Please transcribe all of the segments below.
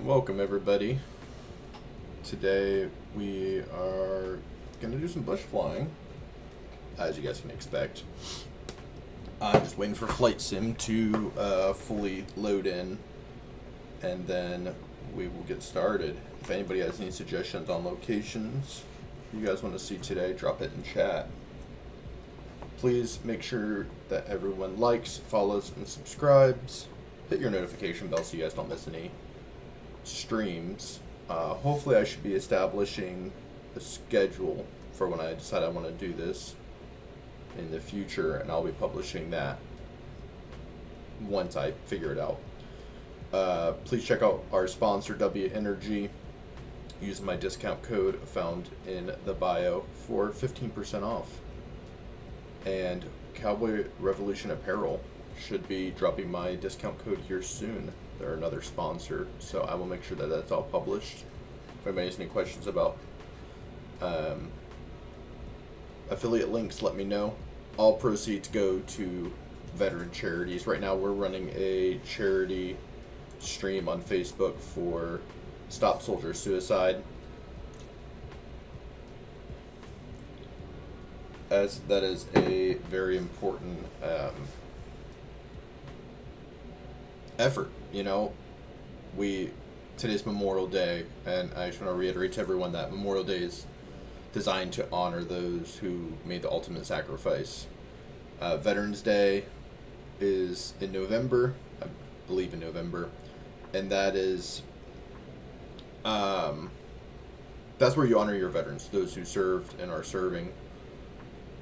Welcome everybody. Today we are going to do some bush flying, as you guys can expect. I'm just waiting for Flight Sim to fully load in, and then we will get started. If anybody has any suggestions on locations you guys want to see today, drop it in chat. Please make sure that everyone likes, follows, and subscribes. Hit your notification bell so you guys don't miss any streams. Hopefully I should be establishing a schedule for when I decide I want to do this in the future, and I'll be publishing that once I figure it out. Please check out our sponsor, W Energy. Use my discount code found in the bio for 15% off. And Cowboy Revolution Apparel should be dropping my discount code here soon. They're another sponsor, so I will make sure that that's all published. If anybody has any questions about affiliate links, let me know. All proceeds go to veteran charities. Right now we're running a charity stream on Facebook for Stop Soldier Suicide, as that is a very important effort. You know, today's Memorial Day, and I just want to reiterate to everyone that Memorial Day is designed to honor those who made the ultimate sacrifice. Veterans Day is in November, I believe in November, and that is that's where you honor your veterans, those who served and are serving.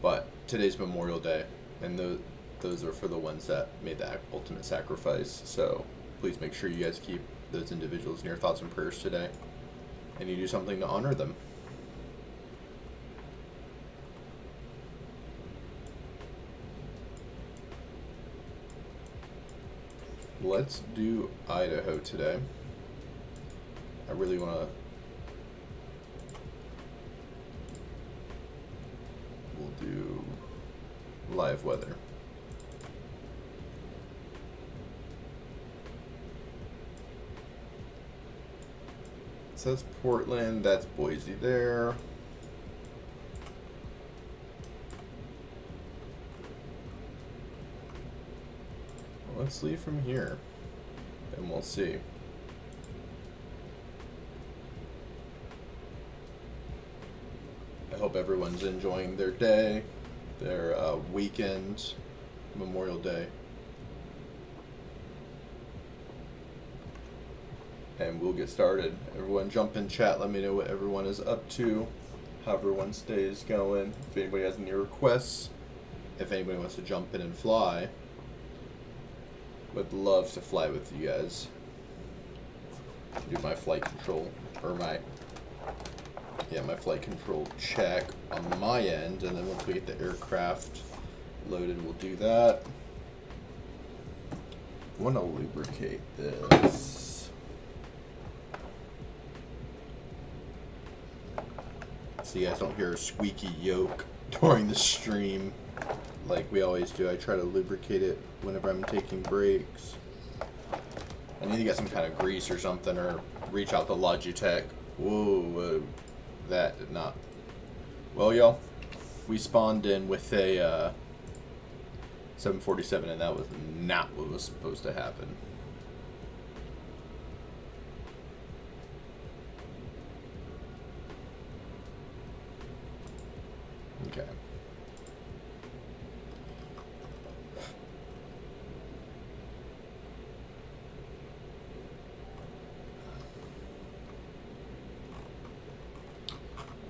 But today's Memorial Day, and those are for the ones that made the ultimate sacrifice. So please make sure you guys keep those individuals in your thoughts and prayers today, and you do something to honor them. Let's do Idaho today. I really want to. We'll do live weather. So that's Portland, that's Boise there. Let's leave from here, and we'll see. I hope everyone's enjoying their day, their weekend, Memorial Day. And we'll get started. Everyone jump in chat, let me know what everyone is up to, how everyone's day is going, if anybody has any requests, if anybody wants to jump in and fly. Would love to fly with you guys. Do my flight control, or my flight control check on my end, and then once we get the aircraft loaded, we'll do that. I want to lubricate this. So you guys don't hear a squeaky yoke during the stream like we always do. I try to lubricate it whenever I'm taking breaks. I need to get some kind of grease or something, or reach out to Logitech. Whoa, that did not. Well, y'all, we spawned in with a 747, and that was not what was supposed to happen. Okay.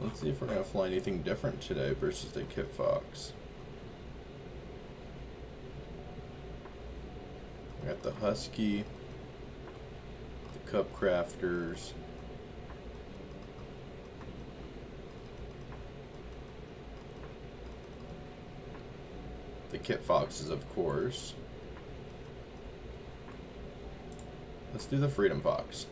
Let's see if we're going to fly anything different today versus the Kit Fox. We got the Husky, the Cup Crafters, the Kit Foxes, of course. Let's do the Freedom Fox.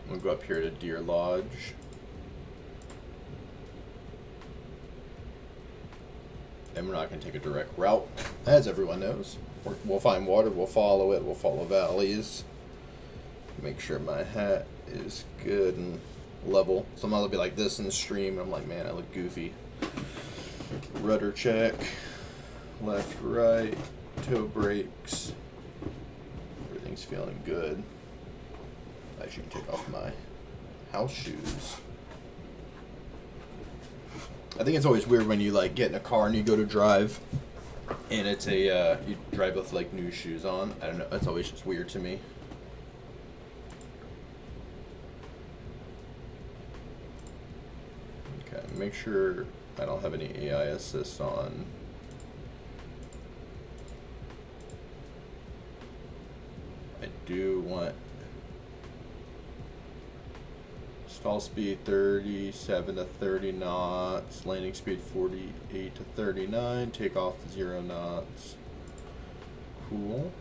We'll go up here to Deer Lodge. And we're not going to take a direct route, as everyone knows. We'll find water, we'll follow it, we'll follow valleys. Make sure my hat is good and level. Sometimes I'll be like this in the stream, and I'm like, man, I look goofy. Rudder check. Left, right. Toe brakes. Everything's feeling good. I should take off my house shoes. I think it's always weird when you like get in a car and you go to drive, and it's a you drive with like new shoes on. I don't know. It's always just weird to me. Okay, make sure I don't have any AI assist on. I do want stall speed 37 to 30 knots, landing speed 48 to 39, takeoff 0 knots. Cool.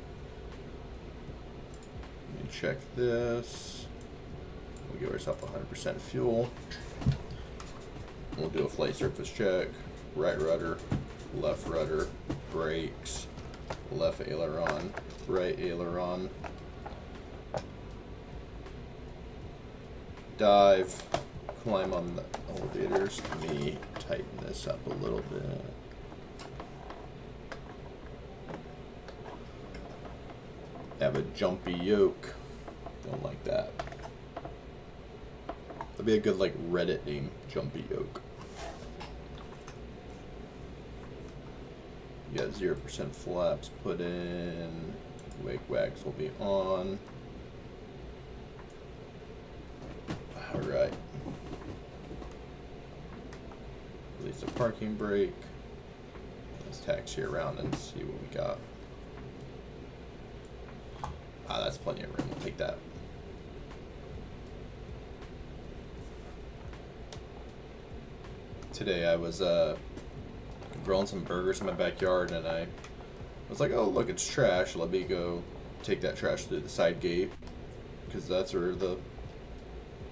Let me check this. We'll give ourselves 100% fuel. We'll do a flight surface check. Right rudder, left rudder, brakes, left aileron, right aileron. Dive, climb on the elevators. Let me tighten this up a little bit. Have a jumpy yoke. Don't like that. That'd be a good like Reddit name, jumpy yoke. You got 0% flaps put in. Wake wags will be on. Alright. Release the parking brake. Let's taxi around and see what we got. Ah, that's plenty of room. We'll take that. Today I was grilling some burgers in my backyard, and I was like, oh look, it's trash. Let me go take that trash through the side gate, because that's where the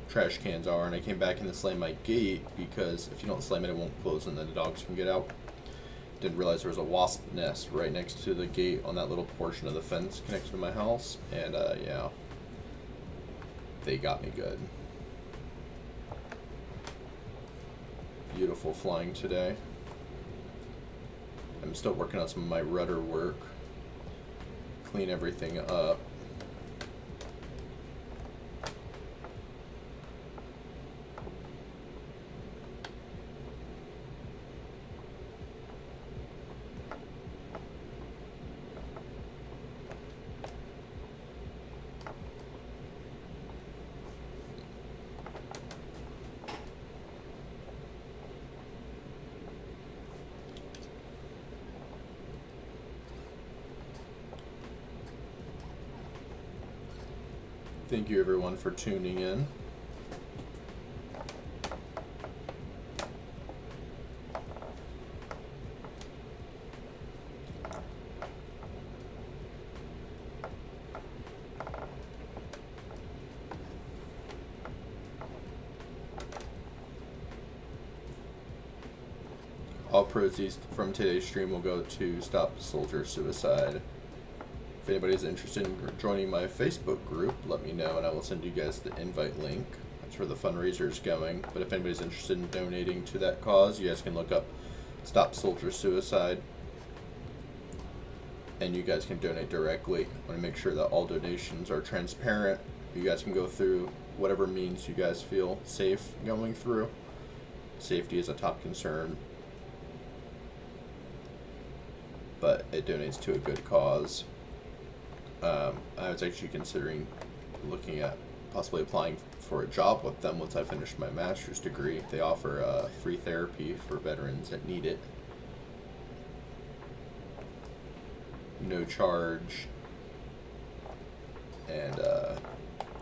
trash cans are. And I came back and slammed my gate, because if you don't slam it, it won't close and then the dogs can get out. Didn't realize there was a wasp nest right next to the gate on that little portion of the fence connected to my house, and yeah, they got me good. Beautiful flying today. I'm still working on some of my rudder work. Clean everything up. Thank you everyone for tuning in. All proceeds from today's stream will go to Stop Soldier Suicide. If anybody's interested in joining my Facebook group, let me know and I will send you guys the invite link. That's where the fundraiser is going. But if anybody's interested in donating to that cause, you guys can look up Stop Soldier Suicide, and you guys can donate directly. I want to make sure that all donations are transparent. You guys can go through whatever means you guys feel safe going through. Safety is a top concern, but it donates to a good cause. I was actually considering looking at possibly applying for a job with them once I finish my master's degree. They offer free therapy for veterans that need it. No charge. And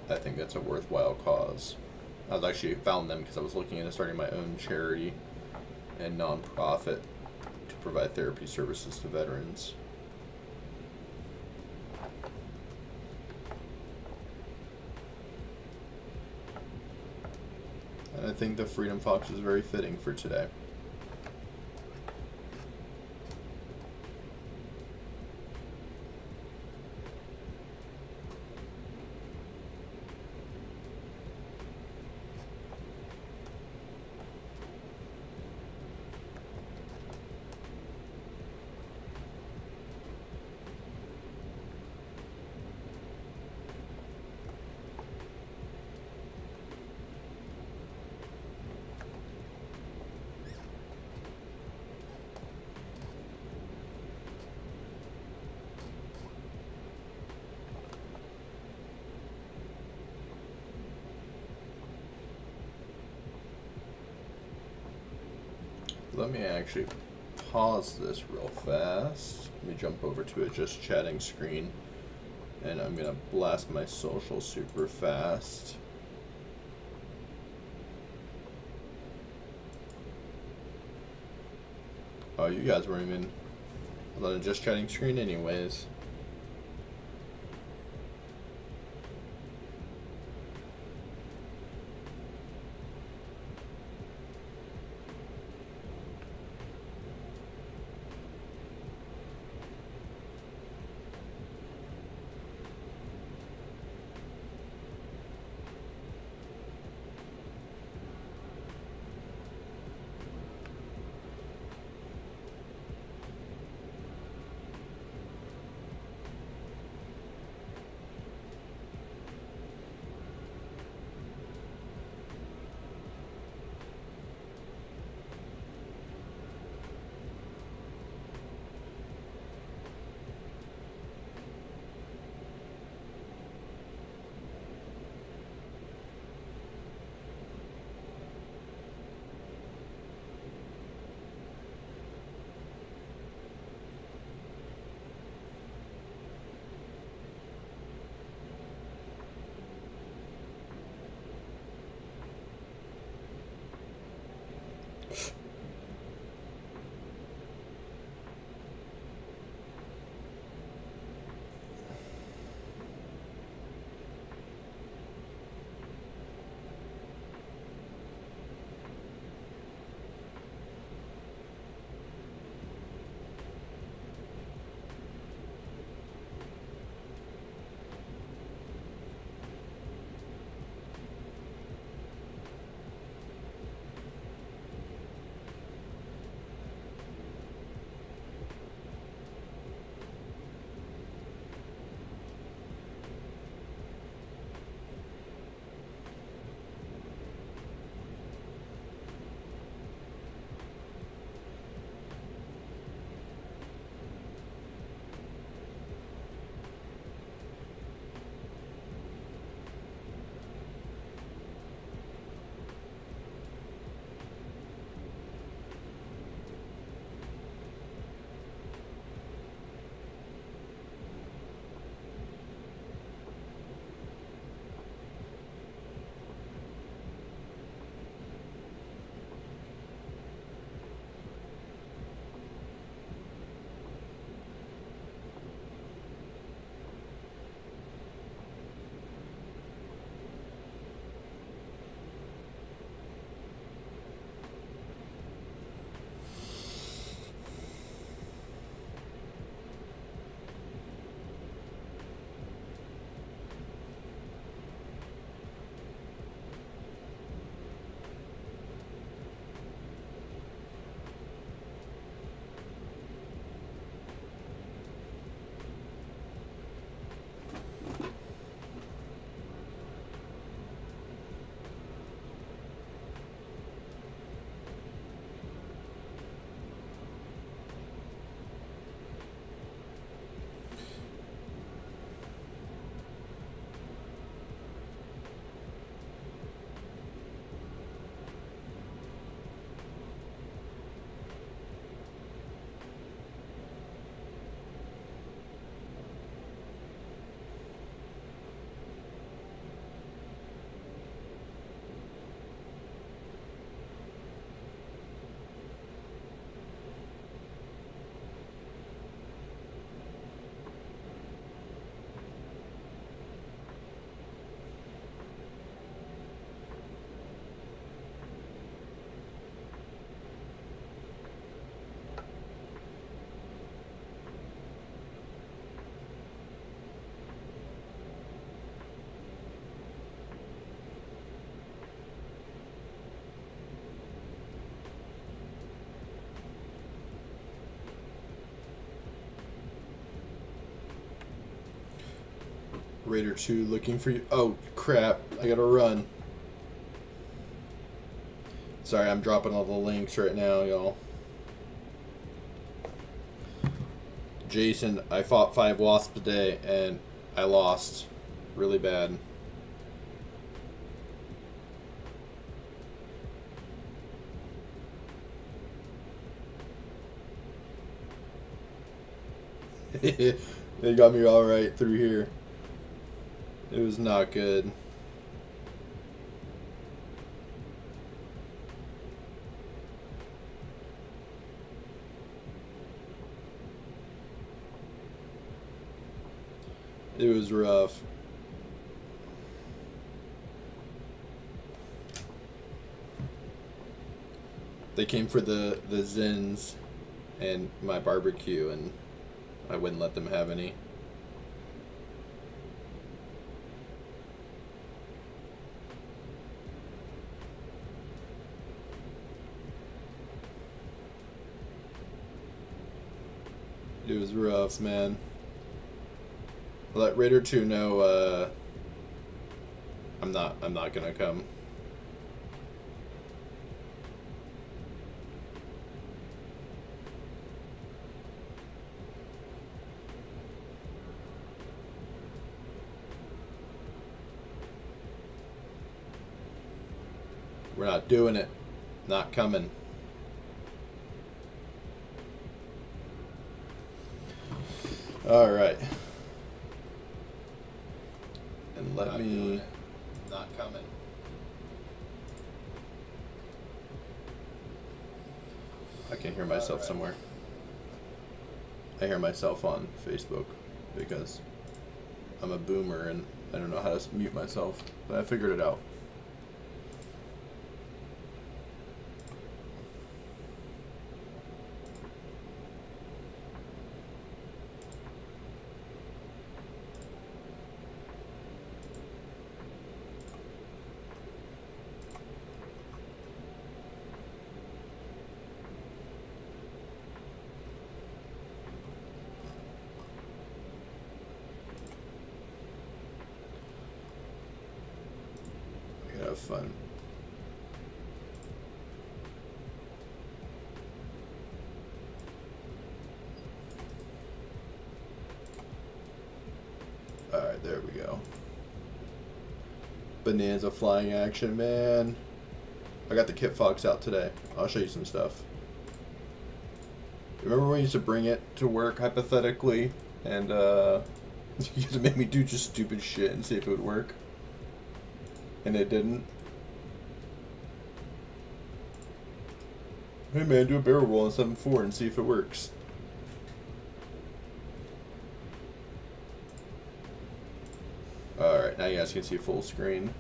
I think that's a worthwhile cause. I was actually found them because I was looking into starting my own charity and nonprofit to provide therapy services to veterans. I think the Freedom Fox is very fitting for today. Let me actually pause this real fast. Let me jump over to a just chatting screen, and I'm gonna blast my social super fast. Oh, you guys weren't even on a just chatting screen anyways. Raider 2 looking for you. Oh, crap. I gotta run. Sorry, I'm dropping all the links right now, y'all. Jason, I fought 5 wasps today, and I lost really bad. They got me all right through here. It was not good. It was rough. They came for the Zins and my barbecue, and I wouldn't let them have any. It was rough, man. Let Raider 2 know I'm not gonna come. We're not doing it. Not coming. All right. And let me... Not coming. I can hear myself somewhere. I hear myself on Facebook because I'm a boomer and I don't know how to mute myself, but I figured it out. Have fun. Alright, there we go. Bonanza flying action, man. I got the Kit Fox out today. I'll show you some stuff. Remember when we used to bring it to work, hypothetically, and you used to make me do just stupid shit and see if it would work? And it didn't. Hey man, do a barrel roll on 7.4 and see if it works. Alright, now you guys can see full screen.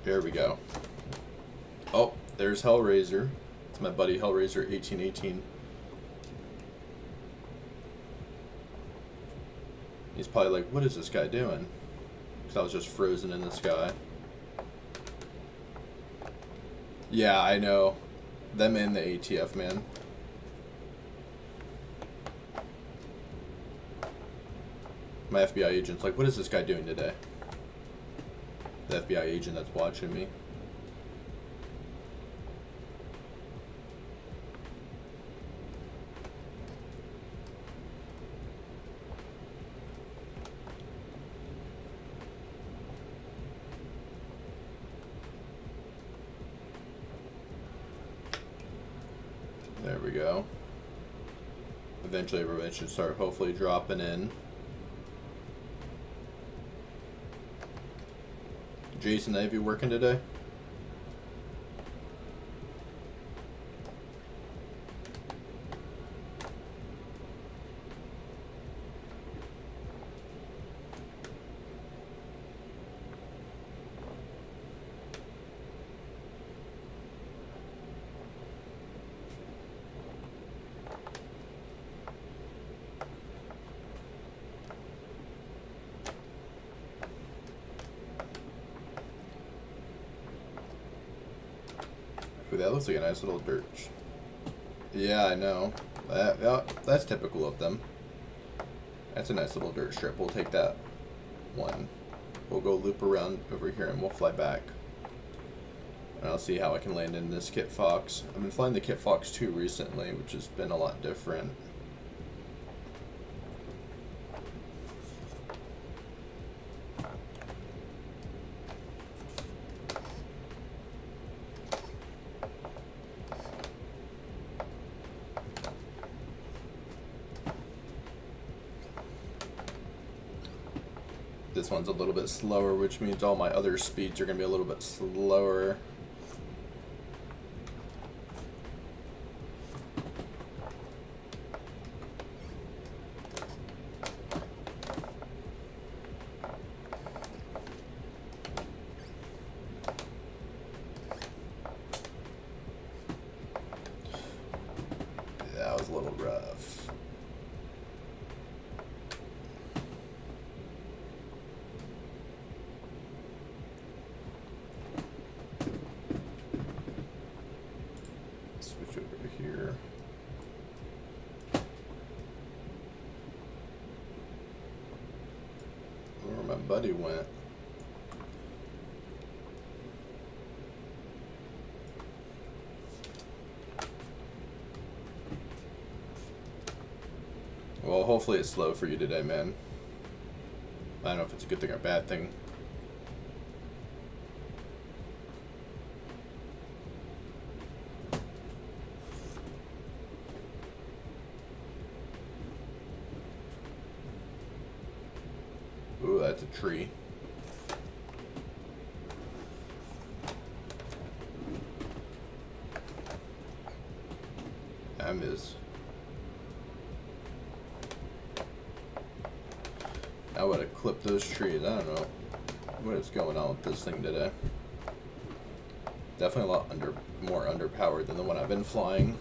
There we go. Oh, there's Hellraiser. It's my buddy Hellraiser 1818. He's probably like, what is this guy doing? Because I was just frozen in the sky. Yeah, I know. Them and the ATF, man. My FBI agent's like, what is this guy doing today? The FBI agent that's watching me. There we go. Eventually everybody should start hopefully dropping in. Jason, have you working today? Ooh, that looks like a nice little dirt. Yeah, I know. Yeah, that's typical of them. That's a nice little dirt strip. We'll take that one. We'll go loop around over here and we'll fly back. And I'll see how I can land in this Kit Fox. I've been flying the Kit Fox 2 recently, which has been a lot different. This one's a little bit slower, which means all my other speeds are going to be a little bit slower. That was a little rough. Buddy went. Well, hopefully it's slow for you today, man. I don't know if it's a good thing or a bad thing. Ooh, that's a tree. I miss. I would have clipped those trees. I don't know what is going on with this thing today. Definitely a lot more underpowered than the one I've been flying.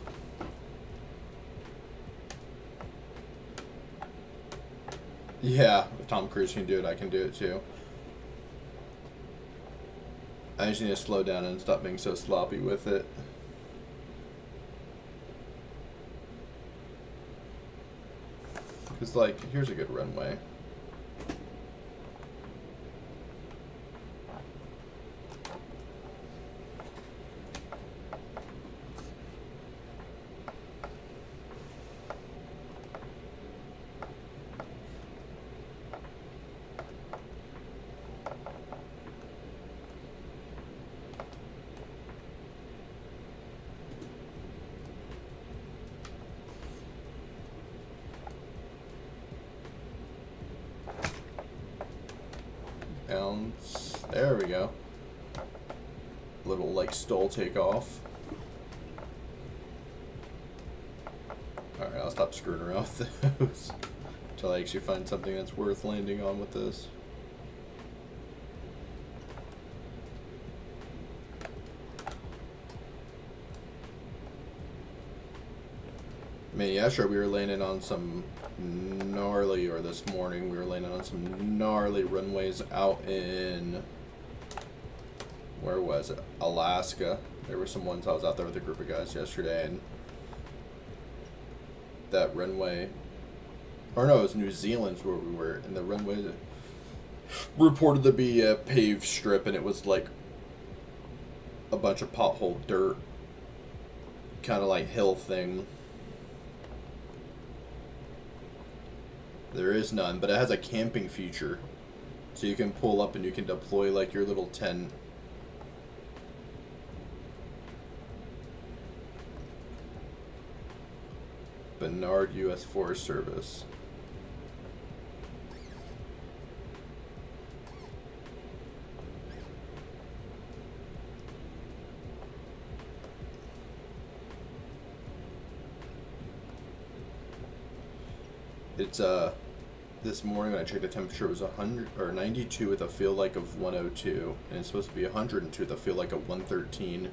Yeah, if Tom Cruise can do it, I can do it too. I just need to slow down and stop being so sloppy with it. Because, like, here's a good runway. Bounce. There we go. Little like stall takeoff. Alright, I'll stop screwing around with those until I actually find something that's worth landing on with this. I mean, yeah, sure, we were landing on some gnarly, or this morning we were landing on some gnarly runways out in, where was it? Alaska. There were some ones I was out there with a group of guys yesterday, and that runway, or no, it was New Zealand's where we were, and the runway reported to be a paved strip, and it was like a bunch of pothole dirt, kind of like hill thing. There is none, but it has a camping feature. So you can pull up and you can deploy like your little tent. Bernard U.S. Forest Service. It's this morning when I checked the temperature, it was 100 or 92 with a feel like of 102, and it's supposed to be 102 with a feel like of 113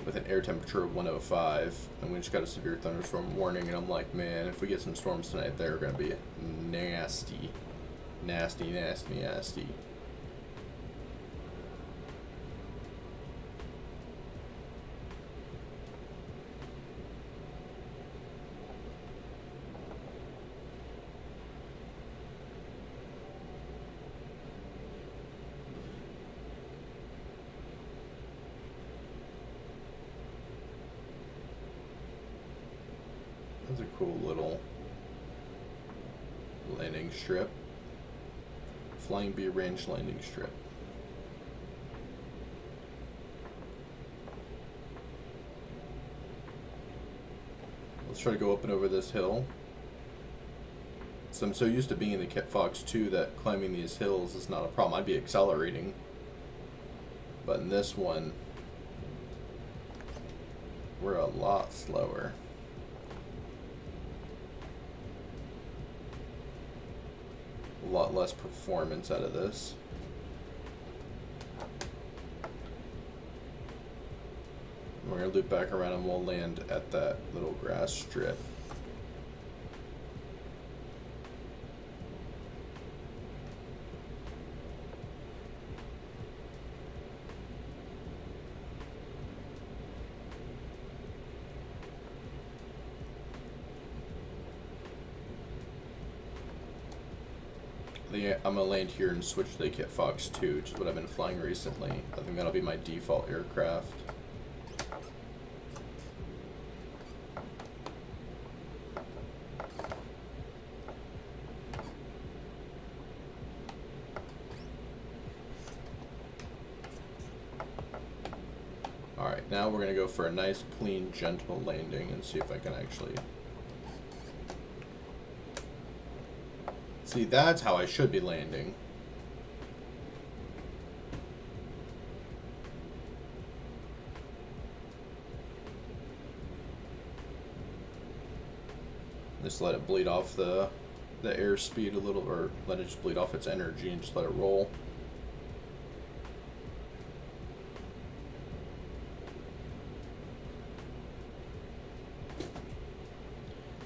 with an air temperature of 105, and we just got a severe thunderstorm warning, and I'm like, man, if we get some storms tonight, they're gonna be nasty, nasty, nasty, nasty. That's a cool little landing strip. Flying B range landing strip. Let's try to go up and over this hill. So I'm so used to being in the Kit Fox 2 that climbing these hills is not a problem. I'd be accelerating. But in this one, we're a lot slower. A lot less performance out of this. We're going to loop back around and we'll land at that little grass strip. I'm going to land here and switch to the Kit Fox 2, which is what I've been flying recently. I think that'll be my default aircraft. Alright, now we're going to go for a nice, clean, gentle landing and see if I can actually... See, that's how I should be landing. Just let it bleed off the airspeed a little, or let it just bleed off its energy and just let it roll.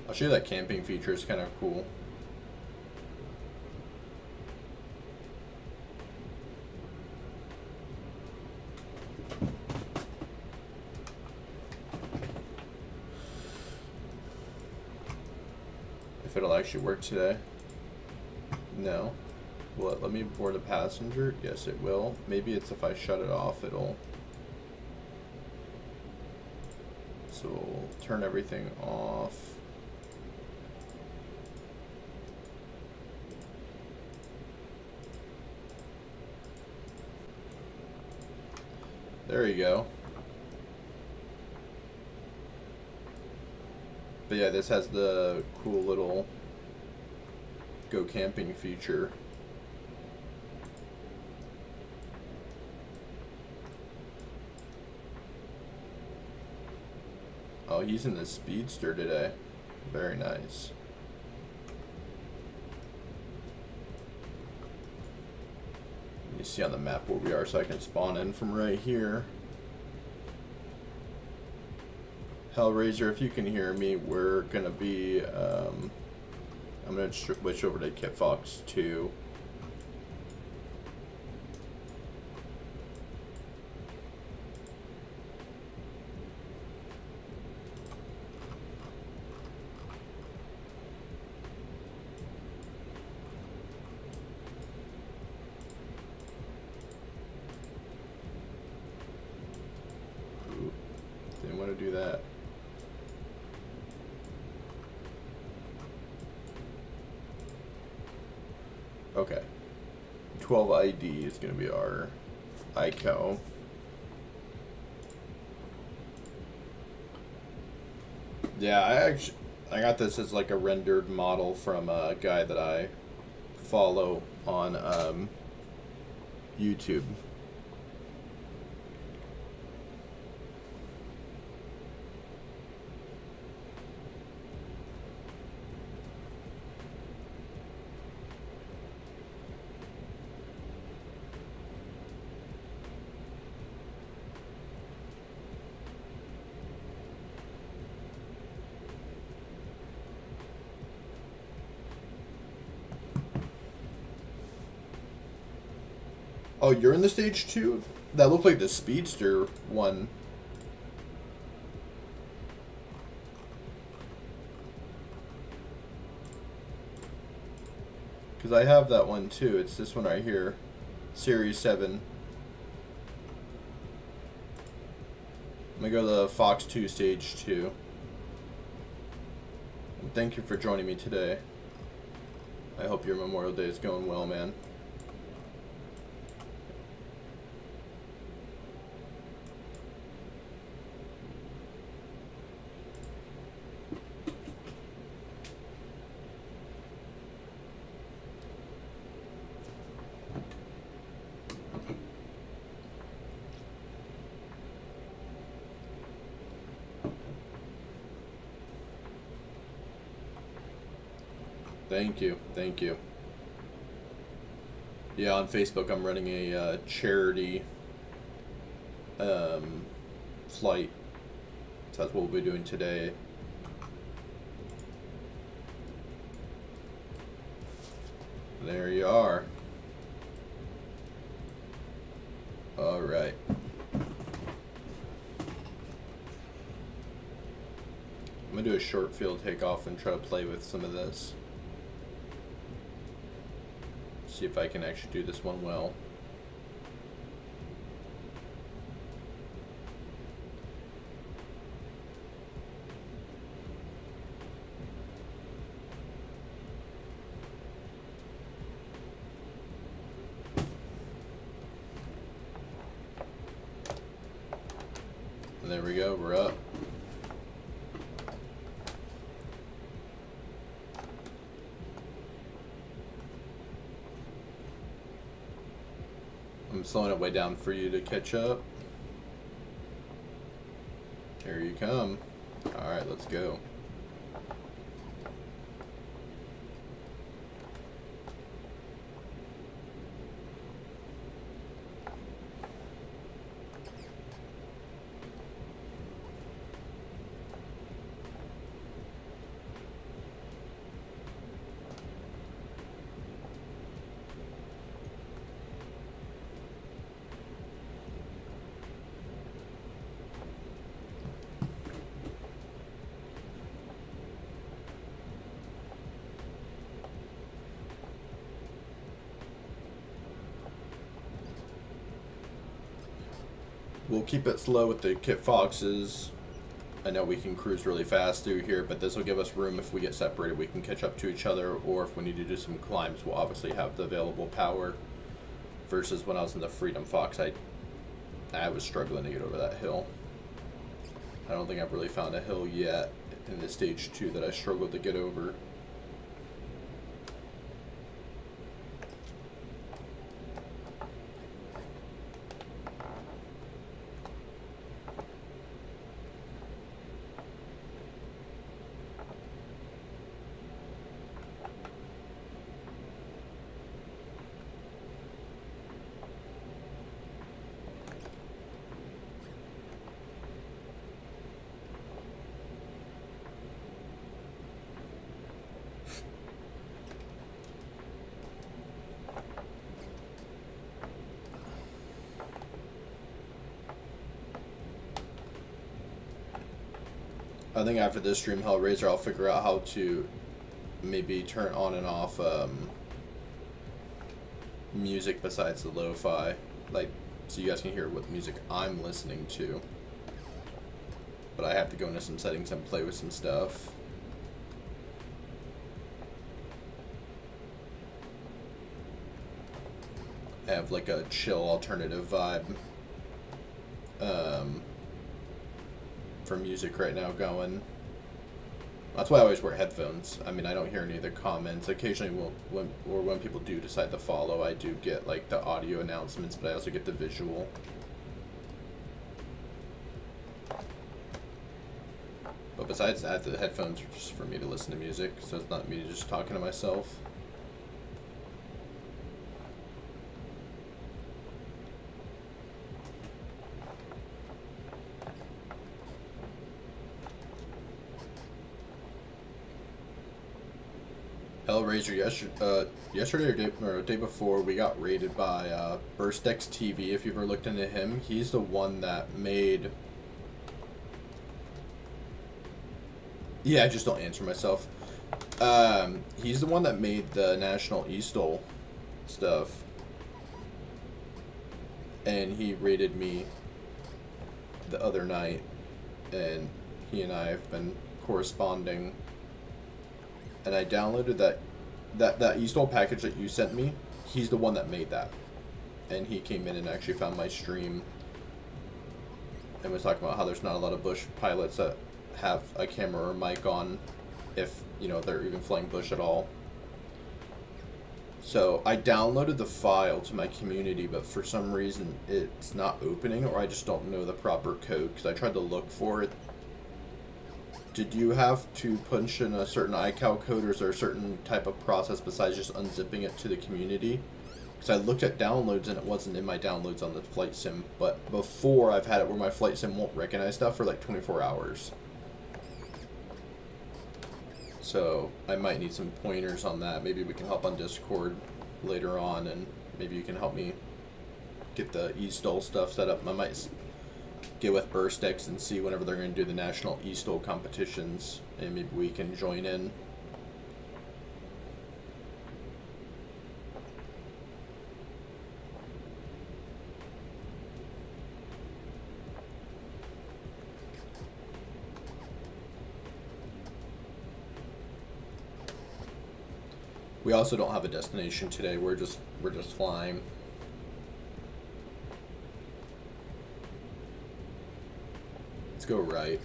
I'll show you that camping feature, it's kind of cool. If it'll actually work today. No. Will it let me board a passenger? Yes, it will. Maybe it's if I shut it off, it'll... So we'll turn everything off. There you go. But yeah, this has the cool little go camping feature. Oh, he's in the Speedster today. Very nice. You see on the map where we are, so I can spawn in from right here. Hellraiser, if you can hear me, we're gonna be, I'm gonna switch over to Kit Fox 2. Ooh, didn't want to do that. Okay, 12 ID is going to be our ICO. Yeah, I got this as like a rendered model from a guy that I follow on YouTube. Oh, you're in the stage 2? That looked like the Speedster one. Because I have that one too. It's this one right here. Series 7. I'm going to go to the Fox 2 stage 2. Thank you for joining me today. I hope your Memorial Day is going well, man. Thank you. Yeah, on Facebook I'm running a charity flight. So that's what we'll be doing today. There you are. Alright. I'm gonna do a short field takeoff and try to play with some of this. See if I can actually do this one well. And there we go, we're up. I'm slowing it way down for you to catch up. Here you come. Alright, let's go. We'll keep it slow with the Kit Foxes. I know we can cruise really fast through here, but this will give us room if we get separated. We can catch up to each other, or if we need to do some climbs, we'll obviously have the available power. Versus when I was in the Freedom Fox, I was struggling to get over that hill. I don't think I've really found a hill yet in the stage 2 that I struggled to get over. I think after this stream, Hellraiser, I'll figure out how to maybe turn on and off music besides the lo-fi, like, so you guys can hear what music I'm listening to. But I have to go into some settings and play with some stuff. I have like a chill alternative vibe for music right now going. That's why I always wear headphones. I mean, I don't hear any of the comments. Occasionally, when people do decide to follow, I do get like the audio announcements, but I also get the visual. But besides that, the headphones are just for me to listen to music, so it's not me just talking to myself. Hellraiser, yesterday or day before, we got raided by Burstex TV. If you've ever looked into him, he's the one that made... Yeah, I just don't answer myself. He's the one that made the National Eastal stuff. And he raided me the other night, and he and I have been corresponding and I downloaded that eStol package that you sent me. He's the one that made that, and he came in and actually found my stream and was talking about how there's not a lot of bush pilots that have a camera or mic on, if you know they're even flying bush at all. So I downloaded the file to my community, but for some reason it's not opening, or I just don't know the proper code, because I tried to look for it. Did you have to punch in a certain iCal code, or is there a certain type of process besides just unzipping it to the community? Because I looked at downloads and it wasn't in my downloads on the flight sim, but before I've had it where my flight sim won't recognize stuff for like 24 hours. So I might need some pointers on that. Maybe we can help on Discord later on, and maybe you can help me get the eStol stuff set up. I might get with BurstX and see whenever they're going to do the national eStol competitions, and maybe we can join in. We also don't have a destination today. We're just flying. Let's go right.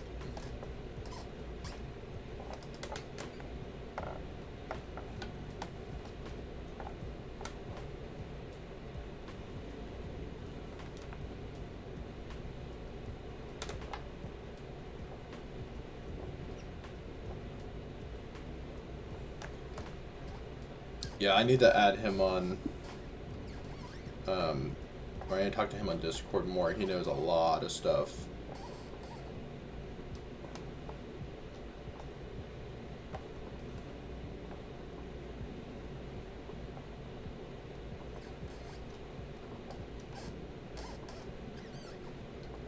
Yeah, I need to add him on, or I need to talk to him on Discord more. He knows a lot of stuff.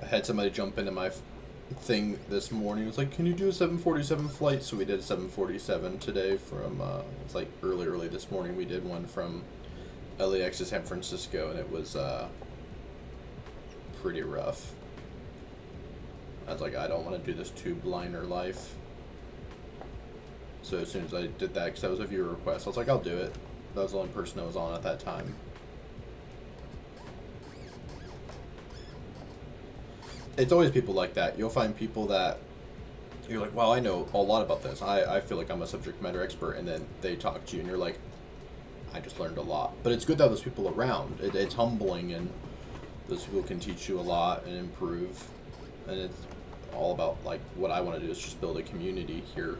I had somebody jump into my thing this morning. It was like, can you do a 747 flight? So we did a 747 today from, it's like early this morning. We did one from LAX to San Francisco, and it was pretty rough. I was like, I don't want to do this tube liner life. So as soon as I did that, because that was a viewer request, I was like, I'll do it. That was the only person that was on at that time. It's always people like that. You'll find people that you're like, wow, I know a lot about this. I feel like I'm a subject matter expert, and then they talk to you and you're like, I just learned a lot. But it's good to have those people around. It's humbling, and those people can teach you a lot and improve. And it's all about, like, what I want to do is just build a community here.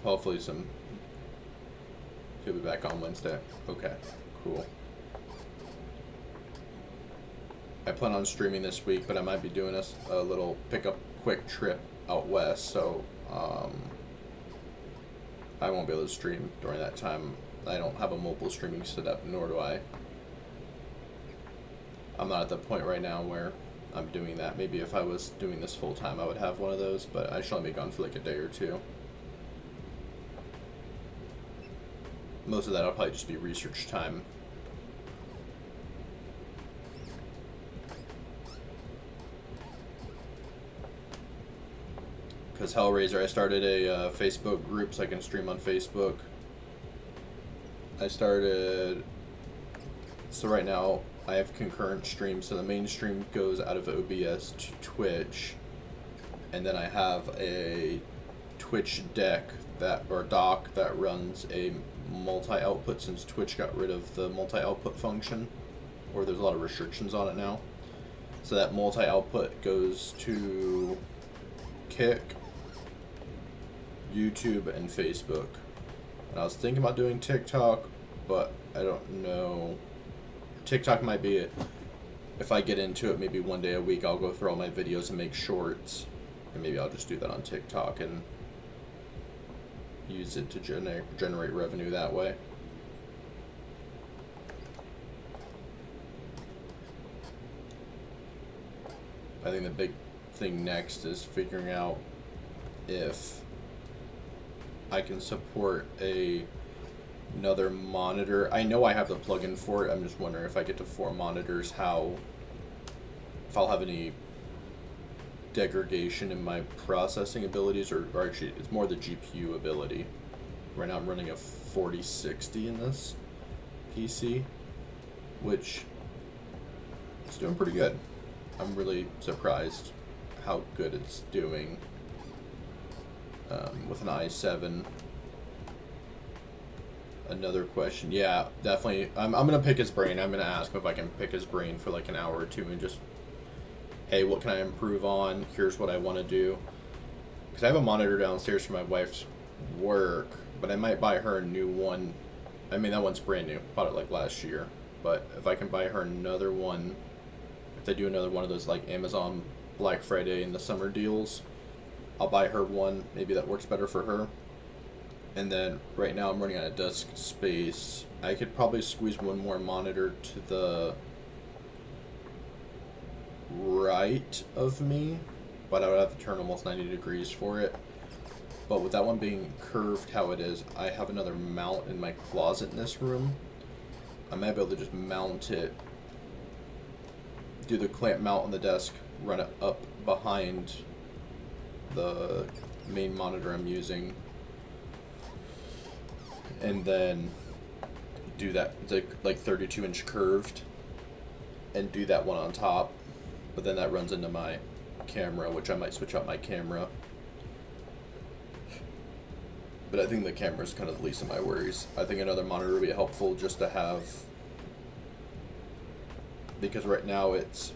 Hopefully he'll be back on Wednesday. Okay, cool. I plan on streaming this week, but I might be doing a little pickup quick trip out west, so I won't be able to stream during that time. I don't have a mobile streaming set up, nor do I. I'm not at the point right now where I'm doing that. Maybe if I was doing this full time, I would have one of those, but I should only be gone for like a day or two. Most of that will probably just be research time. Because Hellraiser, I started a Facebook group so I can stream on Facebook. So right now I have concurrent streams. So the main stream goes out of OBS to Twitch. And then I have a Twitch dock that runs a multi-output, since Twitch got rid of the multi-output function, or there's a lot of restrictions on it now. So that multi-output goes to Kick, YouTube, and Facebook. And I was thinking about doing TikTok, but I don't know. TikTok might be it. If I get into it, maybe one day a week I'll go through all my videos and make shorts, and maybe I'll just do that on TikTok and use it to generate revenue that way. I think the big thing next is figuring out if I can support another monitor. I know I have the plugin for it. I'm just wondering if I get to 4 monitors, if I'll have any degradation in my processing abilities, or actually it's more the GPU ability. Right now I'm running a 4060 in this PC, which is doing pretty good. I'm really surprised how good it's doing with an i7. Another question. Yeah, definitely. I'm going to pick his brain. I'm going to ask him if I can pick his brain for like an hour or two and just, hey, what can I improve on? Here's what I want to do. Because I have a monitor downstairs for my wife's work, but I might buy her a new one. I mean, that one's brand new. Bought it like last year. But if I can buy her another one, if they do another one of those like Amazon Black Friday and the summer deals, I'll buy her one. Maybe that works better for her. And then right now I'm running out of desk space. I could probably squeeze one more monitor to the right of me, but I would have to turn almost 90 degrees for it. But with that one being curved how it is, I have another mount in my closet in this room. I might be able to just mount it, do the clamp mount on the desk, run it up behind the main monitor I'm using, and then do that, it's like 32-inch curved, and do that one on top. But then that runs into my camera, which I might switch out my camera. But I think the camera's kind of the least of my worries. I think another monitor would be helpful just to have, because right now it's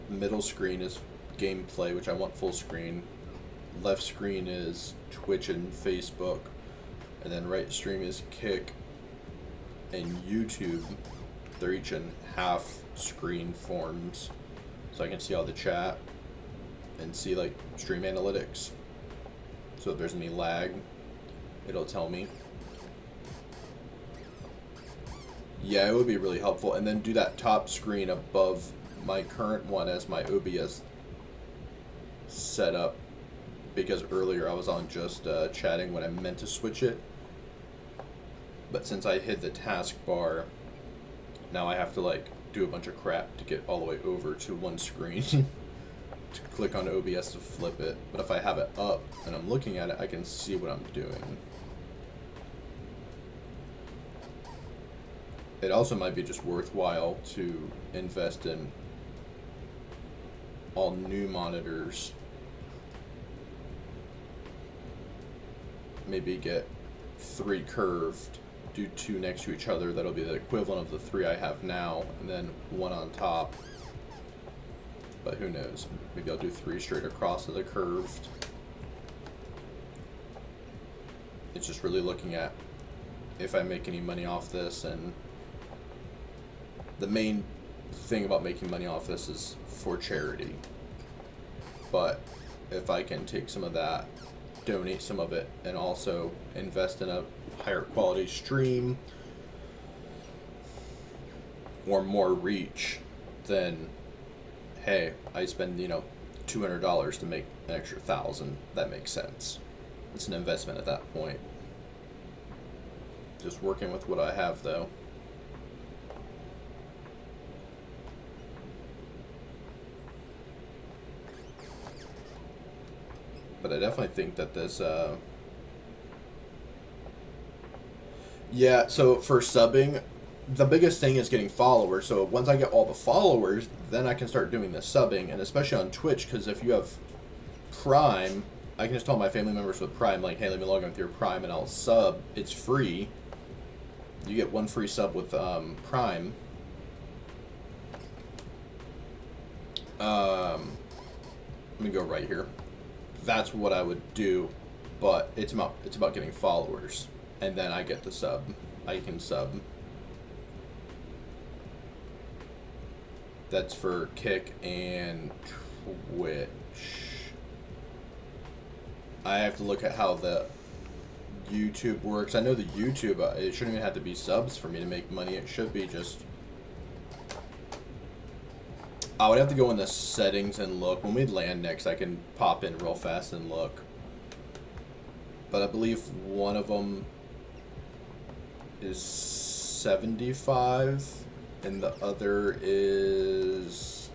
middle screen is gameplay, which I want full screen. Left screen is Twitch and Facebook, and then right stream is Kick and YouTube. They're each in half screen forms, so I can see all the chat and see like stream analytics. So if there's any lag, it'll tell me. Yeah, it would be really helpful. And then do that top screen above my current one as my OBS setup, because earlier I was on just chatting when I meant to switch it. But since I hid the taskbar, now I have to like do a bunch of crap to get all the way over to one screen to click on OBS to flip it. But if I have it up and I'm looking at it, I can see what I'm doing. It also might be just worthwhile to invest in all new monitors. Maybe get 3 curved, do 2 next to each other. That'll be the equivalent of the 3 I have now, and then 1 on top. But who knows? Maybe I'll do 3 straight across of the curved. It's just really looking at if I make any money off this, and the main thing about making money off this is for charity. But if I can take some of that, donate some of it, and also invest in a higher quality stream or more reach, then hey, I spend, you know, $200 to make an extra 1,000. That makes sense. It's an investment at that point. Just working with what I have though. But I definitely think that this, yeah, so for subbing, the biggest thing is getting followers. So once I get all the followers, then I can start doing the subbing, and especially on Twitch, because if you have Prime, I can just tell my family members with Prime, like, hey, let me log in with your Prime and I'll sub. It's free. You get 1 free sub with Prime. Let me go right here. That's what I would do, but it's about getting followers, and then I get the sub. I can sub. That's for Kick and Twitch. I have to look at how the YouTube works. I know the YouTube, it shouldn't even have to be subs for me to make money. It should be just, I would have to go in the settings and look. When we land next, I can pop in real fast and look. but I believe one of them is 75 and the other is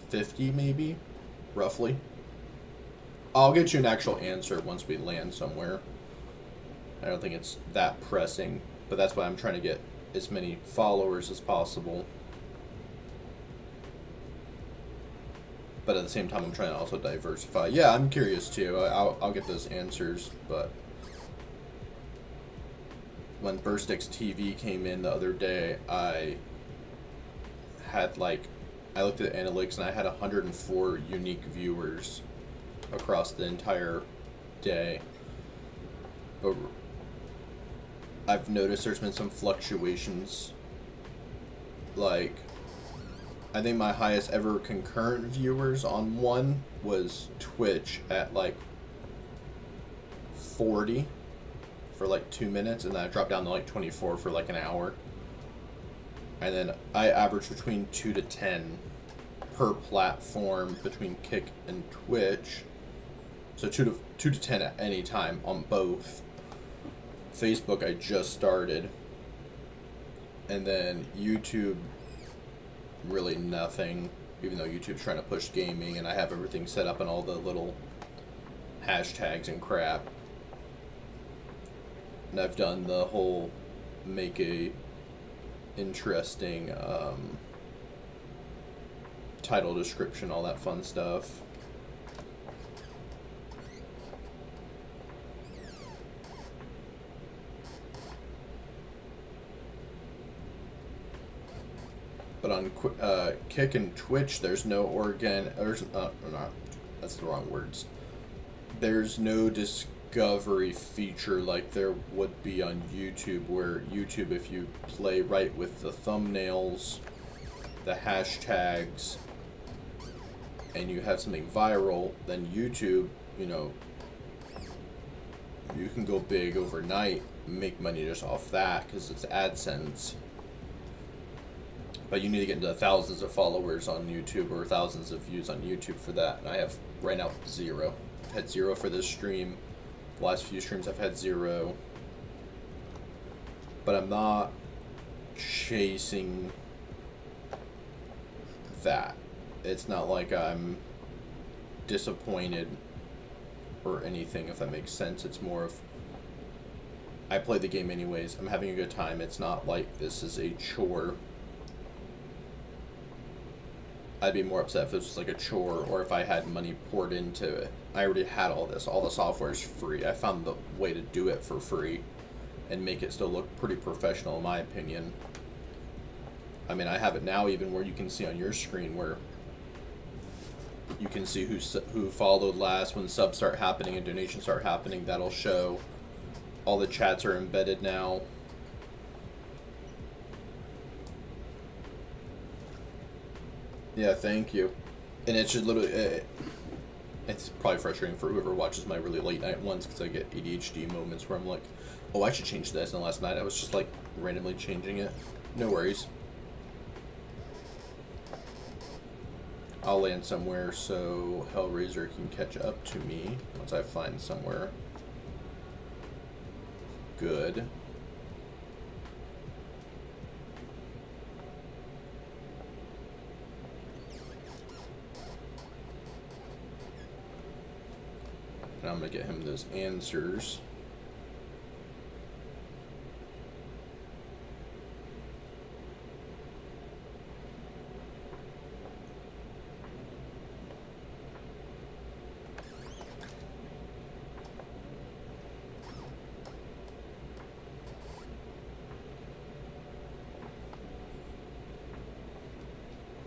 50 maybe, roughly. I'll get you an actual answer once we land somewhere. I don't think it's that pressing, but that's why I'm trying to get as many followers as possible. But at the same time, I'm trying to also diversify. Yeah, I'm curious too. I'll get those answers, but when Burstix TV came in the other day, I looked at analytics and I had 104 unique viewers across the entire day. But I've noticed there's been some fluctuations. Like, I think my highest ever concurrent viewers on one was Twitch at like 40 for like 2 minutes, and then I dropped down to like 24 for like an hour. And then I averaged between 2 to 10 per platform between Kick and Twitch. So 2 to 10 at any time on both. Facebook I just started. And then YouTube, really nothing, even though YouTube's trying to push gaming and I have everything set up and all the little hashtags and crap. And I've done the whole make a interesting title description, all that fun stuff. But on Kick and Twitch, there's no that's the wrong words. There's no discovery feature like there would be on YouTube, where YouTube, if you play right with the thumbnails, the hashtags, and you have something viral, then YouTube, you know, you can go big overnight, make money just off that, because it's AdSense. But you need to get into thousands of followers on YouTube or thousands of views on YouTube for that. And I have, right now, 0. I've had 0 for this stream. The last few streams I've had 0. But I'm not chasing that. It's not like I'm disappointed or anything, if that makes sense. It's more of, I play the game anyways. I'm having a good time. It's not like this is a chore. I'd be more upset if this was like a chore, or if I had money poured into it. I already had all this. All the software is free. I found the way to do it for free and make it still look pretty professional, in my opinion. I mean, I have it now even where you can see on your screen where you can see who followed last. When subs start happening and donations start happening, that'll show. All the chats are embedded now. Yeah, thank you. And it should literally, it's probably frustrating for whoever watches my really late night ones, because I get ADHD moments where I'm like, oh, I should change this. And last night I was just like randomly changing it. No worries. I'll land somewhere so Hellraiser can catch up to me once I find somewhere good. And I'm going to get him those answers.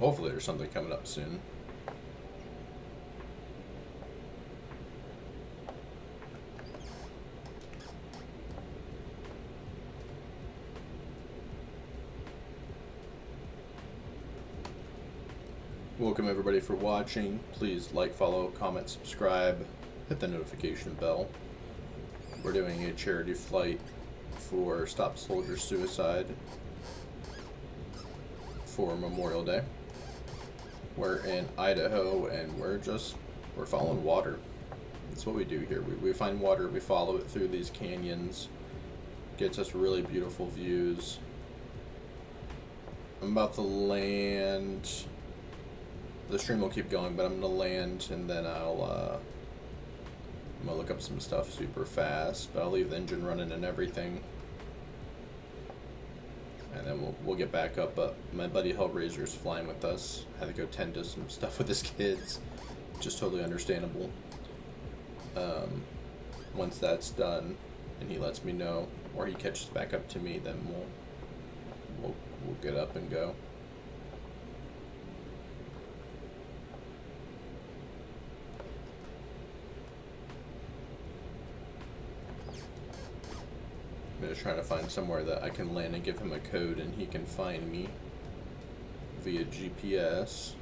Hopefully there's something coming up soon. Welcome everybody for watching. Please like, follow, comment, subscribe, hit the notification bell. We're doing a charity flight for Stop Soldier Suicide for Memorial Day. We're in Idaho and we're following water. That's what we do here. We find water, we follow it through these canyons, gets us really beautiful views. I'm about to land. The stream will keep going, but I'm gonna land and then I'm gonna look up some stuff super fast, but I'll leave the engine running and everything. And then we'll get back up, but my buddy Hellraiser's flying with us. Had to go tend to some stuff with his kids, which is totally understandable. Once that's done and he lets me know, or he catches back up to me, then we'll get up and go. I'm just trying to find somewhere that I can land and give him a code and he can find me via GPS.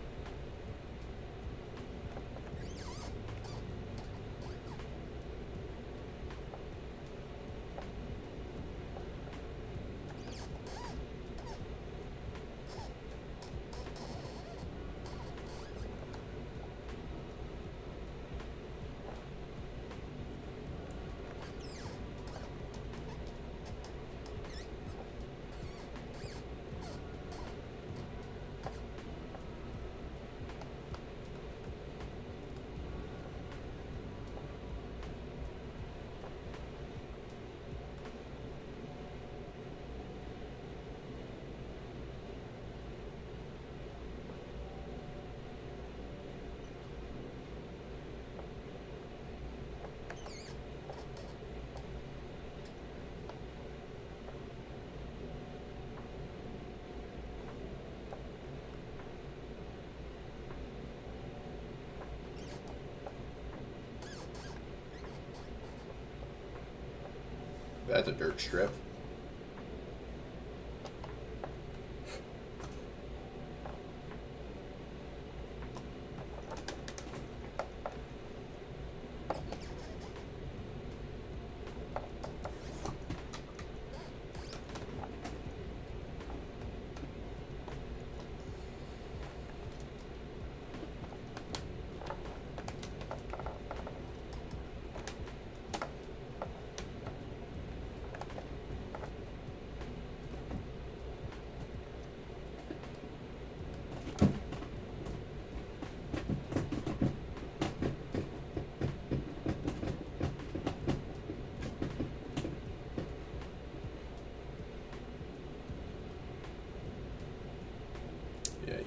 That's a dirt strip.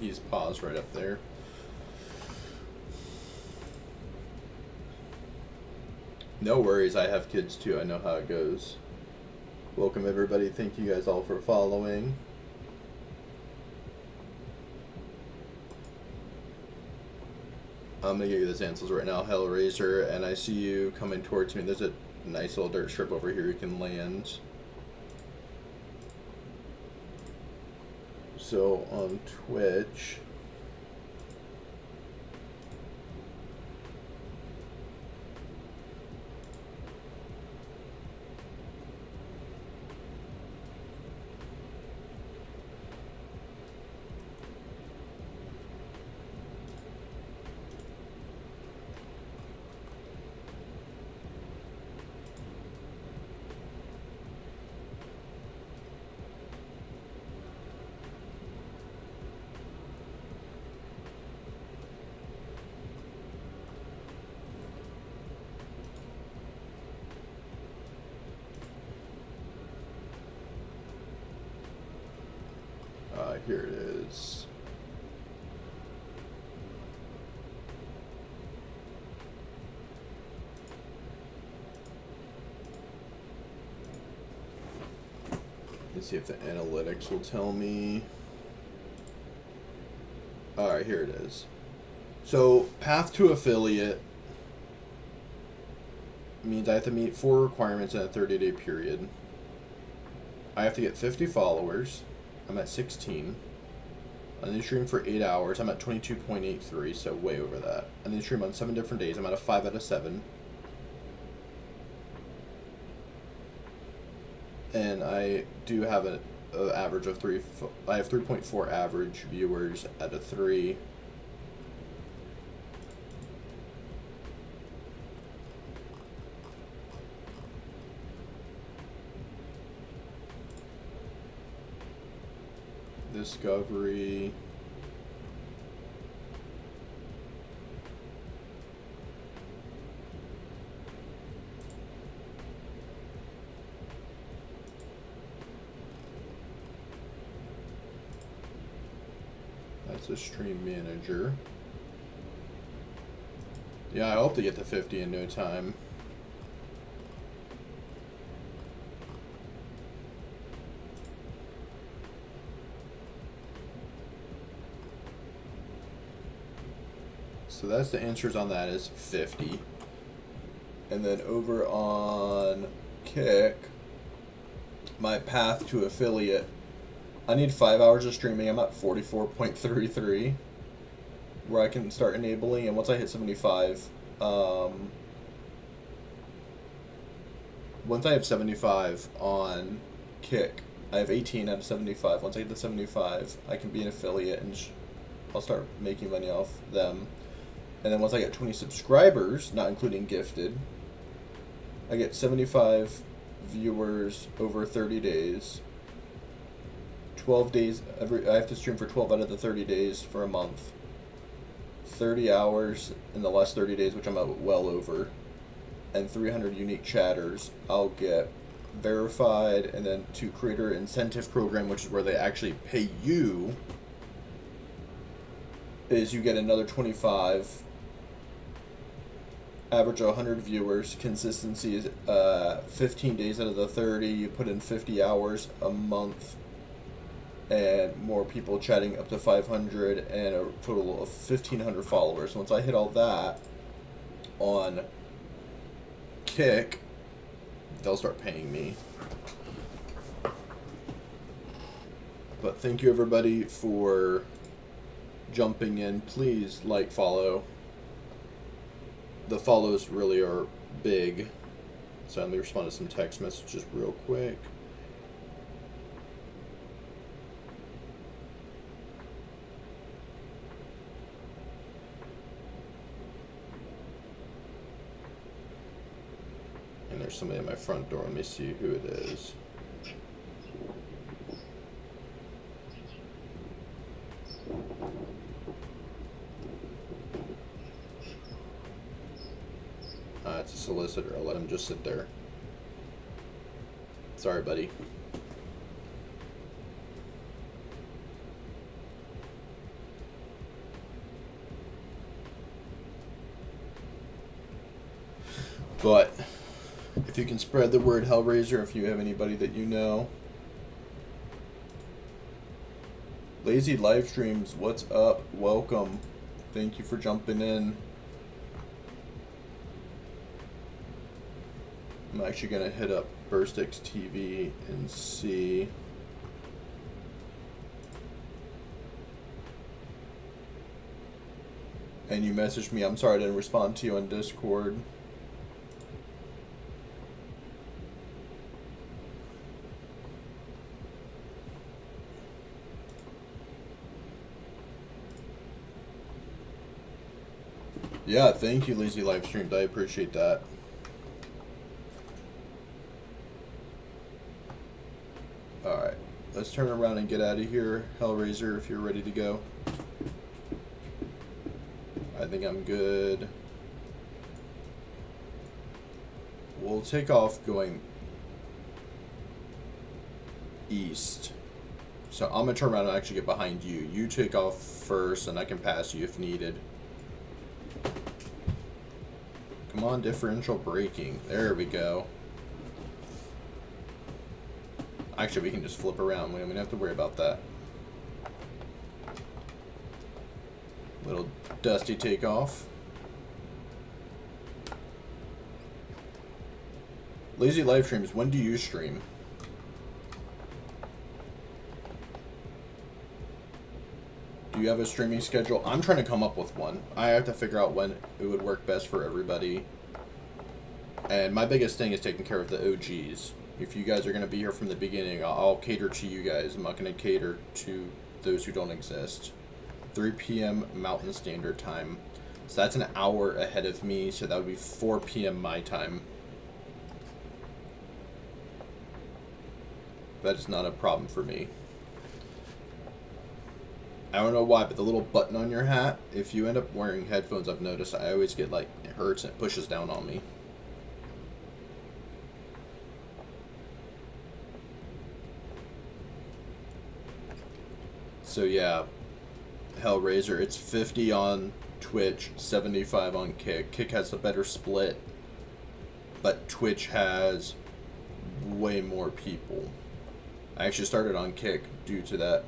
He's paused right up there. No worries, I have kids too. I know how it goes. Welcome everybody. Thank you guys all for following. I'm gonna get you the answers right now, Hellraiser, and I see you coming towards me. There's a nice little dirt strip over here you can land. So on Twitch, here it is. Let's see if the analytics will tell me. Alright, here it is. So, path to affiliate means I have to meet 4 requirements in a 30-day period. I have to get 50 followers. I'm at 16. I need to stream for 8 hours. I'm at 22.83, so way over that. I need to stream on 7 different days. I'm at a 5 out of 7. And I do have an average of 3. I have 3.4 average viewers at a 3. Discovery. That's a stream manager. Yeah, I hope to get to 50 in no time. So that's the answers on that is 50. And then over on Kick, my path to affiliate, I need 5 hours of streaming. I'm at 44.33, where I can start enabling. And once I hit 75, once I have 75 on Kick, I have 18 out of 75. Once I get to 75, I can be an affiliate and I'll start making money off them. And then once I get 20 subscribers, not including gifted, I get 75 viewers over 30 days. 12 days, I have to stream for 12 out of the 30 days for a month. 30 hours in the last 30 days, which I'm well over. And 300 unique chatters. I'll get verified, and then to creator incentive program, which is where they actually pay you, is you get another 25. Average 100 viewers. Consistency is 15 days out of the 30. You put in 50 hours a month. And more people chatting up to 500 and a total of 1,500 followers. Once I hit all that on Kick, they'll start paying me. But thank you everybody for jumping in. Please like, follow. The follows really are big. So let me respond to some text messages real quick. And there's somebody at my front door. Let me see who it is. It's a solicitor. I'll let him just sit there. Sorry, buddy. But if you can spread the word, Hellraiser, if you have anybody that you know. Lazy live streams, what's up? Welcome. Thank you for jumping in. I'm actually going to hit up BurstX TV and see. And you messaged me. I'm sorry I didn't respond to you on Discord. Yeah, thank you, Lazy Live Streams. I appreciate that. Alright, let's turn around and get out of here. Hellraiser, if you're ready to go. I think I'm good. We'll take off going east. So I'm going to turn around and actually get behind you. You take off first, and I can pass you if needed. Come on, differential braking. There we go. Actually, we can just flip around. We don't have to worry about that. Little dusty takeoff. Lazy live streams, when do you stream? Do you have a streaming schedule? I'm trying to come up with one. I have to figure out when it would work best for everybody. And my biggest thing is taking care of the OGs. If you guys are going to be here from the beginning, I'll cater to you guys. I'm not going to cater to those who don't exist. 3 p.m. Mountain Standard Time. So that's an hour ahead of me, so that would be 4 p.m. my time. That is not a problem for me. I don't know why, but the little button on your hat, if you end up wearing headphones, I've noticed I always get like, it hurts and it pushes down on me. So yeah, Hellraiser, it's 50 on Twitch, 75 on Kick. Kick has a better split, but Twitch has way more people. I actually started on Kick due to that.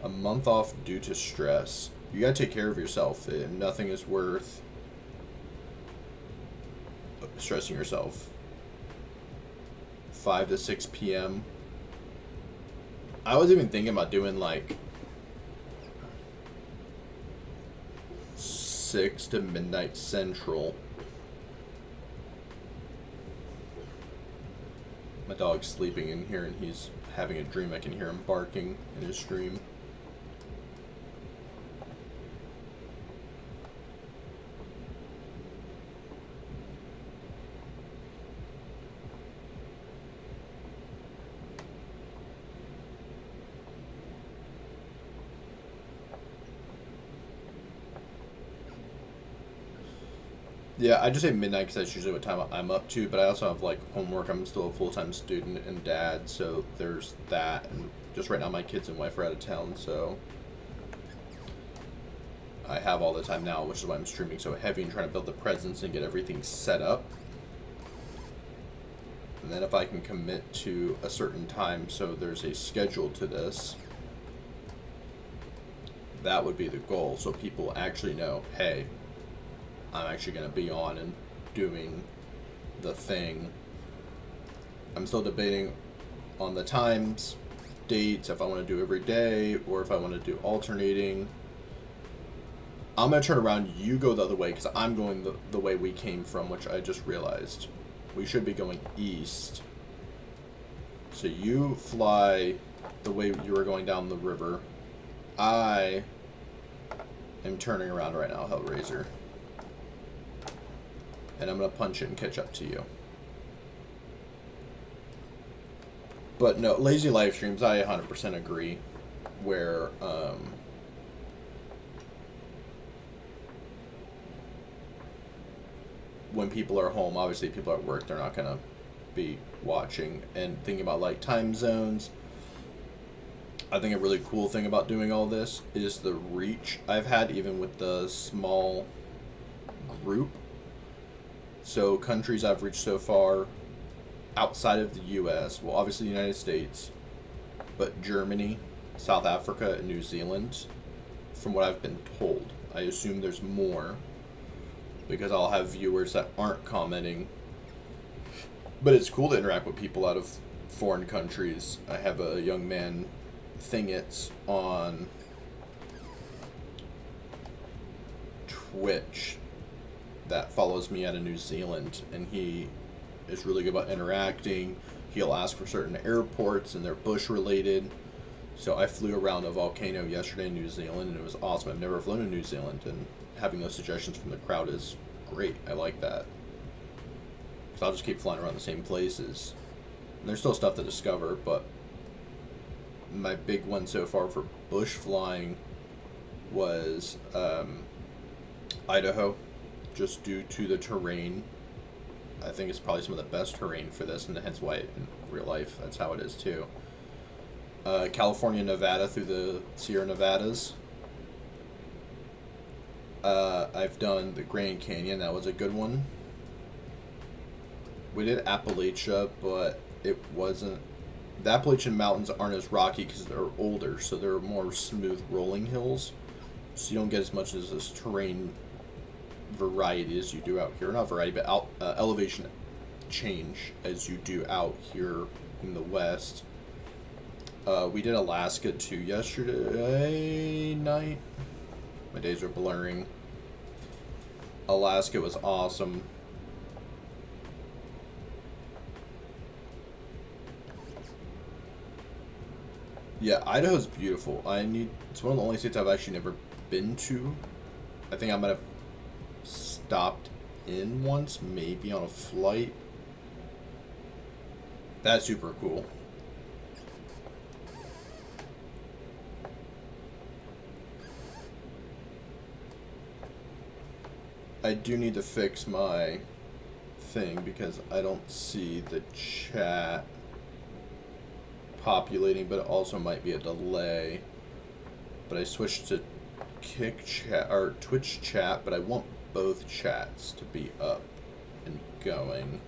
A month off due to stress. You gotta take care of yourself. Nothing is worth stressing yourself. 5 to 6 p.m. I was even thinking about doing like 6 to midnight central. My dog's sleeping in here and he's having a dream. I can hear him barking in his dream. Yeah, I just say midnight because that's usually what time I'm up to, but I also have like homework. I'm still a full-time student and dad, so there's that. And just right now my kids and wife are out of town, so I have all the time now, which is why I'm streaming so heavy and trying to build the presence and get everything set up. And then if I can commit to a certain time, so there's a schedule to this, that would be the goal, so people actually know, hey, I'm actually going to be on and doing the thing. I'm still debating on the times, dates, if I want to do every day or if I want to do alternating. I'm going to turn around, you go the other way, because I'm going the way we came from, which I just realized. We should be going east. So you fly the way you were going down the river. I am turning around right now, Hellraiser. And I'm going to punch it and catch up to you. But no, lazy live streams, I 100% agree. Where, when people are home, obviously people are at work, they're not going to be watching. And thinking about like time zones, I think a really cool thing about doing all this is the reach I've had even with the small group. So countries I've reached so far outside of the US, well obviously the United States, but Germany, South Africa, and New Zealand, from what I've been told. I assume there's more, because I'll have viewers that aren't commenting. But it's cool to interact with people out of foreign countries. I have a young man, Thingits, on Twitch that follows me out of New Zealand, and he is really good about interacting. He'll ask for certain airports, and they're bush related. So I flew around a volcano yesterday in New Zealand, and it was awesome. I've never flown to New Zealand, and having those suggestions from the crowd is great. I like that. So I'll just keep flying around the same places. And there's still stuff to discover, but my big one so far for bush flying was Idaho, just due to the terrain. I think it's probably some of the best terrain for this, and hence why in real life that's how it is too. California, Nevada through the Sierra Nevadas. I've done the Grand Canyon, that was a good one. We did Appalachia, but it wasn't... The Appalachian Mountains aren't as rocky because they're older, so they're more smooth rolling hills. So you don't get as much as this terrain variety as you do out here. Not variety, but elevation change as you do out here in the west. We did Alaska too yesterday night. My days are blurring. Alaska was awesome. Yeah, Idaho's beautiful. It's one of the only states I've actually never been to. I think I might have stopped in once, maybe on a flight. That's super cool. I do need to fix my thing because I don't see the chat populating, but it also might be a delay. But I switched to Kick chat or Twitch chat, but I want both chats to be up and going.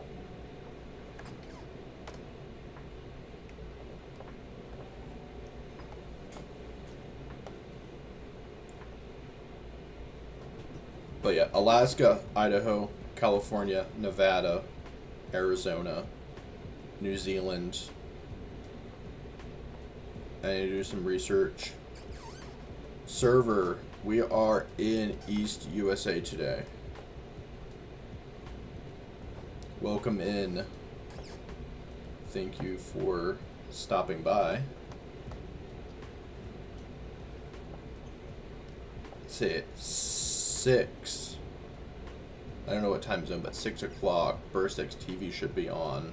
But yeah, Alaska, Idaho, California, Nevada, Arizona, New Zealand. I need to do some research. Server, we are in East USA today. Welcome in. Thank you for stopping by. Say it. 6. I don't know what time zone, but 6 o'clock. BurstX TV should be on.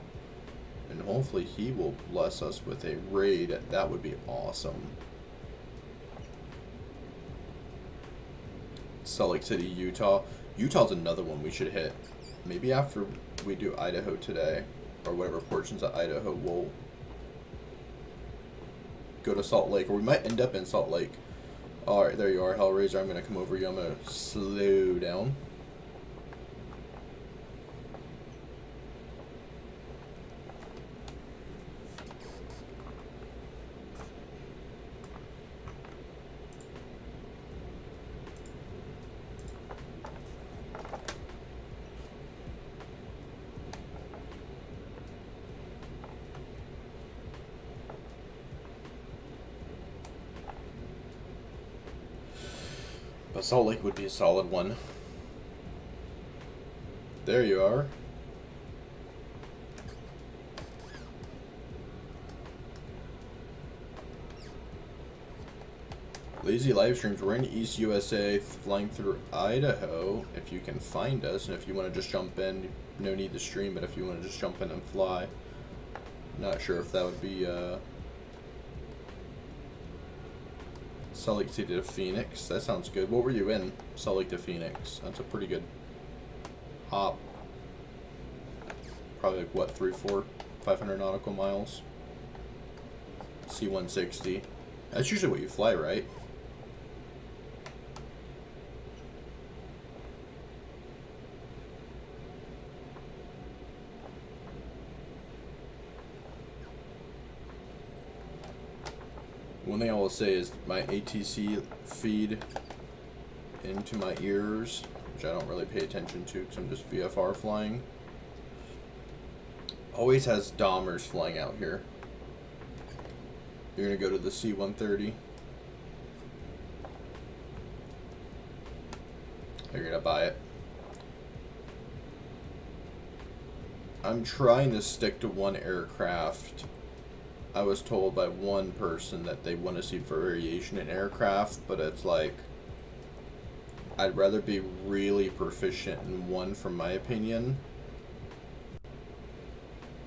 And hopefully he will bless us with a raid. That would be awesome. Salt Lake City, Utah. Utah's another one we should hit. Maybe after we do Idaho today, or whatever portions of Idaho, we'll go to Salt Lake, or we might end up in Salt Lake. Alright, there you are, Hellraiser. I'm going to come over you. I'm going to slow down. But Salt Lake would be a solid one. There you are. Lazy live streams. We're in East USA, flying through Idaho. If you can find us, and if you want to just jump in, no need to stream, but if you want to just jump in and fly. Not sure if that would be Salt Lake City to Phoenix. That sounds good. What were you in? Salt Lake to Phoenix. That's a pretty good hop. Probably like what, 500 nautical miles. C-160. That's usually what you fly, right? One thing I will say is my ATC feed into my ears, which I don't really pay attention to because I'm just VFR flying, always has Dahmers flying out here. You're going to go to the C-130. You're going to buy it. I'm trying to stick to one aircraft. I was told by one person that they want to see variation in aircraft, but it's like, I'd rather be really proficient in one, from my opinion.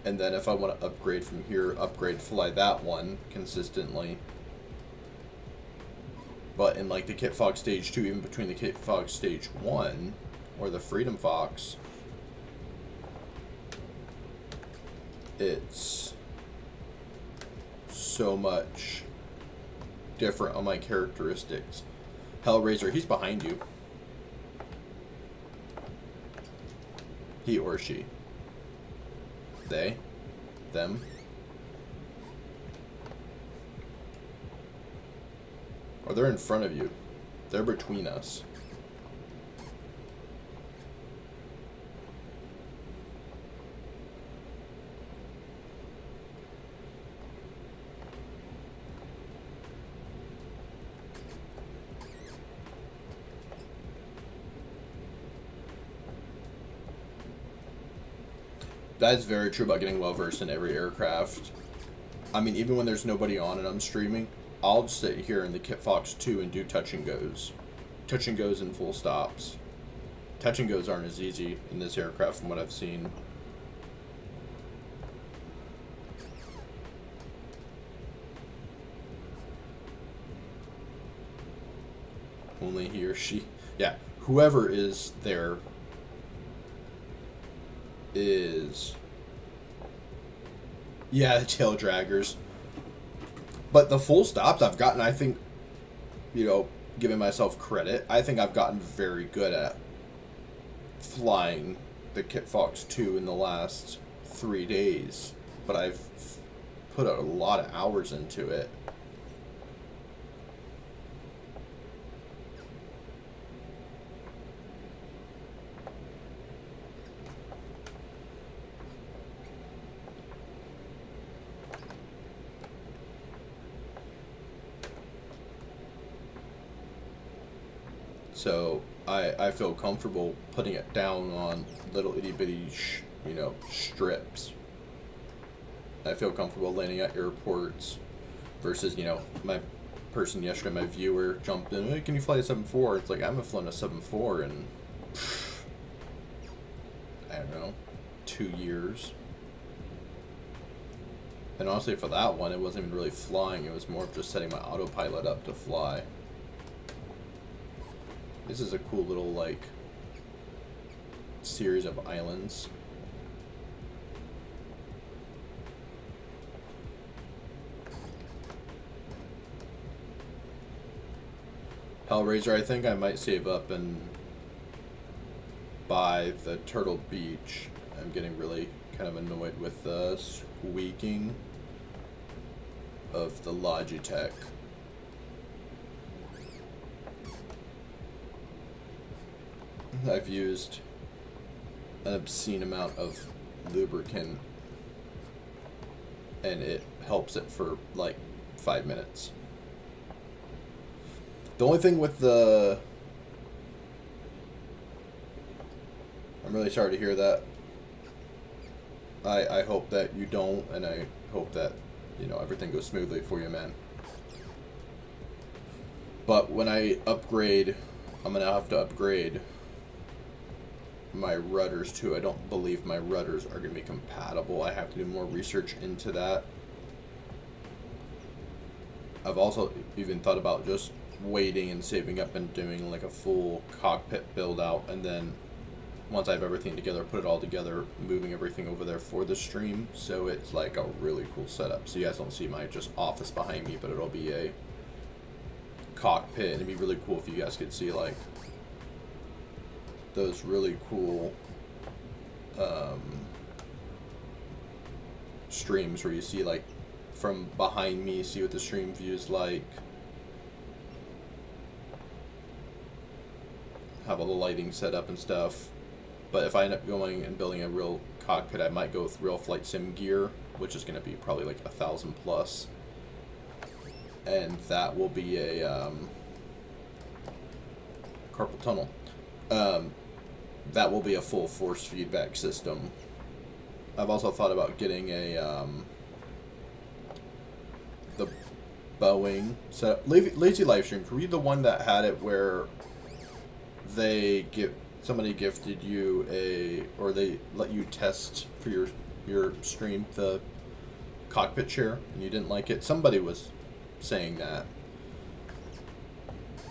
And then if I want to upgrade from here, fly that one consistently. But in like the Kit Fox Stage 2, even between the Kit Fox Stage 1 or the Freedom Fox, it's so much different on my characteristics. Hellraiser, he's behind you. He or she. They. Them. Or they're in front of you. They're between us. That's very true about getting well versed in every aircraft. I mean, even when there's nobody on and I'm streaming, I'll just sit here in the Kit Fox 2 and do touch and goes. Touch and goes and full stops. Touch and goes aren't as easy in this aircraft from what I've seen. Only he or she. Yeah, whoever is there is, yeah, the tail draggers. But the full stops I've gotten, I think, you know, giving myself credit, I think I've gotten very good at flying the Kit Fox 2 in the last 3 days. But I've put a lot of hours into it. So I feel comfortable putting it down on little itty bitty, you know, strips. I feel comfortable landing at airports versus, you know, my person yesterday, my viewer, jumped in, hey, can you fly a 7.4? It's like, I haven't flown a 7.4 in, I don't know, 2 years. And honestly, for that one, it wasn't even really flying. It was more of just setting my autopilot up to fly. This is a cool little, like, series of islands. Hellraiser, I think I might save up and buy the Turtle Beach. I'm getting really kind of annoyed with the squeaking of the Logitech. I've used an obscene amount of lubricant and it helps it for like 5 minutes. The only thing with the... I'm really sorry to hear that. I hope that you don't, and I hope that, you know, everything goes smoothly for you, man. But when I upgrade, I'm going to have to upgrade my rudders too. I don't believe my rudders are going to be compatible. I have to do more research into that. I've also even thought about just waiting and saving up and doing like a full cockpit build out, and then once I have everything together, put it all together, moving everything over there for the stream, so it's like a really cool setup. So you guys don't see my just office behind me, but it'll be a cockpit, and it'd be really cool if you guys could see like those really cool streams where you see like from behind me, see what the stream view is like, have all the lighting set up and stuff. But if I end up going and building a real cockpit, I might go with real flight sim gear, which is going to be probably like 1,000 plus, and that will be a carpal tunnel. That will be a full force feedback system. I've also thought about getting a the Boeing set. Lazy Livestream, were you the one that had it where somebody gifted you or they let you test for your stream the cockpit chair and you didn't like it? Somebody was saying that.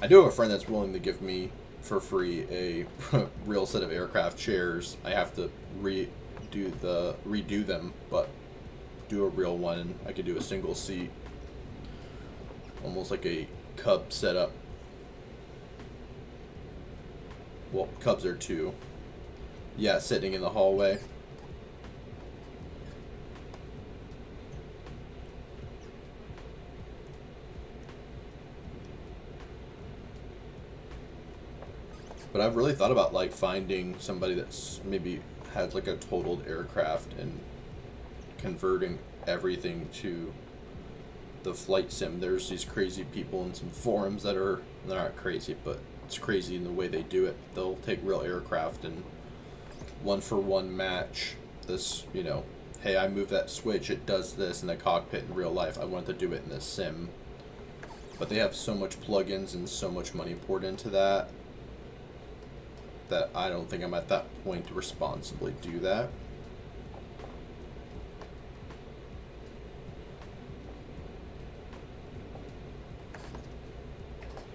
I do have a friend that's willing to give me for free a real set of aircraft chairs. I have to redo them, but do a real one, and I could do a single seat, almost like a Cub setup. Well, Cubs are 2. Yeah, sitting in the hallway. But I've really thought about like finding somebody that's maybe has like a totaled aircraft and converting everything to the flight sim. There's these crazy people in some forums that are, they're not crazy, but it's crazy in the way they do it. They'll take real aircraft and one-for-one match this, you know, hey, I move that switch, it does this in the cockpit in real life. I want to do it in the sim. But they have so much plugins and so much money poured into that I don't think I'm at that point to responsibly do that.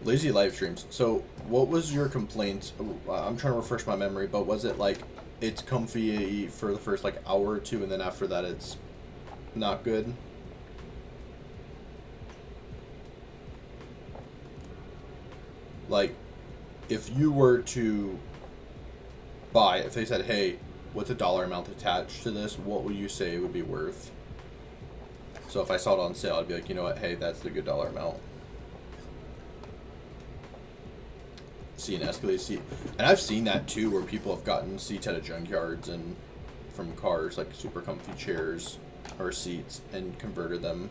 Lazy live streams. So what was your complaint? I'm trying to refresh my memory, but was it like it's comfy for the first like hour or two, and then after that it's not good. Like, if you were to buy, if they said, hey, what's a dollar amount attached to this, what would you say it would be worth? So if I saw it on sale, I'd be like, you know what, hey, that's the good dollar amount. See an Escalade seat. And I've seen that too, where people have gotten seats out of junkyards and from cars, like super comfy chairs or seats, and converted them.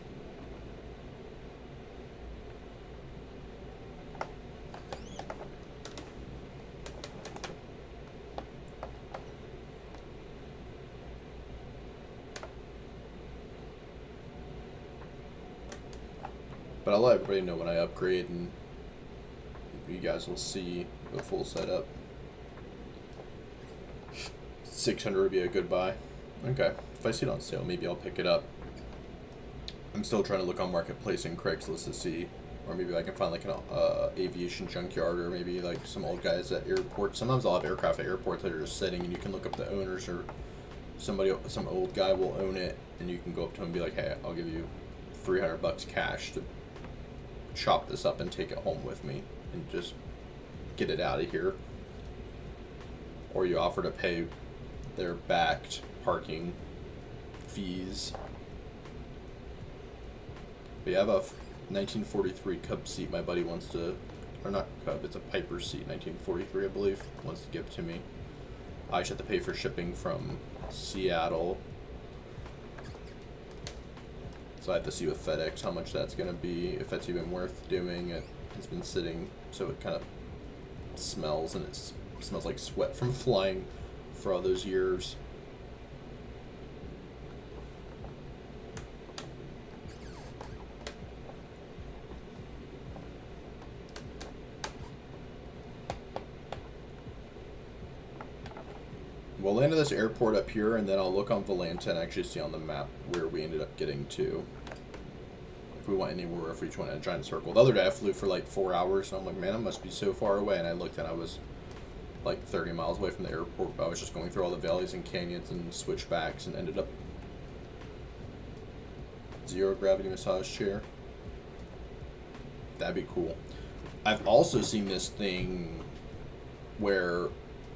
But I'll let everybody know when I upgrade, and you guys will see the full setup. 600 would be a good buy. Okay, if I see it on sale, maybe I'll pick it up. I'm still trying to look on Marketplace and Craigslist to see, or maybe I can find like an aviation junkyard, or maybe like some old guys at airports. Sometimes I'll have aircraft at airports that are just sitting, and you can look up the owners, or somebody, some old guy will own it, and you can go up to him and be like, hey, I'll give you $300 cash to chop this up and take it home with me and just get it out of here. Or you offer to pay their backed parking fees. We have a 1943 Cub seat my buddy wants to, or not Cub, it's a Piper seat, 1943 I believe, wants to give to me. I just have to pay for shipping from Seattle. So I have to see with FedEx how much that's going to be, if that's even worth doing. It has been sitting, so it kind of smells, and it smells like sweat from flying for all those years. We'll land at this airport up here, and then I'll look on Volanta and actually see on the map where we ended up getting to. If we went anywhere, if we just went in a giant circle. The other day I flew for like 4 hours, and I'm like, man, I must be so far away. And I looked, and I was like 30 miles away from the airport, but I was just going through all the valleys and canyons and switchbacks, and ended up zero gravity massage chair. That'd be cool. I've also seen this thing where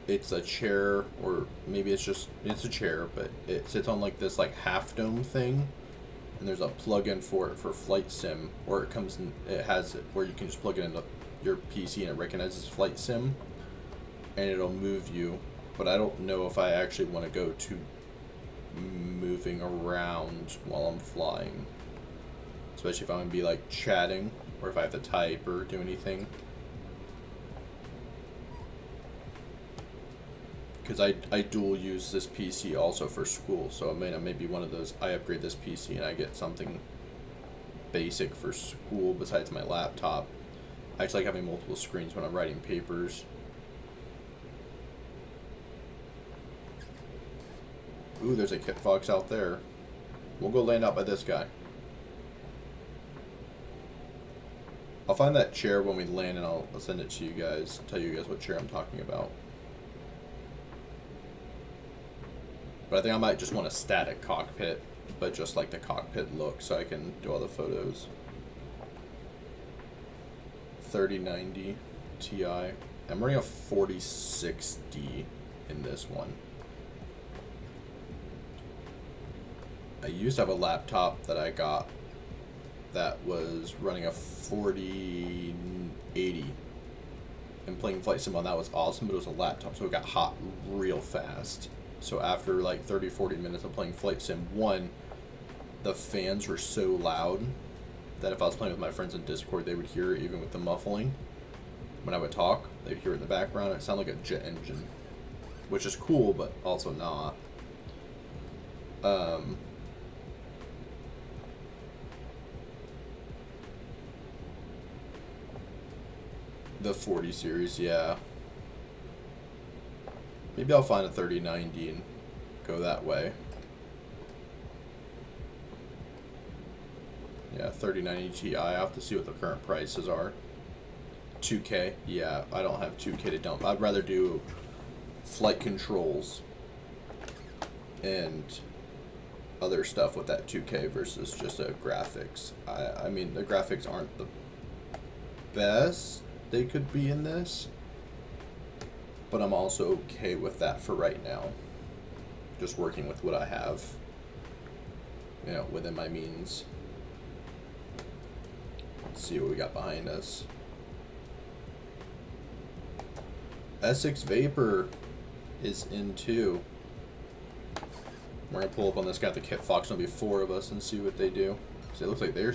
it's a chair, or maybe it's a chair, but it sits on like this like half dome thing, and there's a plug-in for it for flight sim, or it comes in, it has it where you can just plug it into your PC and it recognizes flight sim, and it'll move you. But I don't know if I actually want to go to moving around while I'm flying, especially if I'm gonna be like chatting, or if I have to type or do anything. Because I dual use this PC also for school, so it may be one of those, I upgrade this PC and I get something basic for school besides my laptop. I just like having multiple screens when I'm writing papers. Ooh, there's a kit fox out there. We'll go land out by this guy. I'll find that chair when we land, and I'll send it to you guys, tell you guys what chair I'm talking about. But I think I might just want a static cockpit, but just like the cockpit look, so I can do all the photos. 3090 Ti. I'm running a 4060 in this one. I used to have a laptop that I got that was running a 4080 and playing flight sim on that was awesome, but it was a laptop, so it got hot real fast. So after like 30-40 minutes of playing flight sim, the fans were so loud that if I was playing with my friends in Discord, they would hear it even with the muffling. When I would talk, they'd hear it in the background. It sounded like a jet engine, which is cool, but also not. The 40 series, yeah. Maybe I'll find a 3090 and go that way. Yeah, 3090 Ti. I'll have to see what the current prices are. 2K. Yeah, I don't have 2K to dump. I'd rather do flight controls and other stuff with that 2K versus just a graphics. I mean, the graphics aren't the best they could be in this, but I'm also okay with that for right now. Just working with what I have, you know, within my means. Let's see what we got behind us. Essex Vapor is in too. We're gonna pull up on this guy at the Kit Fox. There'll be 4 of us and see what they do. So it looks like they're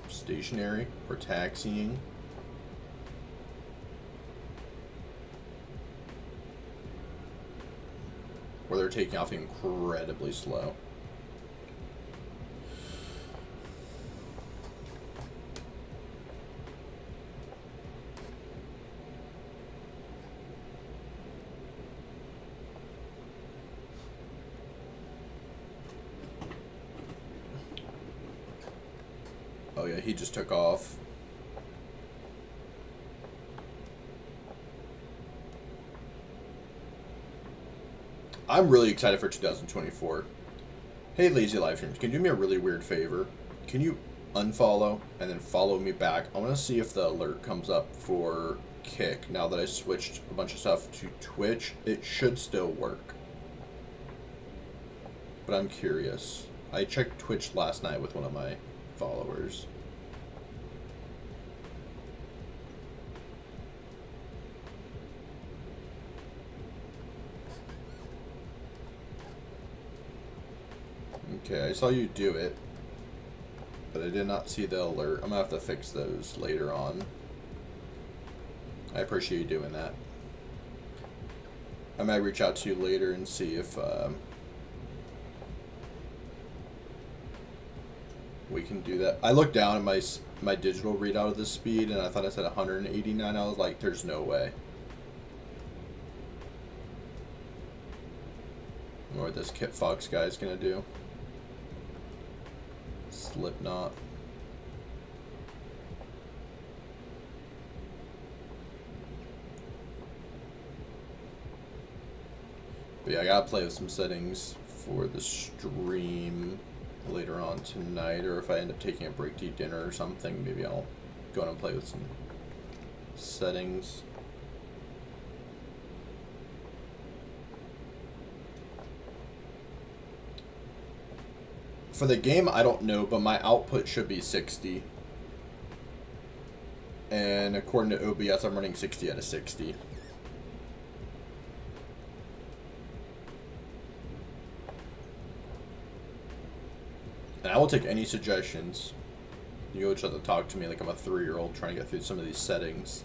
stationary or taxiing. Or they're taking off incredibly slow. Oh yeah, he just took off. I'm really excited for 2024. Hey, Lazy Livestreams, can you do me a really weird favor? Can you unfollow and then follow me back? I want to see if the alert comes up for Kick now that I switched a bunch of stuff to Twitch. It should still work, but I'm curious. I checked Twitch last night with one of my followers. Okay, I saw you do it, but I did not see the alert. I'm gonna have to fix those later on. I appreciate you doing that. I might reach out to you later and see if we can do that. I looked down at my digital readout of the speed and I thought I said 189. I was like, there's no way. I wonder what this Kit Fox guy is gonna do. Slipknot. But yeah, I gotta play with some settings for the stream later on tonight, or if I end up taking a break to eat dinner or something, maybe I'll go and play with some settings. For the game, I don't know, but my output should be 60. And according to OBS, I'm running 60 out of 60. And I will take any suggestions. You go try to talk to me like I'm a 3-year-old trying to get through some of these settings.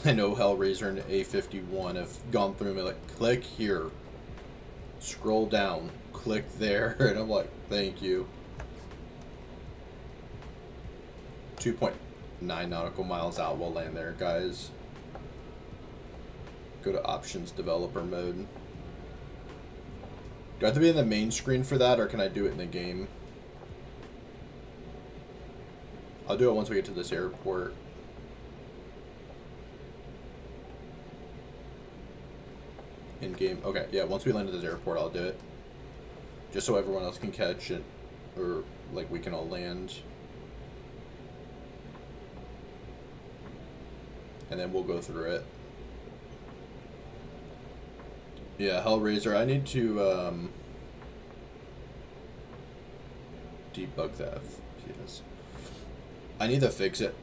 I know Hellraiser and A51 have gone through me like, click here. Scroll down. Click there. And I'm like, thank you. 2.9 nautical miles out. We'll land there, guys. Go to options developer mode. Do I have to be in the main screen for that, or can I do it in the game? I'll do it once we get to this airport. In game. Okay, yeah, once we land at this airport, I'll do it. Just so everyone else can catch it, or like we can all land. And then we'll go through it. Yeah, Hellraiser, I need to debug that. Yes. I need to fix it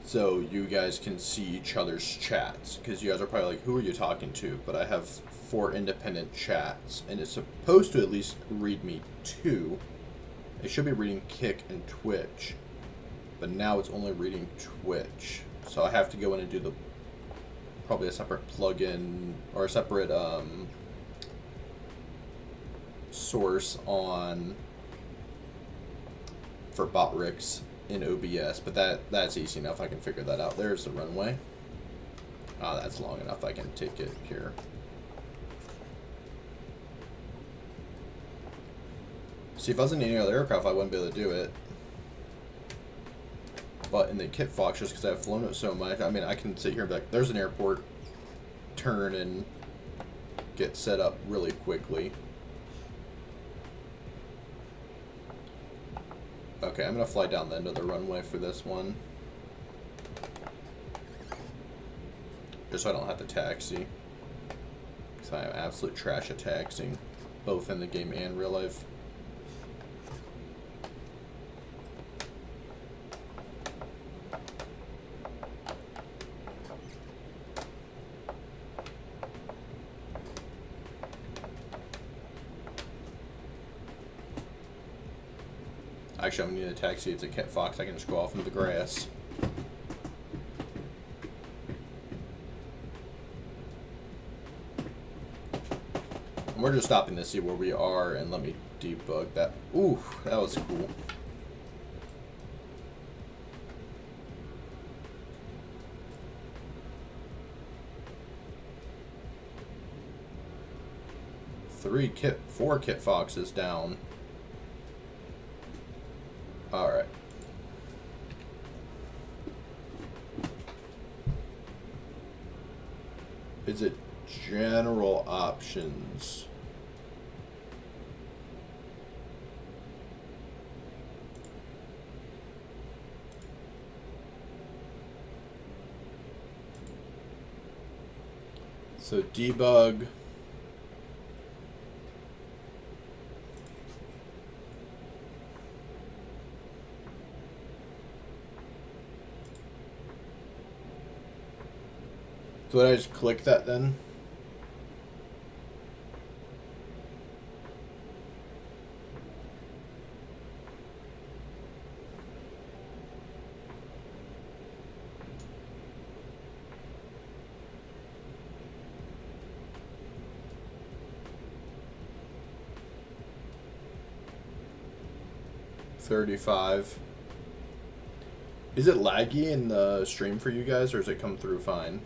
so you guys can see each other's chats, because you guys are probably like, who are you talking to? But I have 4 independent chats, and it's supposed to at least read me 2. It should be reading Kick and Twitch, but now it's only reading Twitch. So I have to go in and do probably a separate plugin or a separate source for Botrix in OBS, but that's easy enough. I can figure that out. There's the runway. Ah, that's long enough. I can take it here. See, if I was in any other aircraft, I wouldn't be able to do it. But in the Kit Fox, just because I've flown it so much, I mean, I can sit here and be like, there's an airport, turn, and get set up really quickly. Okay, I'm going to fly down the end of the runway for this one. Just so I don't have to taxi. Because I am absolute trash at taxiing, both in the game and real life. Actually, I'm going to need a taxi. It's a Cat Fox. I can just go off into the grass. And we're just stopping to see where we are, and let me debug that. Ooh, that was cool. Four Kit Foxes down. Alright. Is it general options? So debug. So would I just click that then? $35. Is it laggy in the stream for you guys, or does it come through fine?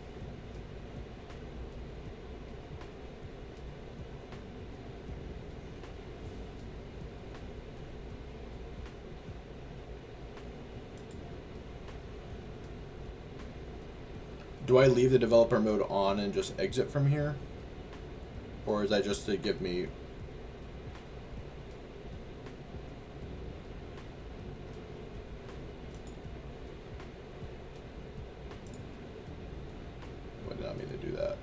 Do I leave the developer mode on and just exit from here? Or is that just to give me... I did not mean to do that.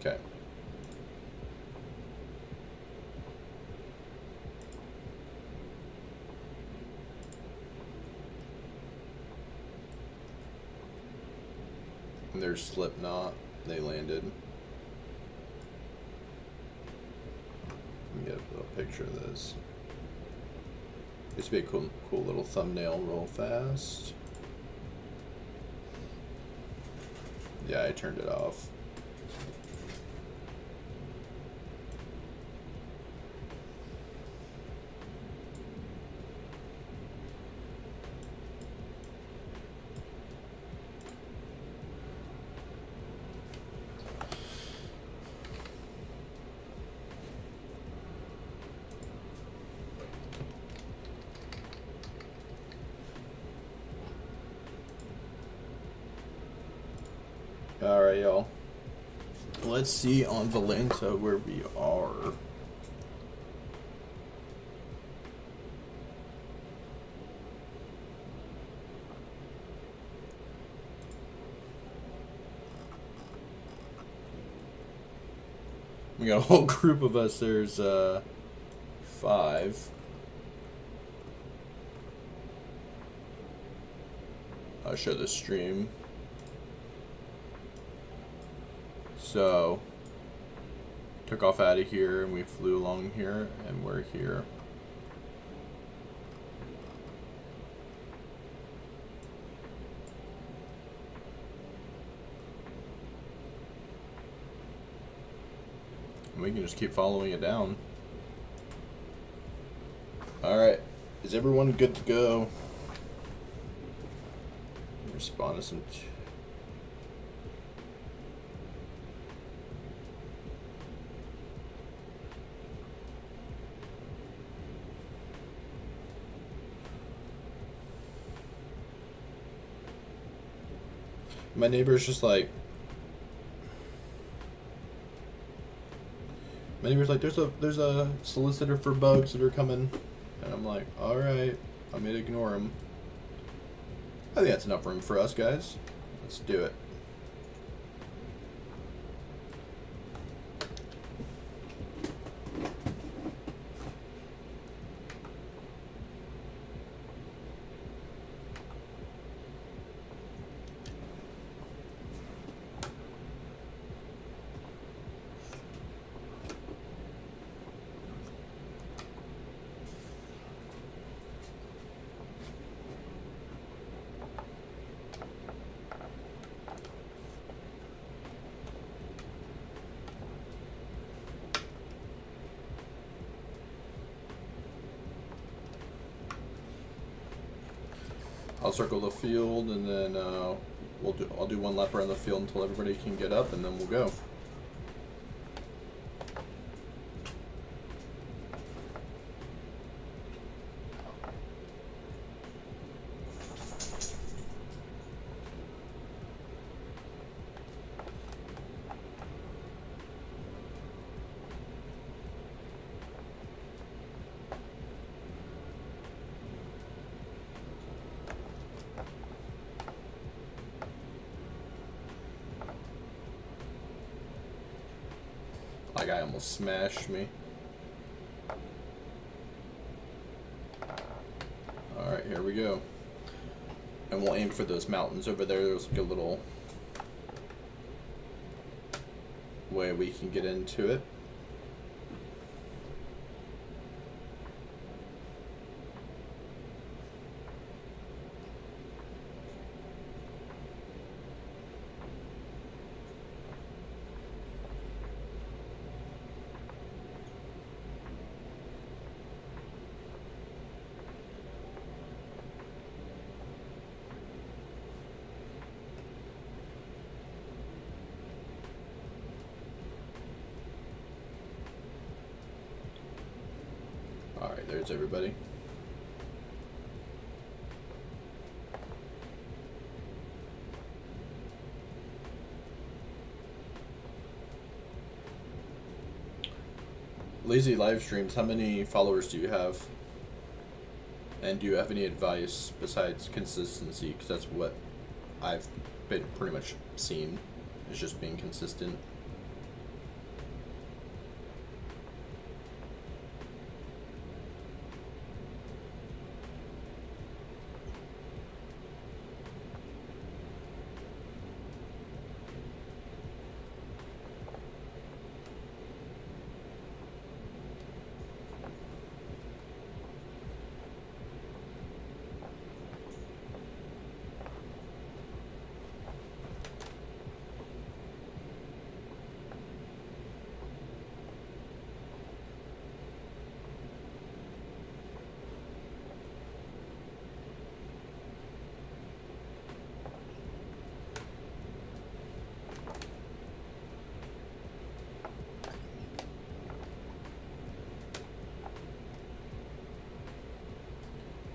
Okay. And there's Slipknot. They landed. Let me get a little picture of this. This would be a cool little thumbnail real fast. Yeah, I turned it off. Alright, y'all. Let's see on Valenta where we are. We got a whole group of us. There's 5. I'll show the stream. So, took off out of here and we flew along here and we're here. And we can just keep following it down. Alright, is everyone good to go? Respond to some... My neighbor's just like, my neighbor's like, there's a solicitor for bugs that are coming, and I'm like, all right, I'm gonna ignore him. I think that's enough room for us, guys. Let's do it. I'll circle the field, and then I'll do one lap around the field until everybody can get up, and then we'll go. That guy almost smashed me. Alright, here we go. And we'll aim for those mountains over there. There's like a little way we can get into it. Alright, there's everybody. Lazy live streams, how many followers do you have? And do you have any advice besides consistency? Because that's what I've been pretty much seen, is just being consistent.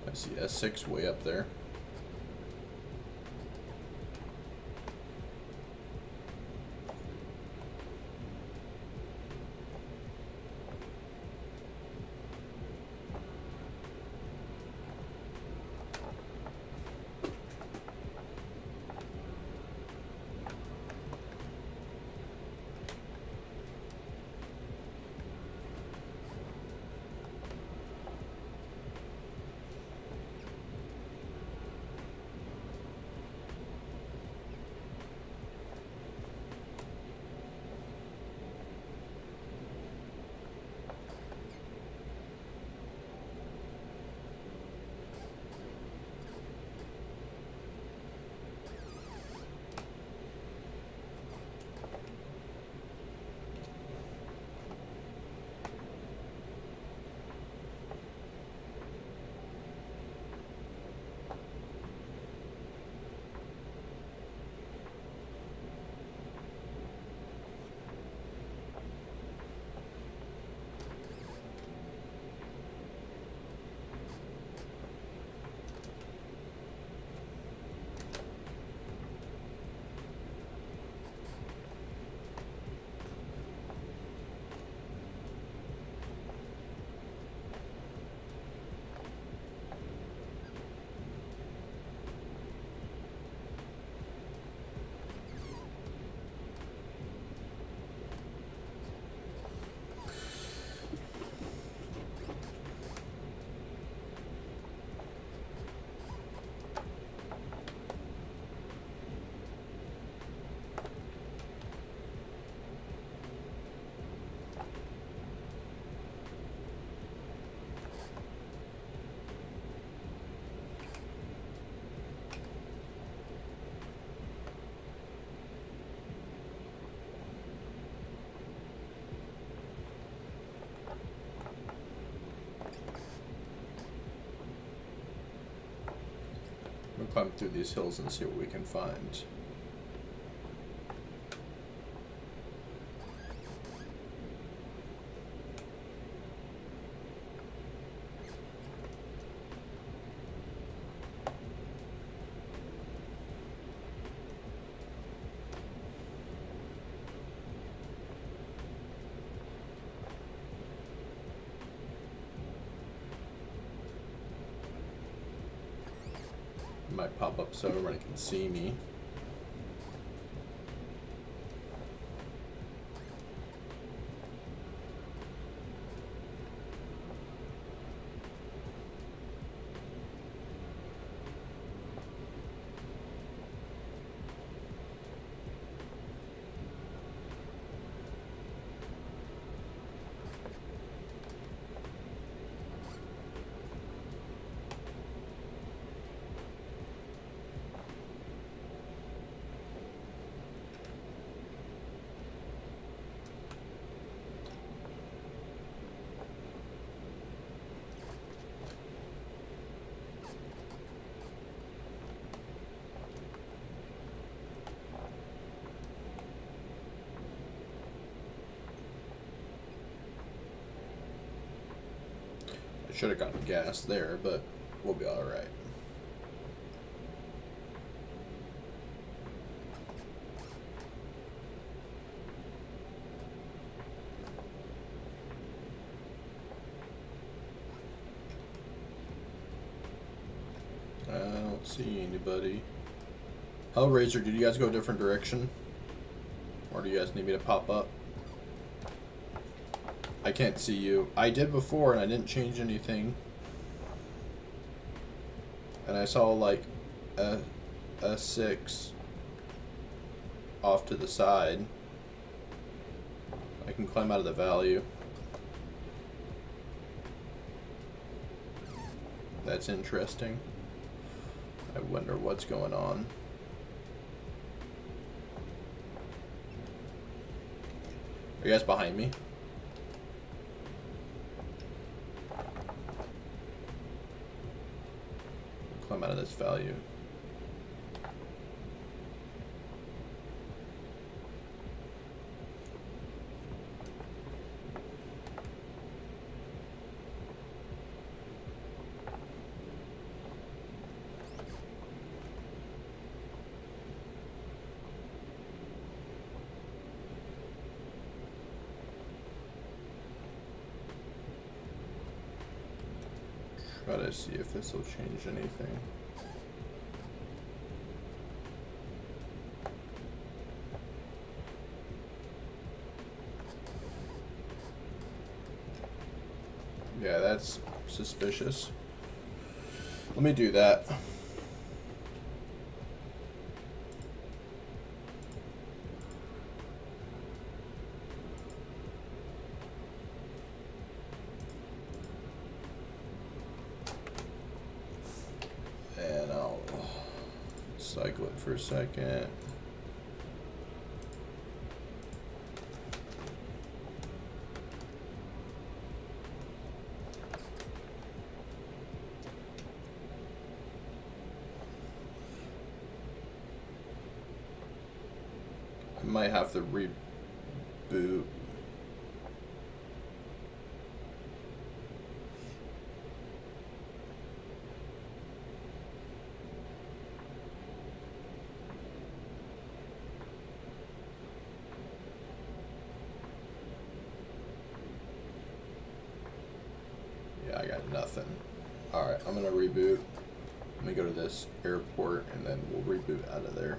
I see S6 way up there. We'll climb through these hills and see what we can find. Might pop up so everybody can see me. Should have gotten gas there, but we'll be all right. I don't see anybody. Hellraiser, did you guys go a different direction? Or do you guys need me to pop up? I can't see you. I did before and I didn't change anything. And I saw like a 6 off to the side. I can climb out of the value. That's interesting. I wonder what's going on. Are you guys behind me? Climb out of this value. Try to see if this will change anything. Yeah, that's suspicious. Let me do that. And I'll cycle it for a second. Might have to reboot. Yeah, I got nothing. Alright, I'm gonna reboot. Let me go to this airport and then we'll reboot out of there.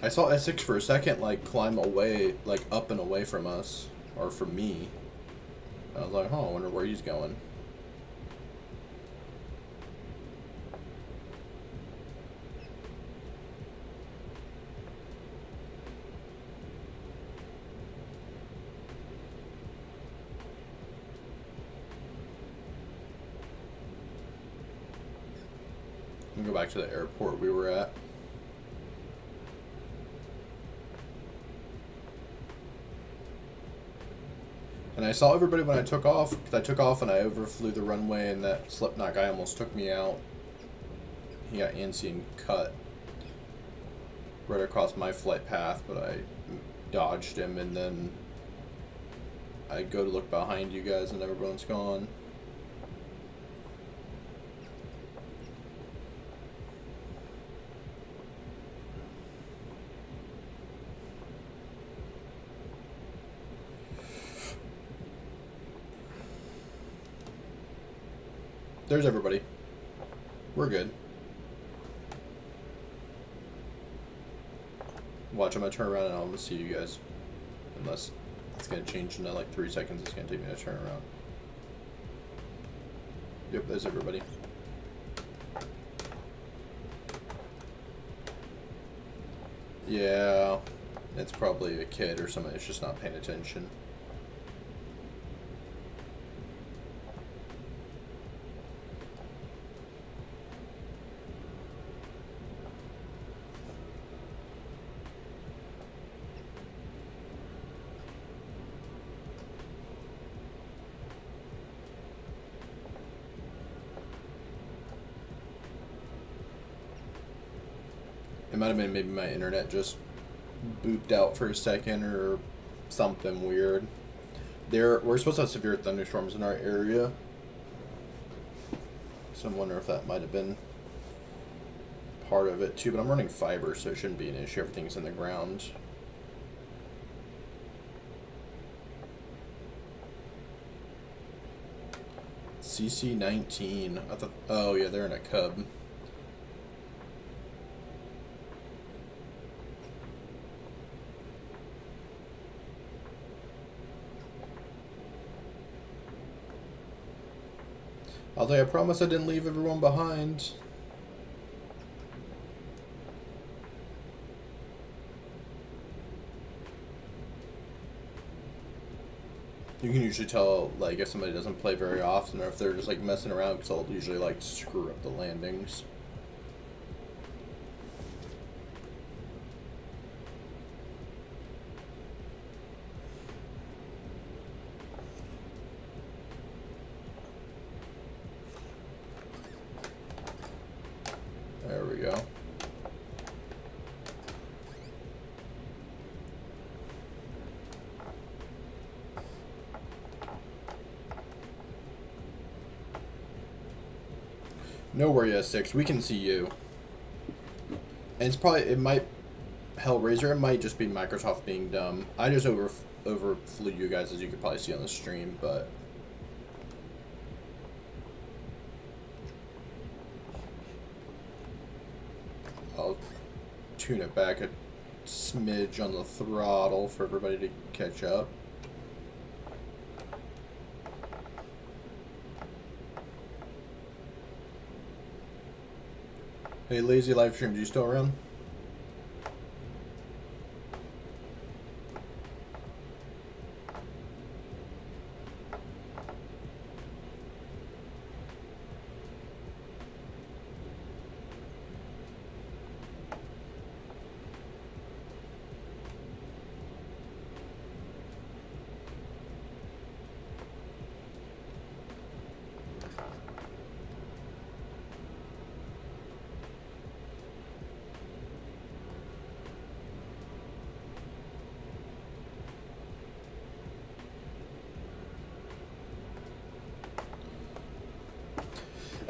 I saw S6 for a second, like, climb away, like, up and away from us, or from me. I was like, oh, I wonder where he's going. Let me go back to the airport we were at. And I saw everybody when I took off, because I took off and I overflew the runway and that Slipknot guy almost took me out. he got antsy and cut right across my flight path, but I dodged him, and then I go to look behind you guys and everyone's gone. There's everybody. We're good. Watch, I'm gonna turn around and I'm gonna see you guys. Unless it's gonna change in like 3 seconds, it's gonna take me to turn around. Yep, there's everybody. Yeah, it's probably a kid or somebody that's just not paying attention. It might have been maybe my internet just booped out for a second or something weird. We're supposed to have severe thunderstorms in our area, so I'm wondering if that might have been part of it too. But I'm running fiber, so it shouldn't be an issue. Everything's in the ground. CC-19. I thought. Oh yeah, they're in a cub. I was like, I promise I didn't leave everyone behind. You can usually tell, like, if somebody doesn't play very often or if they're just, like, messing around, because they'll usually, like, screw up the landings. There we go. No worry, 6. We can see you. And it's probably, it might, Hellraiser, it might just be Microsoft being dumb. I just overflew you guys, as you could probably see on the stream, but I'll tune it back a smidge on the throttle for everybody to catch up. Hey, Lazy Livestream, are you still around?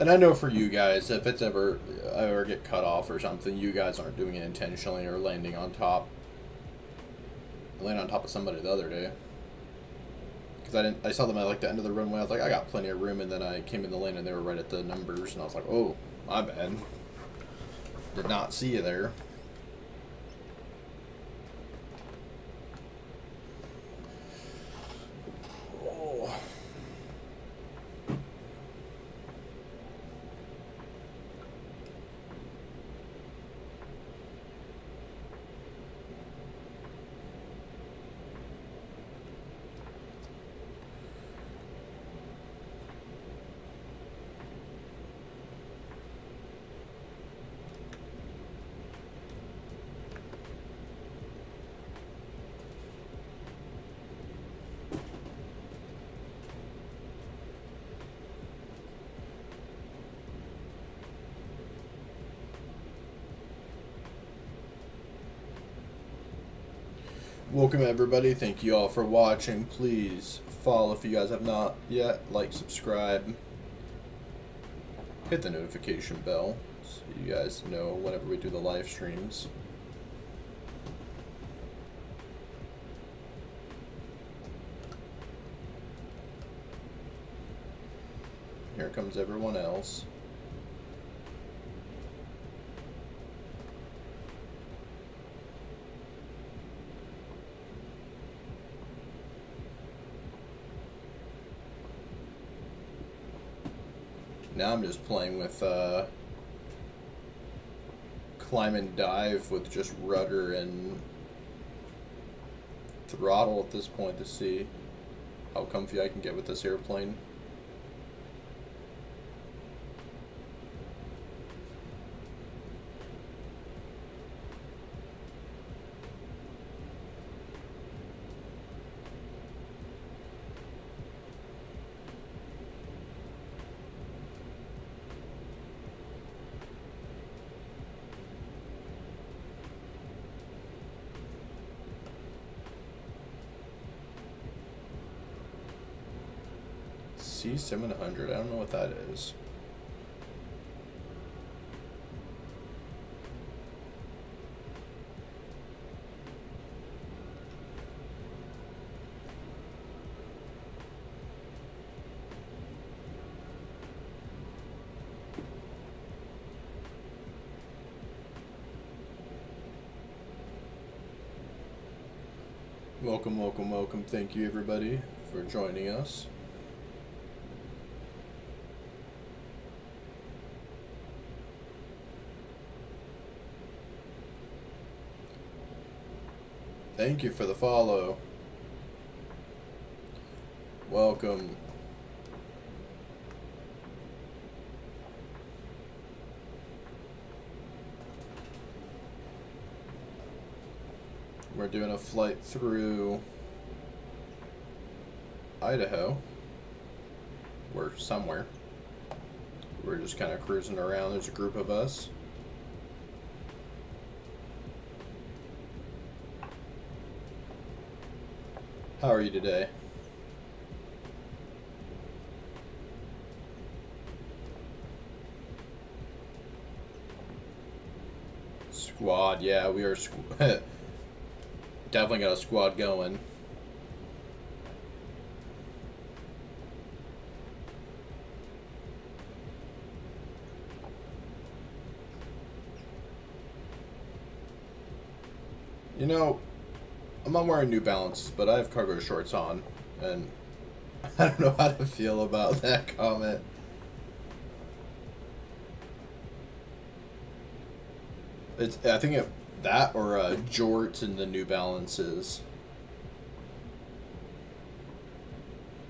And I know for you guys, if it's ever get cut off or something, you guys aren't doing it intentionally or landing on top. I landed on top of somebody the other day. Because I saw them at like the end of the runway. I was like, I got plenty of room, and then I came in the lane and they were right at the numbers, and I was like, oh, my bad. Did not see you there. Welcome everybody. Thank you all for watching. Please follow if you guys have not yet. Like, subscribe. Hit the notification bell so you guys know whenever we do the live streams. Here comes everyone else. Now I'm just playing with climb and dive with just rudder and throttle at this point to see how comfy I can get with this airplane. C700, I don't know what that is. Welcome, welcome, welcome. Thank you everybody for joining us. Thank you for the follow. Welcome. We're doing a flight through Idaho. We're somewhere. We're just kind of cruising around. There's a group of us. How are you today? Squad, yeah, we are definitely got a squad going. You know, I'm not wearing New Balance, but I have cargo shorts on, and I don't know how to feel about that comment. I think that or jorts and the New Balances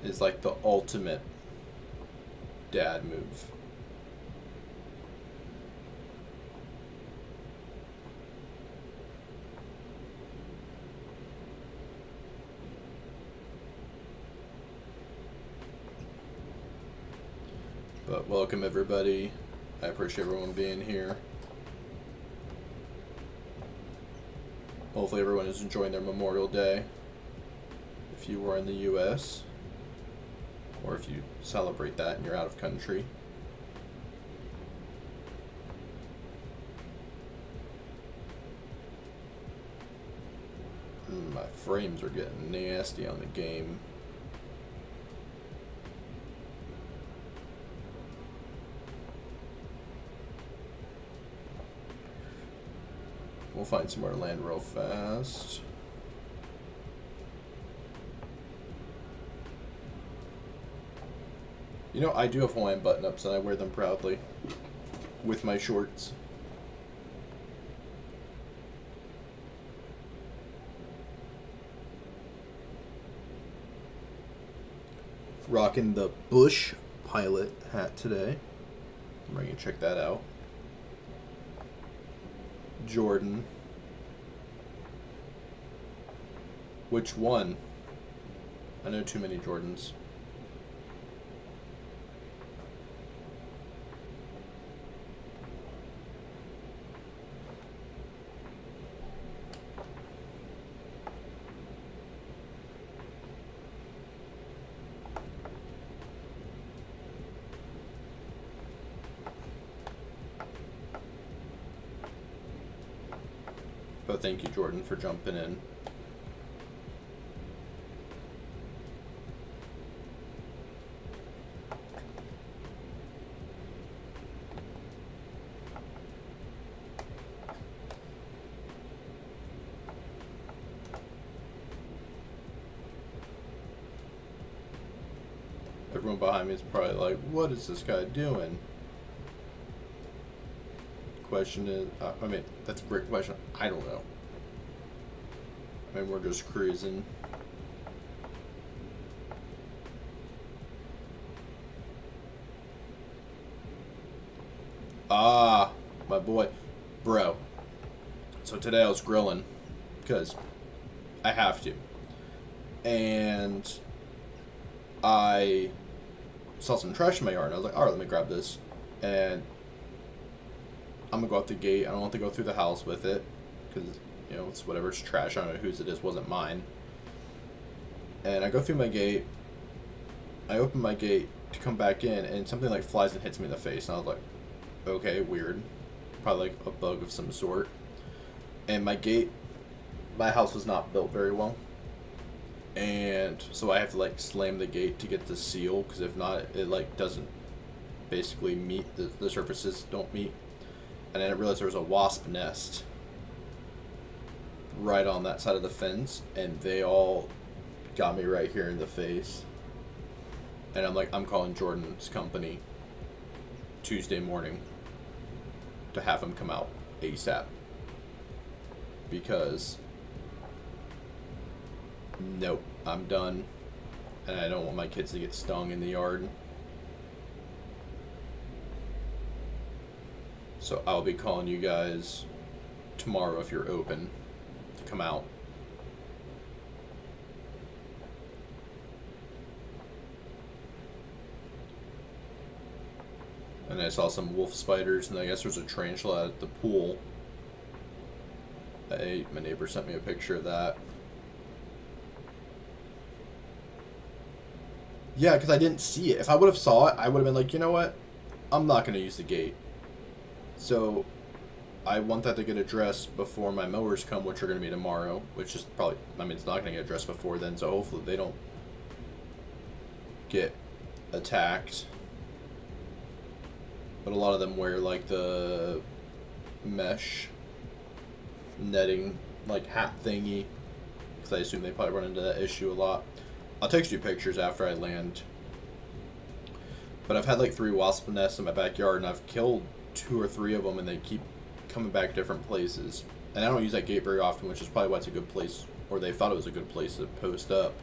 is like the ultimate dad move. But welcome everybody. I appreciate everyone being here. Hopefully everyone is enjoying their Memorial Day. If you were in the US, or if you celebrate that and you're out of country. My frames are getting nasty on the game. We'll find somewhere to land real fast. You know, I do have Hawaiian button-ups and I wear them proudly with my shorts. Rocking the Bush pilot hat today. I'm going to check that out. Jordan. Which one? I know too many Jordans. thank you, Jordan, for jumping in. Everyone behind me is probably like, what is this guy doing? Question is, I mean, that's a great question. I don't know. I mean, we're just cruising. Ah, my boy. Bro. So today I was grilling, because I have to. And I saw some trash in my yard, and I was like, alright, let me grab this. And I'm gonna go out the gate. I don't want to go through the house with it, because, you know, it's whatever, it's trash. I don't know whose it is, wasn't mine. And I go through my gate. I open my gate to come back in, and something like flies and hits me in the face. And I was like, okay, weird. Probably like a bug of some sort. And my house was not built very well. And so I have to like slam the gate to get the seal, because if not, it like doesn't basically meet, the surfaces don't meet. And then I realized there was a wasp nest right on that side of the fence, and they all got me right here in the face. And I'm like, I'm calling Jordan's company Tuesday morning to have him come out ASAP, because nope, I'm done, and I don't want my kids to get stung in the yard. So I'll be calling you guys tomorrow if you're open to come out. And I saw some wolf spiders, and I guess there's a tarantula at the pool. My neighbor sent me a picture of that. Yeah, because I didn't see it. If I would have saw it, I would have been like, you know what? I'm not going to use the gate. So I want that to get addressed before my mowers come, which are going to be tomorrow, which is probably, I mean, it's not going to get addressed before then, so hopefully they don't get attacked. But a lot of them wear like the mesh netting, like hat thingy, because I assume they probably run into that issue a lot. I'll text you pictures after I land. But I've had like 3 wasp nests in my backyard, and I've killed 2 or 3 of them, and they keep coming back different places. And I don't use that gate very often, which is probably why it's a good place, or they thought it was a good place to post up.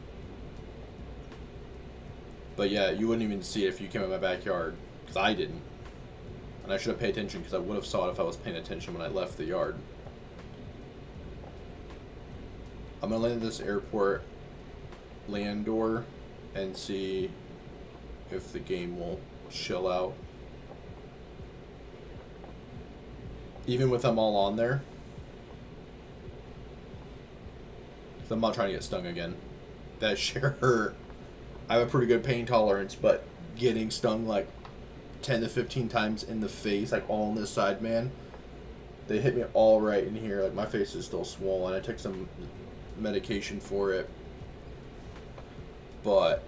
But yeah, you wouldn't even see it if you came in my backyard, because I didn't. And I should have paid attention, because I would have saw it if I was paying attention when I left the yard. I'm going to land at this airport land door and see if the game will chill out. Even with them all on there. 'Cause I'm not trying to get stung again. That sure hurt. I have a pretty good pain tolerance, but getting stung like 10 to 15 times in the face, like all on this side, man. They hit me all right in here. Like my face is still swollen. I took some medication for it. But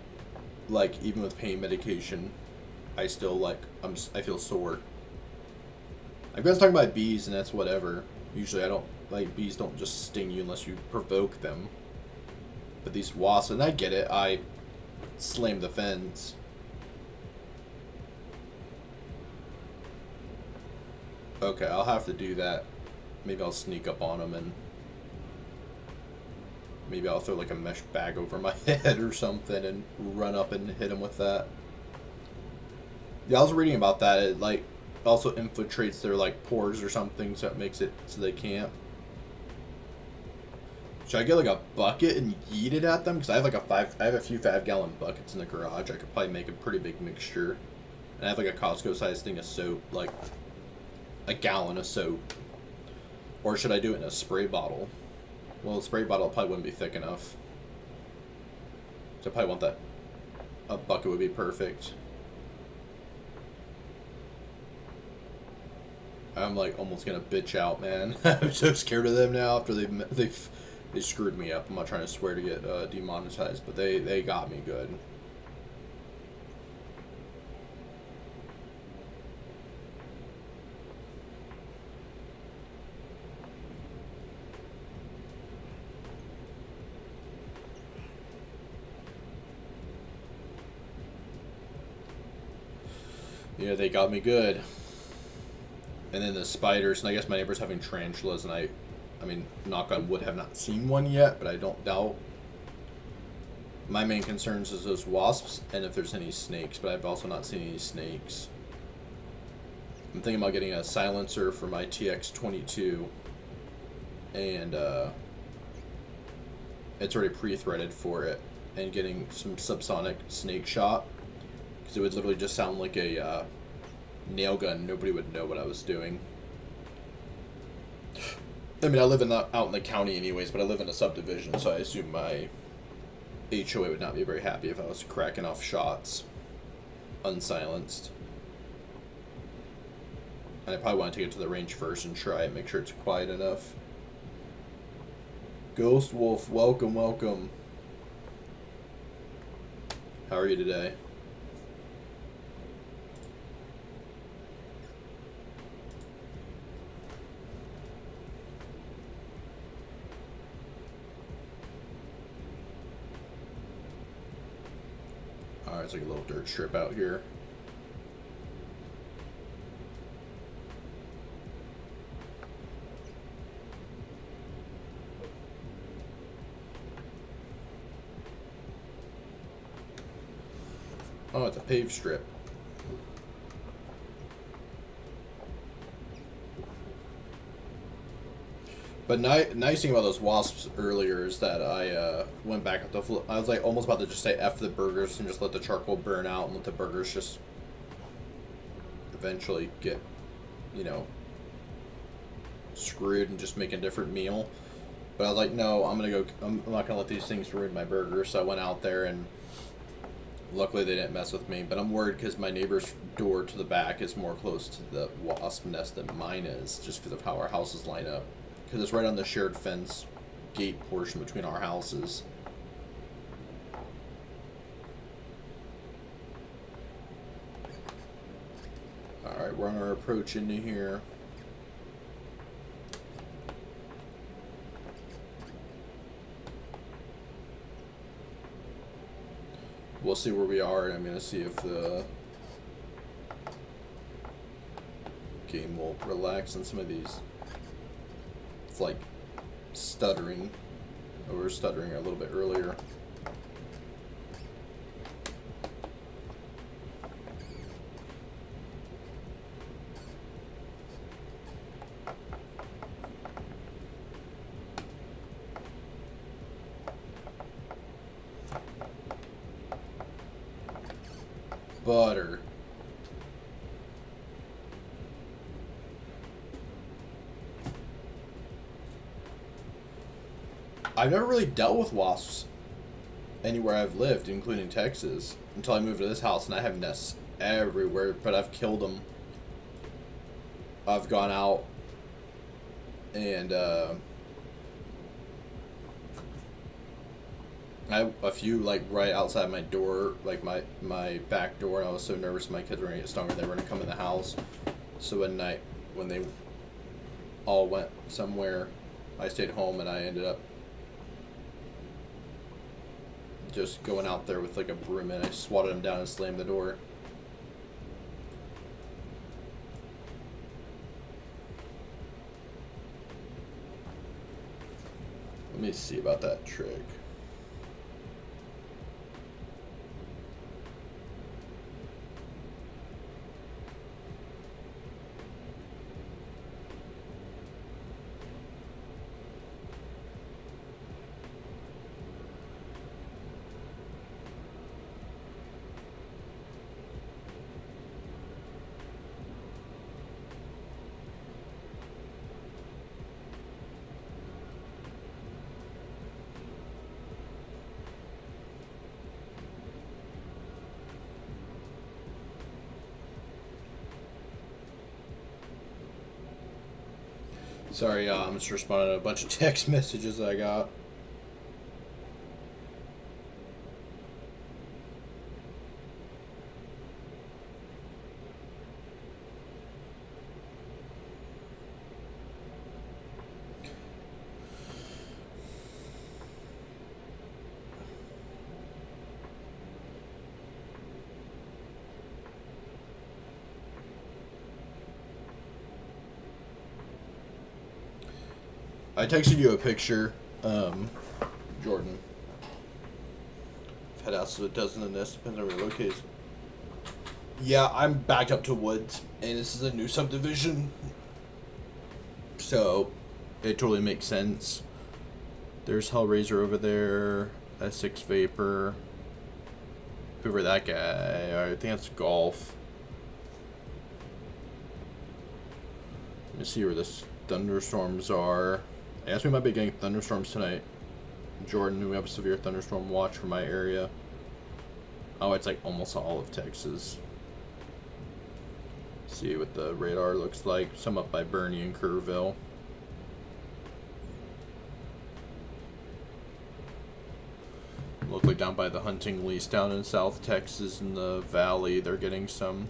like even with pain medication, I still like I feel sore. I was talking about bees, and that's whatever. Usually I don't like, bees don't just sting you unless you provoke them. But these wasps, and I get it, I slammed the fence. Okay, I'll have to do that. Maybe I'll sneak up on them, and maybe I'll throw like a mesh bag over my head or something and run up and hit them with that. Yeah, I was reading about that. It like also infiltrates their like pores or something, so it makes it so they can't. Should I get like a bucket and yeet it at them? Because I have like I have a few 5-gallon buckets in the garage. I could probably make a pretty big mixture. And I have like a Costco sized thing of soap, like a gallon of soap. Or should I do it in a spray bottle? Well, a spray bottle probably wouldn't be thick enough. So I probably want that. A bucket would be perfect. I'm like almost gonna bitch out, man. I'm so scared of them now after they screwed me up. I'm not trying to swear to get demonetized, but they got me good. Yeah, they got me good. And then the spiders, and I guess my neighbor's having tarantulas, and I mean, knock on wood, have not seen one yet, but I don't doubt. My main concerns is those wasps, and if there's any snakes, but I've also not seen any snakes. I'm thinking about getting a silencer for my TX-22, and it's already pre-threaded for it, and getting some subsonic snake shot, because it would literally just sound like a nail gun. Nobody would know what I was doing. I mean, I live out in the county anyways, but I live in a subdivision, so I assume my HOA would not be very happy if I was cracking off shots unsilenced. And I probably want to take it to the range first and try it, make sure it's quiet enough. Ghost Wolf, welcome, welcome. How are you today? Alright, it's like a little dirt strip out here. Oh, it's a paved strip. But nice thing about those wasps earlier is that I went back at the. I was like almost about to just say F the burgers and just let the charcoal burn out and let the burgers just eventually get, you know, screwed and just make a different meal. But I was like, no, I'm not gonna let these things ruin my burger. So I went out there and luckily they didn't mess with me. But I'm worried because my neighbor's door to the back is more close to the wasp nest than mine is, just because of how our houses line up. Because it's right on the shared fence gate portion between our houses. Alright, we're on our approach into here. We'll see where we are, and I'm going to see if the game will relax on some of these. Like stuttering. We were stuttering a little bit earlier. Butter. I've never really dealt with wasps anywhere I've lived, including Texas, until I moved to this house, and I have nests everywhere, but I've killed them. I've gone out and I have a few like right outside my door, like my back door, and I was so nervous my kids were gonna get stung or they were gonna come in the house. So one night when they all went somewhere, I stayed home and I ended up just going out there with like a broom and I swatted him down and slammed the door. Let me see about that trick. Sorry, I'm just responding to a bunch of text messages I got. I texted you a picture, Jordan. I've had out so it doesn't in this, depends on where your location. Yeah, I'm backed up to woods, and this is a new subdivision. So, it totally makes sense. There's Hellraiser over there, S6 Vapor. Whoever that guy, I think that's Golf. Let me see where the thunderstorms are. I guess we might be getting thunderstorms tonight. Jordan, we have a severe thunderstorm watch for my area. Oh, it's like almost all of Texas. See what the radar looks like. Some up by Bernie and Kerrville. Look like down by the hunting lease down in South Texas in the valley, they're getting some.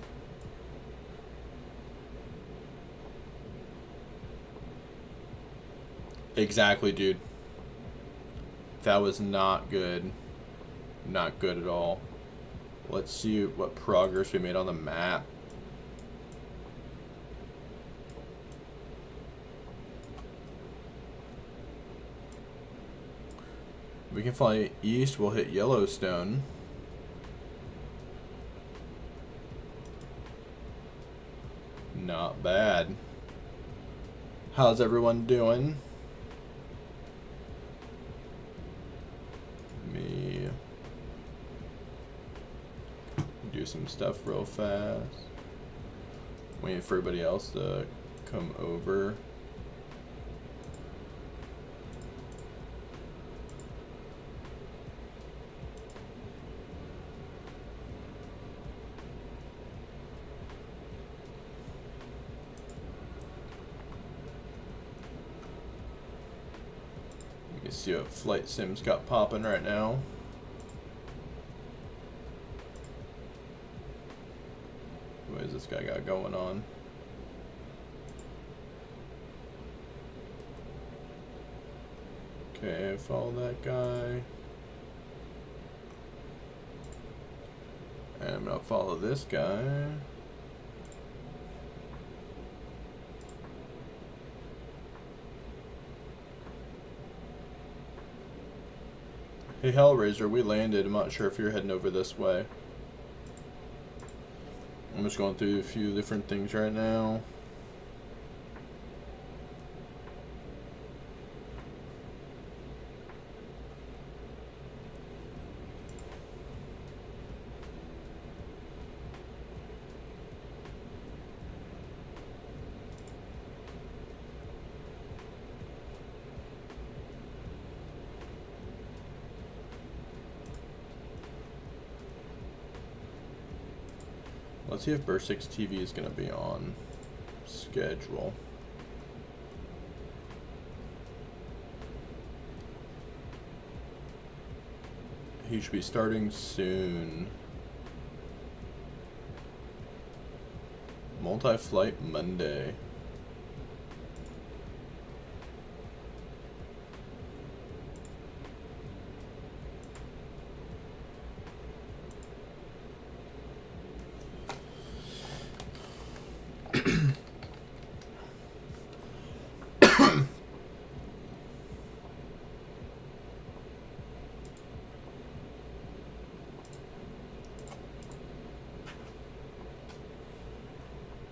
Exactly, dude. That was not good. Not good at all. Let's see what progress we made on the map. We can fly east, we'll hit Yellowstone. Not bad. How's everyone doing? Me do some stuff real fast. Waiting for everybody else to come over. You can see what Flight Sim's got popping right now. What is this guy got going on? Okay, follow that guy. And I'm gonna follow this guy. Hey Hellraiser, we landed. I'm not sure if you're heading over this way. I'm just going through a few different things right now. Let's see if Burst 6 TV is going to be on schedule. He should be starting soon. Multi-flight Monday.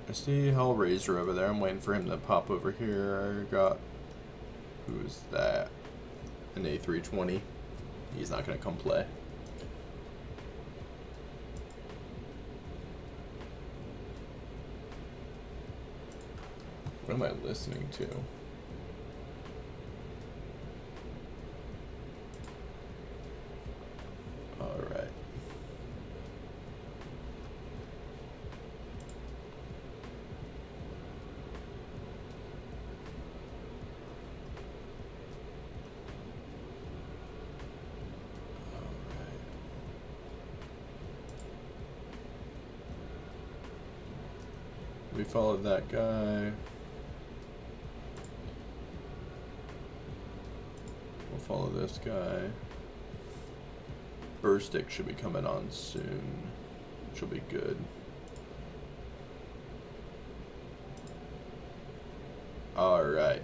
I see Hellraiser over there. I'm waiting for him to pop over here. I got... Who is that? An A320. He's not going to come play. What am I listening to? Alright. We followed that guy. We'll follow this guy. Burr stick should be coming on soon. Should be good. Alright.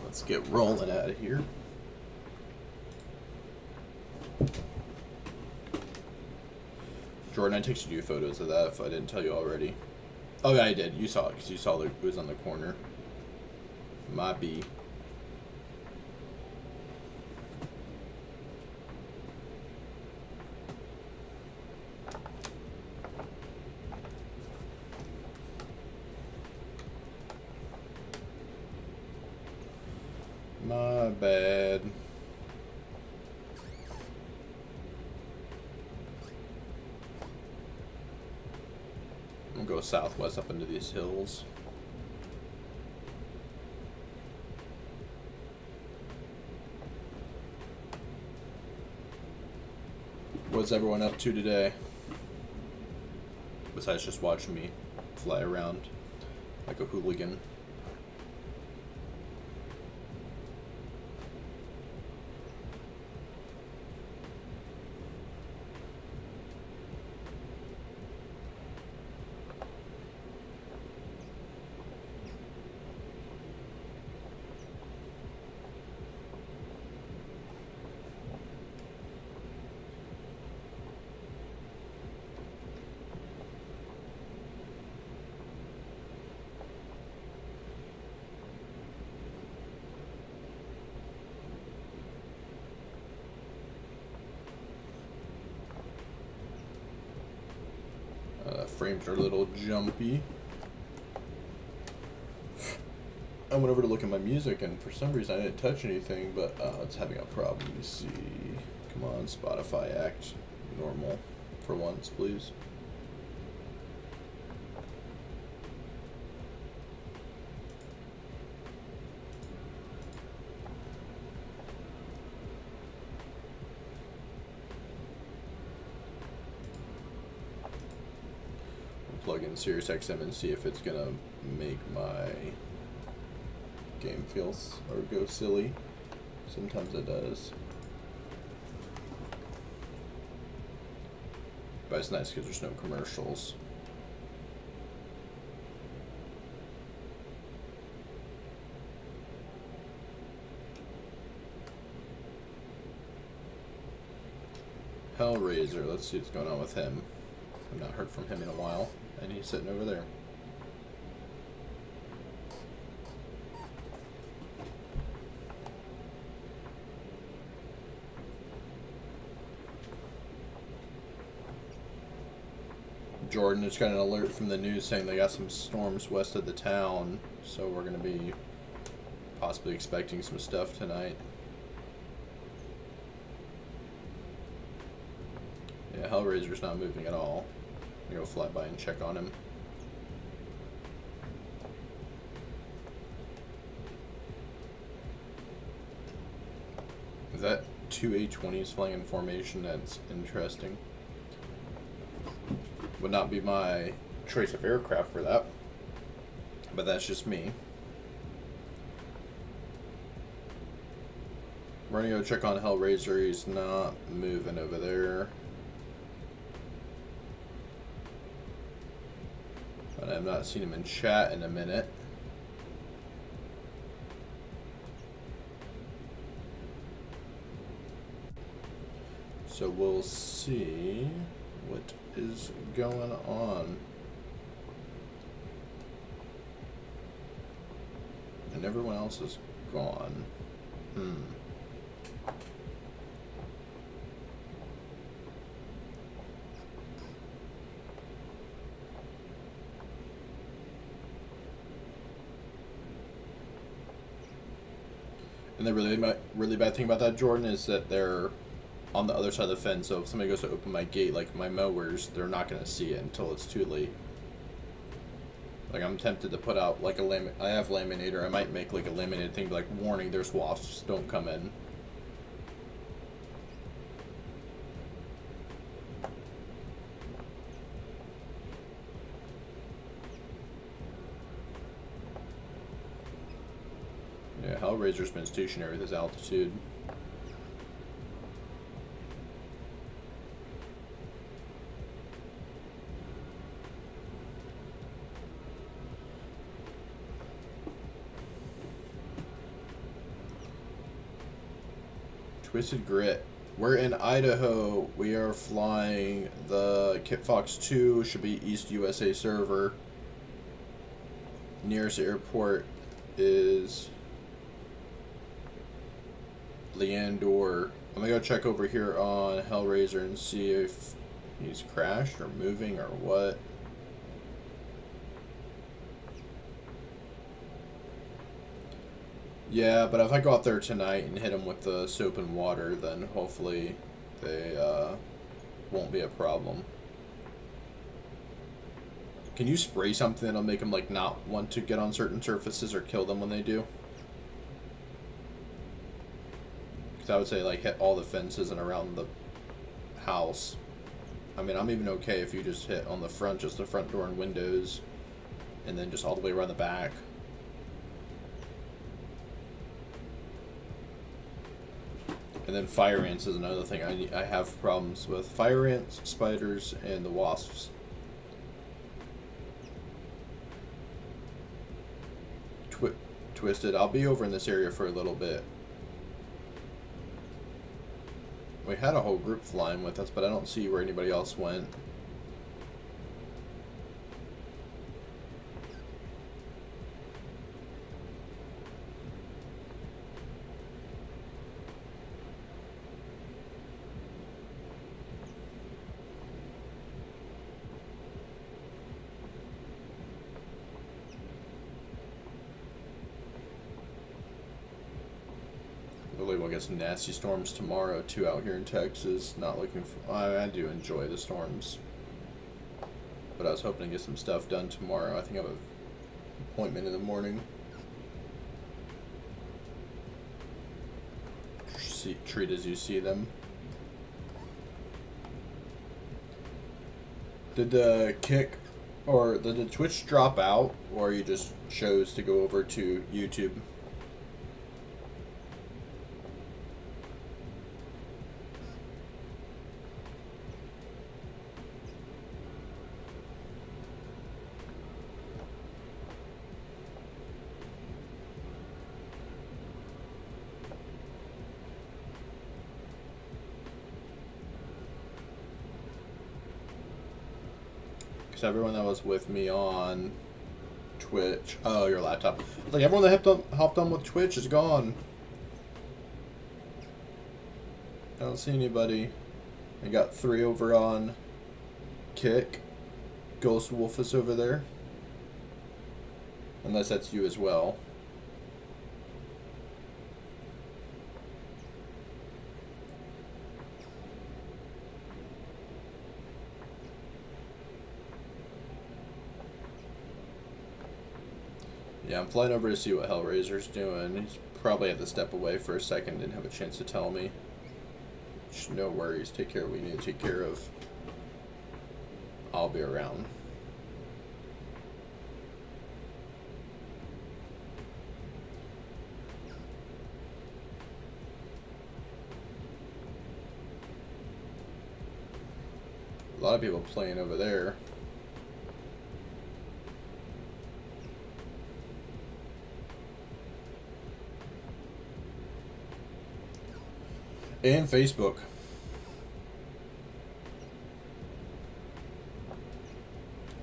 Let's get rolling out of here. Jordan, I texted you photos of that if I didn't tell you already. Oh yeah, I did. You saw it because you saw it was on the corner. My B. My bad. I'm gonna go southwest up into these hills. What's everyone up to today? Besides just watching me fly around like a hooligan. Frames are a little jumpy. I went over to look at my music and for some reason I didn't touch anything, but it's having a problem. Let me see. Come on, Spotify, act normal for once, please. Plug in SiriusXM and see if it's gonna make my game feel or go silly. Sometimes it does, but it's nice because there's no commercials. Hellraiser, let's see what's going on with him. I've not heard from him in a while. And he's sitting over there. Jordan just got an alert from the news saying they got some storms west of the town, so we're going to be possibly expecting some stuff tonight. Yeah, Hellraiser's not moving at all. I'm gonna go fly by and check on him. Is that two A-20s flying in formation? That's interesting. Would not be my choice of aircraft for that, but that's just me. We're gonna go check on Hellraiser. He's not moving over there. But I've not seen him in chat in a minute. So we'll see what is going on. And everyone else is gone. And the really bad thing about that, Jordan, is that they're on the other side of the fence. So if somebody goes to open my gate, like my mowers, they're not going to see it until it's too late. Like I'm tempted to put out like I have laminator. I might make like a laminated thing, like warning, there's wasps, don't come in. Hellraiser's been stationary at this altitude. Twisted Grit. We're in Idaho. We are flying the Kit Fox 2, should be East USA server. Nearest airport is Leandor. I'm gonna go check over here on Hellraiser and see if he's crashed or moving or what. Yeah, but if I go out there tonight and hit them with the soap and water, then hopefully they won't be a problem. Can you spray something that'll make them like not want to get on certain surfaces or kill them when they do? Because I would say like hit all the fences and around the house. I mean, I'm even okay if you just hit on the front, just the front door and windows, and then just all the way around the back. And then fire ants is another thing I have problems with. Fire ants, spiders, and the wasps. Twisted. I'll be over in this area for a little bit. We had a whole group flying with us, but I don't see where anybody else went. We'll get some nasty storms tomorrow too out here in Texas. Not looking for. I do enjoy the storms, but I was hoping to get some stuff done tomorrow. I think I have an appointment in the morning. Treat as you see them. Did the kick or did the Twitch drop out, or you just chose to go over to YouTube? Everyone that was with me on Twitch. Oh, your laptop. Like everyone that hopped on with Twitch is gone. I don't see anybody. I got 3 over on Kick. Ghost Wolf is over there. Unless that's you as well. Yeah, I'm flying over to see what Hellraiser's doing. He's probably had to step away for a second, didn't have a chance to tell me. Just no worries, take care of what we need to take care of. I'll be around. A lot of people playing over there. And Facebook.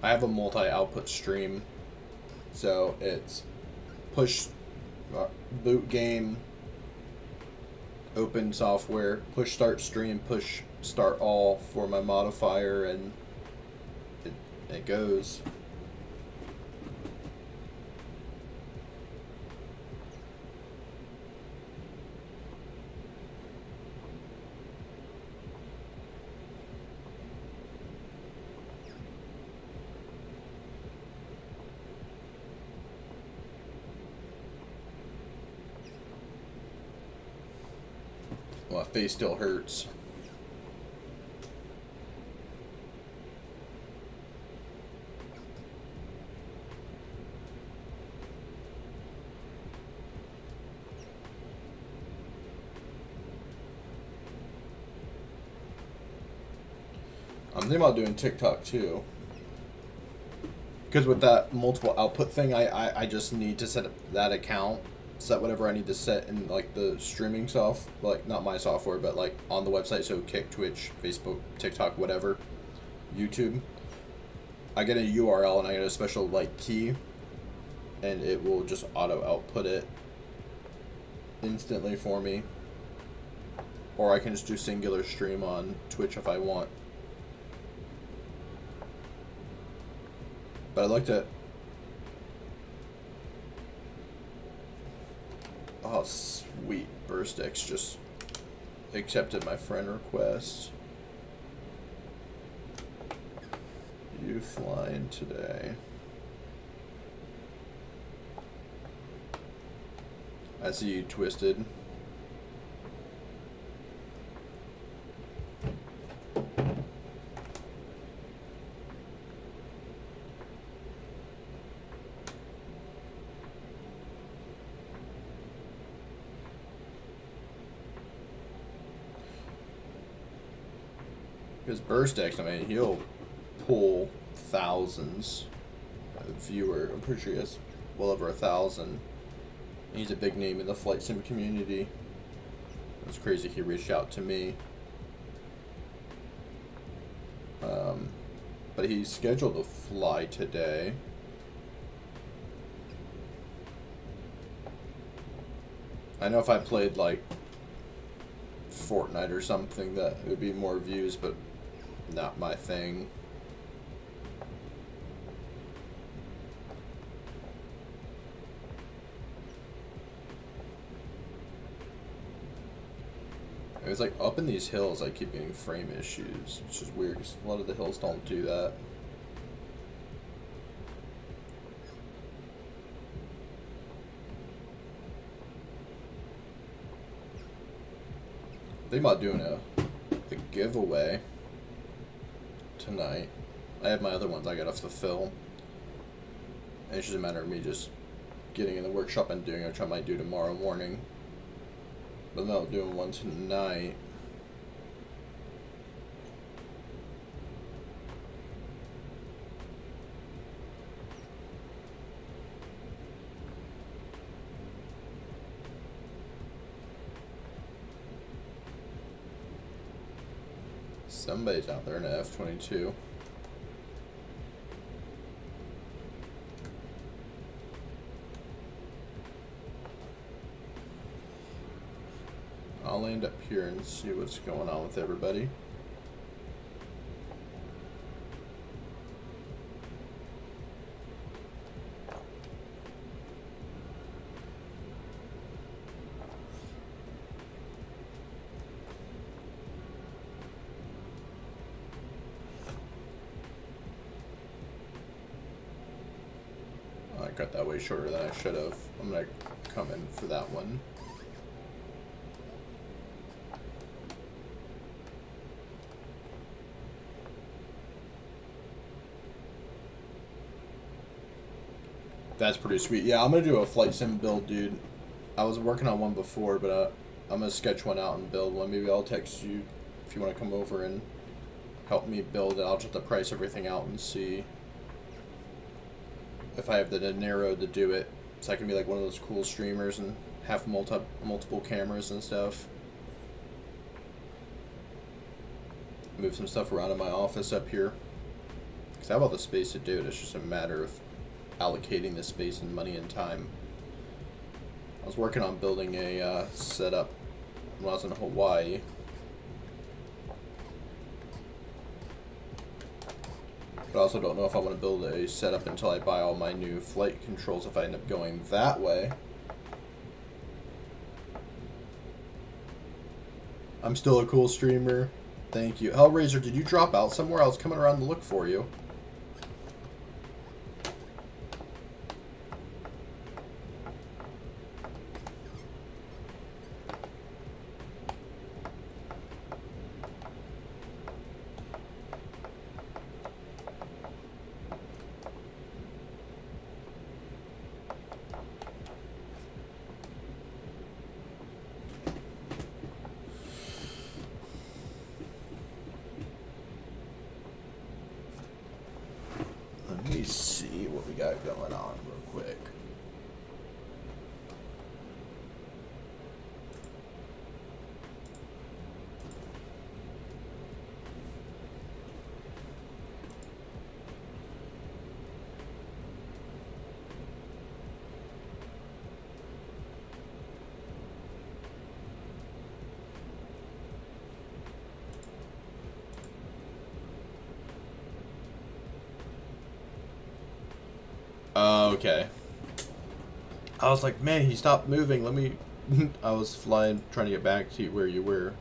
I have a multi-output stream, so it's push boot game, open software, push start stream, push start all for my modifier, and it goes. My face still hurts. I'm thinking about doing TikTok too. Because with that multiple output thing, I just need to set up that account, set whatever I need to set in like the streaming software, like not my software, but like on the website. So Kick, Twitch, Facebook, TikTok, whatever, YouTube. I get a URL and I get a special like key, and it will just auto output it instantly for me. Or I can just do singular stream on Twitch if I want. But I looked at... Oh, sweet. BurstX just accepted my friend request. You flying today? I see you, Twisted. Because BurstX, I mean, he'll pull thousands of viewers. I'm pretty sure he has well over 1,000. He's a big name in the flight sim community. It's crazy he reached out to me. But he's scheduled to fly today. I know if I played like Fortnite or something that it would be more views, but not my thing. It's like up in these hills I keep getting frame issues, which is weird because a lot of the hills don't do that. I'm thinking about doing a giveaway tonight. I have my other ones I gotta fulfill. And it's just a matter of me just getting in the workshop and doing it, which I might do tomorrow morning. But I'm not doing one tonight. Somebody's out there in an F-22. I'll land up here and see what's going on with everybody. I got that way shorter than I should have. I'm gonna come in for that one. That's pretty sweet. Yeah, I'm gonna do a flight sim build, dude. I was working on one before, but I'm gonna sketch one out and build one. Maybe I'll text you if you want to come over and help me build it. I'll just have to price everything out and see if I have the dinero to do it, so I can be like one of those cool streamers and have multiple cameras and stuff. Move some stuff around in my office up here, because I have all the space to do it. It's just a matter of allocating the space and money and time. I was working on building a setup when I was in Hawaii. But I also don't know if I want to build a setup until I buy all my new flight controls, if I end up going that way. I'm still a cool streamer. Thank you. Hellraiser, did you drop out somewhere? I was coming around to look for you. got going on real quick. Okay. I was like, man, he stopped moving. Let me... I was flying, trying to get back to where you were.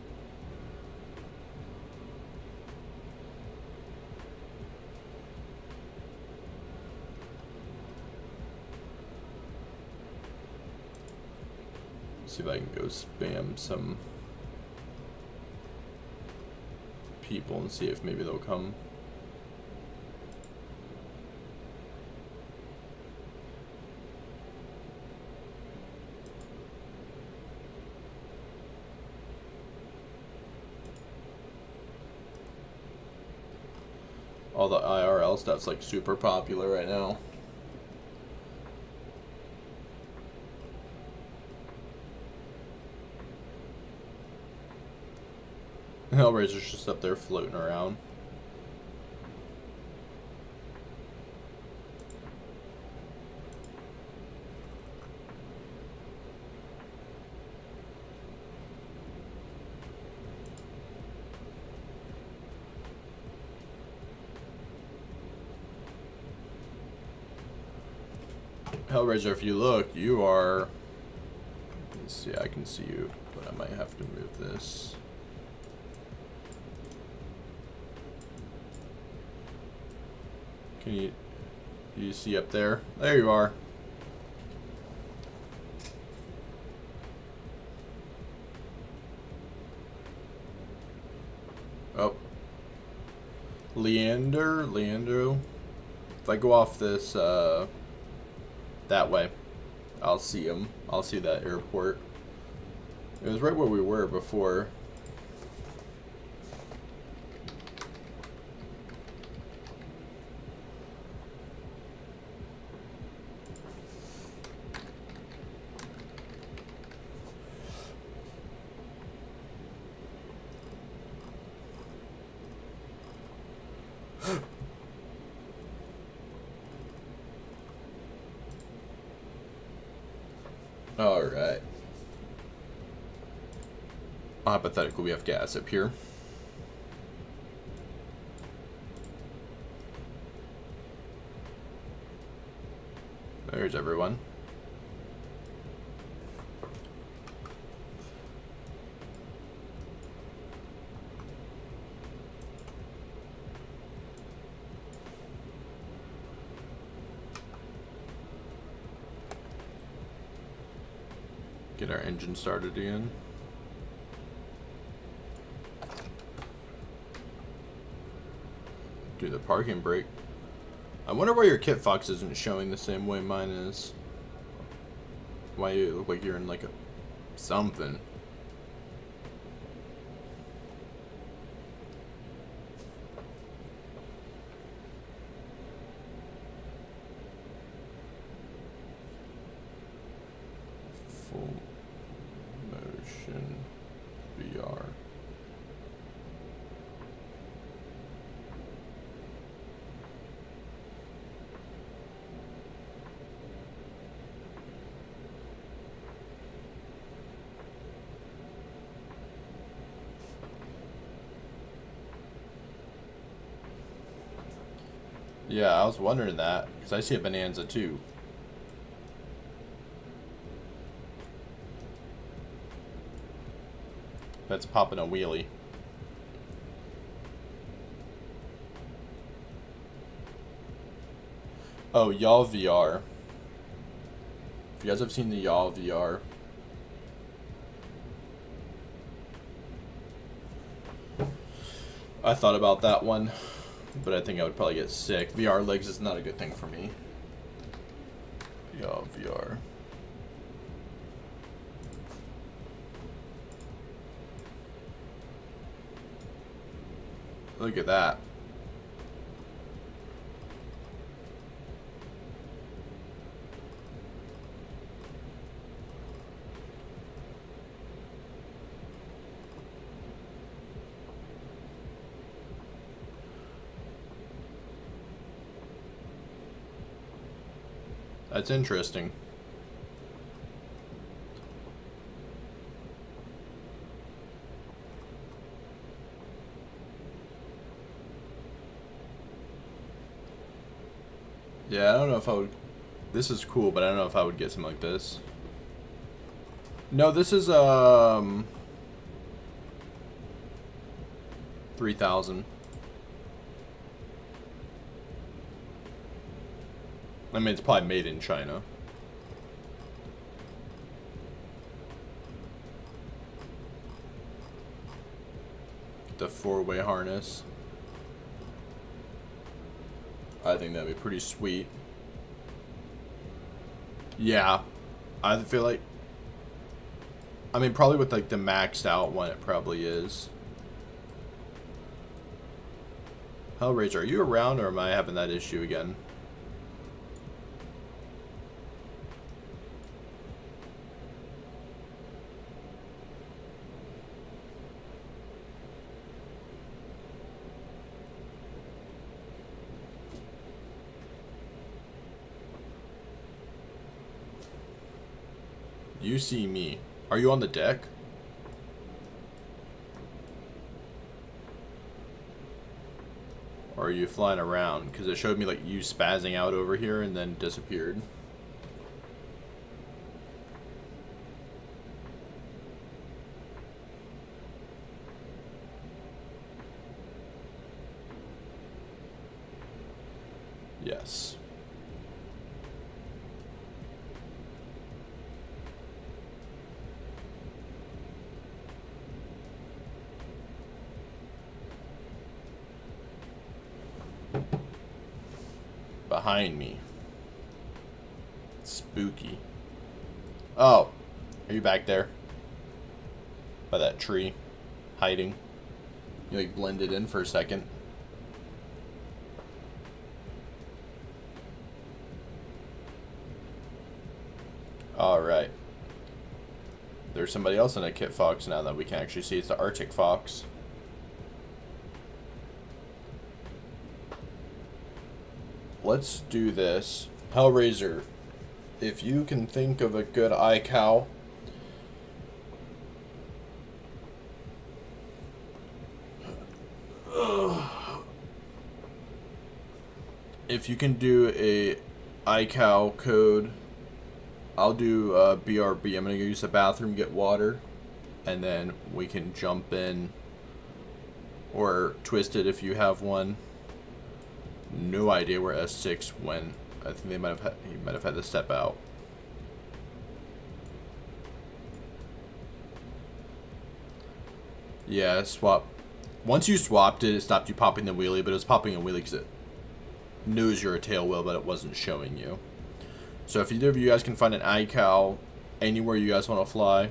See if I can go spam some people and see if maybe they'll come. All the IRL stuff's like super popular right now. Hellraiser's just up there floating around. Hellraiser, if you look, you are... Let's see, I can see you, but I might have to move this. Can you see up there? There you are. Oh. Leandro. If I go off this, that way, I'll see him. I'll see that airport. It was right where we were before. Alright. Hypothetically, we have gas up here. There's everyone. Get our engine started again. Do the parking brake. I wonder why your kit fox isn't showing the same way mine is. Why you look like you're in like a something. Full motion VR. Yeah, I was wondering that, because I see a Bonanza too. That's popping a wheelie. Oh, Y'all VR. If you guys have seen the Y'all VR. I thought about that one, but I think I would probably get sick. VR legs is not a good thing for me. Y'all VR. Look at that. That's interesting. Yeah, I don't know if I would... This is cool, but I don't know if I would get something like this. No, this is, 3,000. I mean, it's probably made in China. The 4-way harness. I think that'd be pretty sweet. Yeah. I feel like... I mean, probably with, like, the maxed out one, it probably is. Hellraiser, are you around, or am I having that issue again? You see me. Are you on the deck? Or are you flying around? Because it showed me like you spazzing out over here and then disappeared. Yes. Behind me. Spooky. Oh. Are you back there? By that tree? Hiding? You like blended in for a second. Alright. There's somebody else in a kit fox now that we can actually see. It's the Arctic fox. Let's do this. Hellraiser, if you can think of a good iCow, if you can do a iCow code, I'll do BRB. I'm gonna go use the bathroom, get water, and then we can jump in, or twist it if you have one. No idea where S6 went. I think they might have he might have had to step out. Yeah, swap. Once you swapped it, it stopped you popping the wheelie, but it was popping a wheelie because it knows you're a tail wheel, but it wasn't showing you. So if either of you guys can find an iCow anywhere you guys want to fly,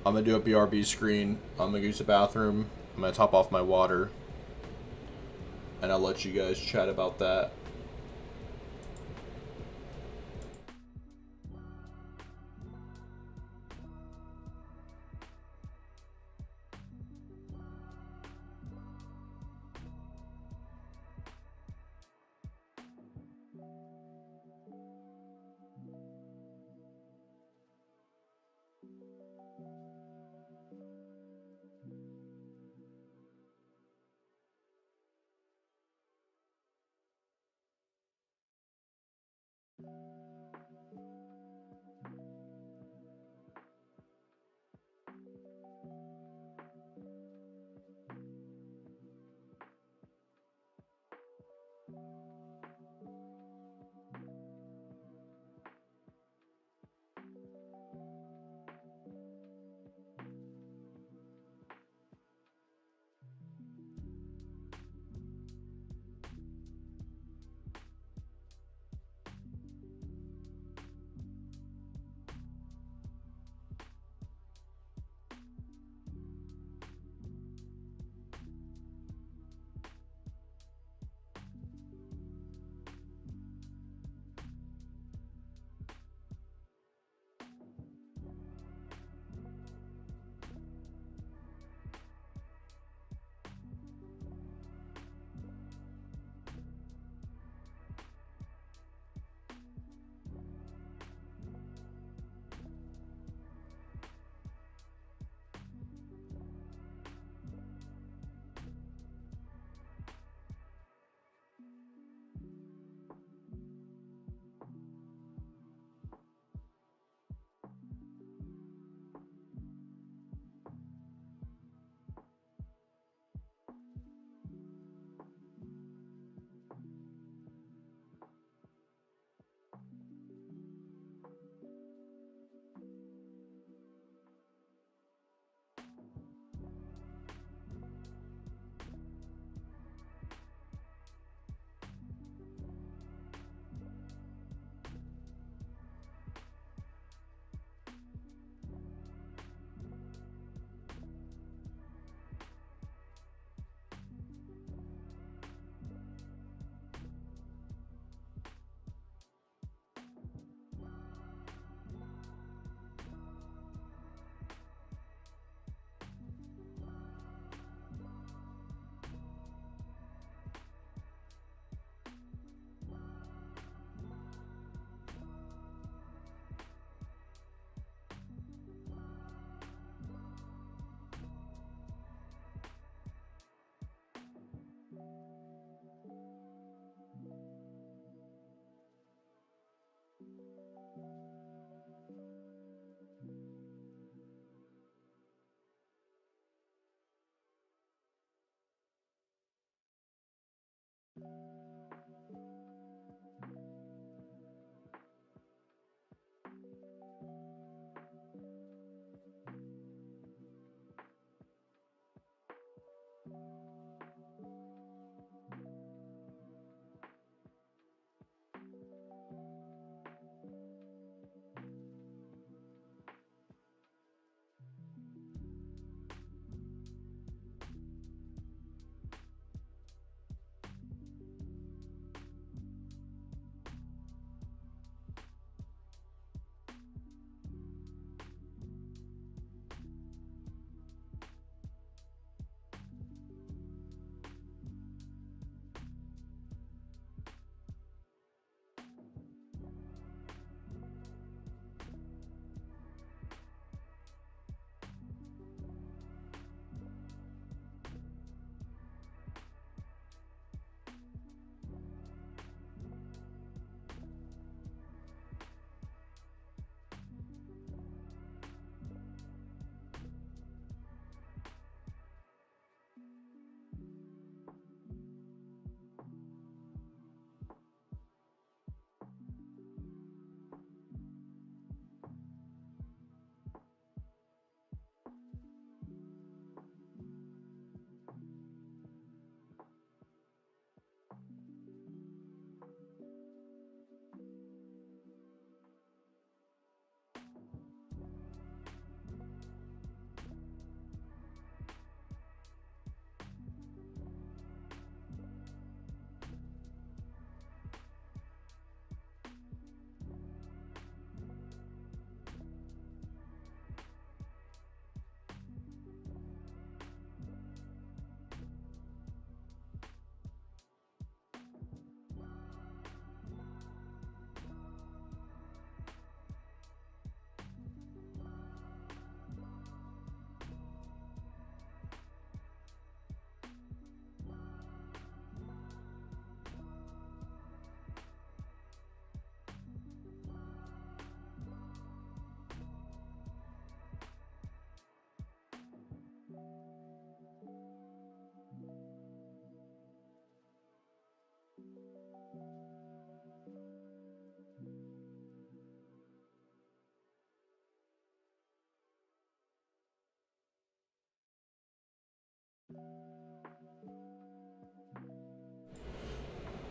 I'm going to do a BRB screen. I'm going to use the bathroom. I'm going to top off my water. And I'll let you guys chat about that.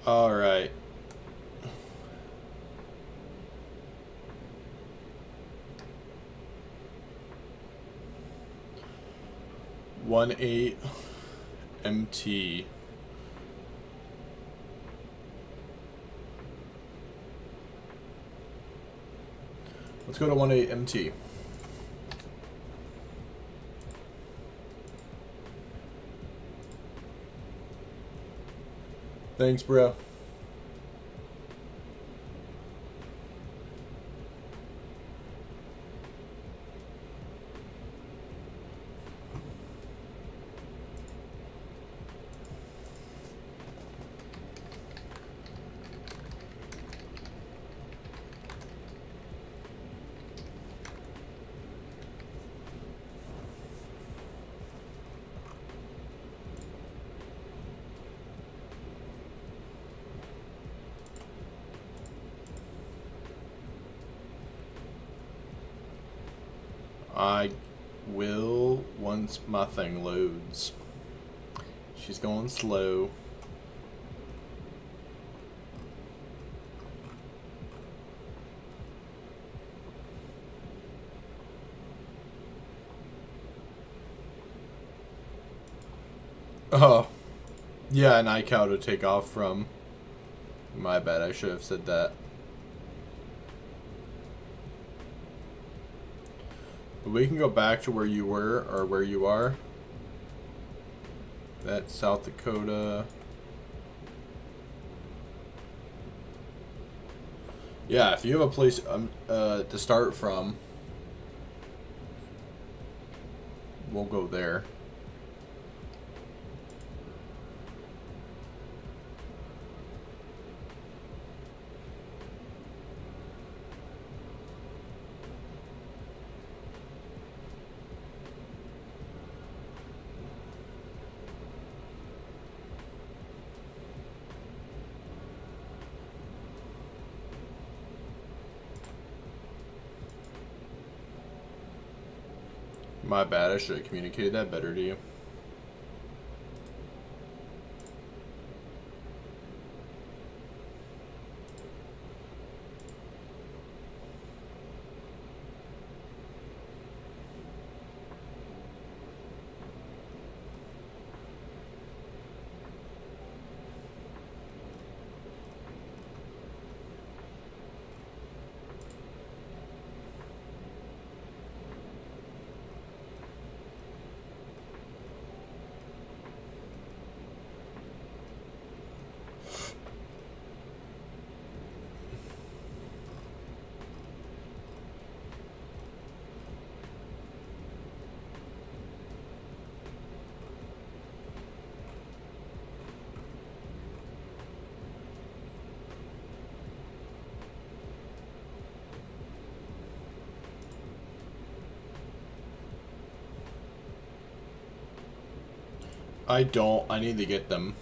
All right. One 8 MT. Let's go to 1 8 MT. Thanks, bro. I will once my thing loads. She's going slow. Oh, yeah, an iCow to take off from. My bad, I should have said that. But we can go back to where you were, or where you are. That's South Dakota. Yeah, if you have a place to start from, we'll go there. My bad, I should have communicated that better to you. I don't. I need to get them.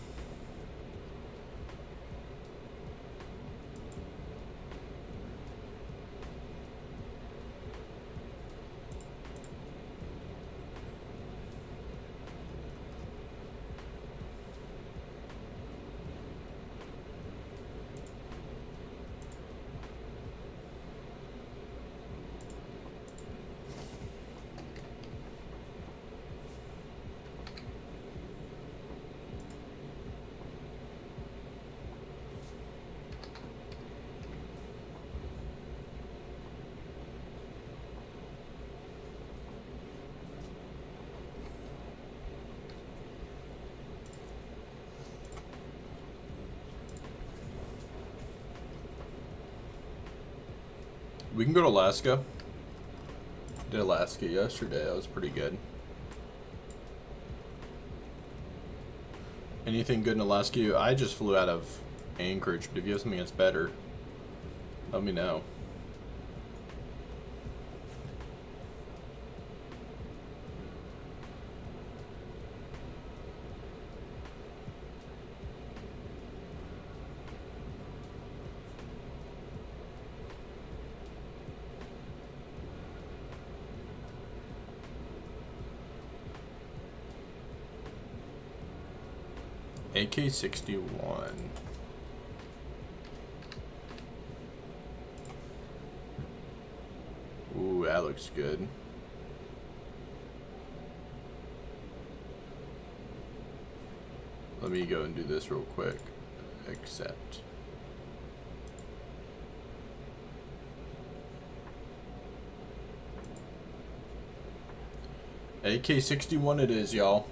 We can go to Alaska. Did Alaska yesterday. That was pretty good. Anything good in Alaska? I just flew out of Anchorage, but if you have something that's better, let me know. AK-61. Ooh, that looks good. Let me go and do this real quick. Accept. AK-61 it is, y'all.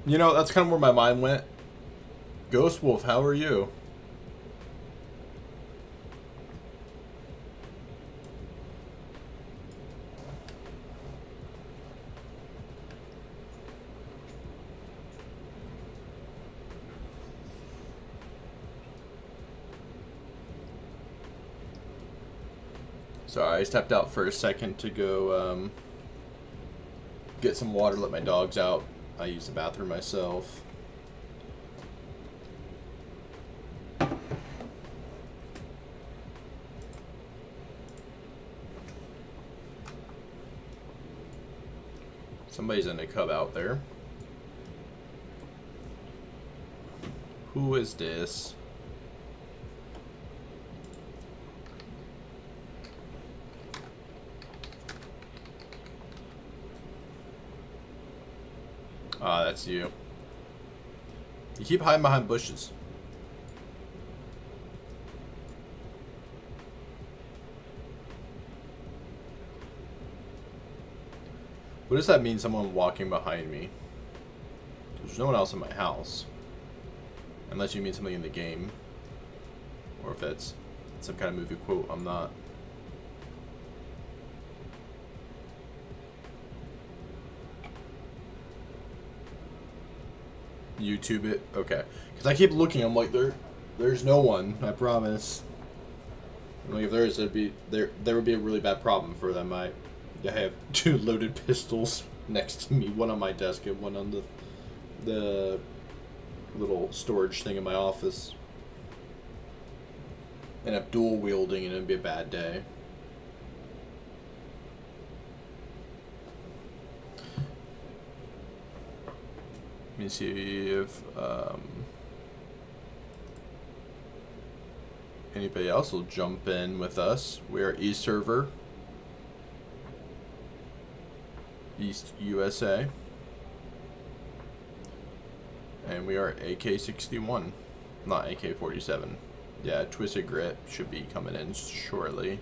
You know, that's kind of where my mind went. Ghost Wolf, how are you? Sorry, I stepped out for a second to go get some water, let my dogs out. I use the bathroom myself. Somebody's in a cub out there. Who is this? Ah, that's you. You keep hiding behind bushes. What does that mean, someone walking behind me? There's no one else in my house. Unless you mean something in the game. Or if it's some kind of movie quote, I'm not. YouTube it? Okay. Because I keep looking, I'm like, there's no one, I promise. I'm like, if there is, there would be a really bad problem for them. I have 2 loaded pistols next to me, one on my desk and one on the little storage thing in my office. And I'm dual wielding and it'd be a bad day. Let me see if anybody else will jump in with us. We are East Server, East USA, and we are AK-61, not AK-47. Yeah, Twisted Grip should be coming in shortly.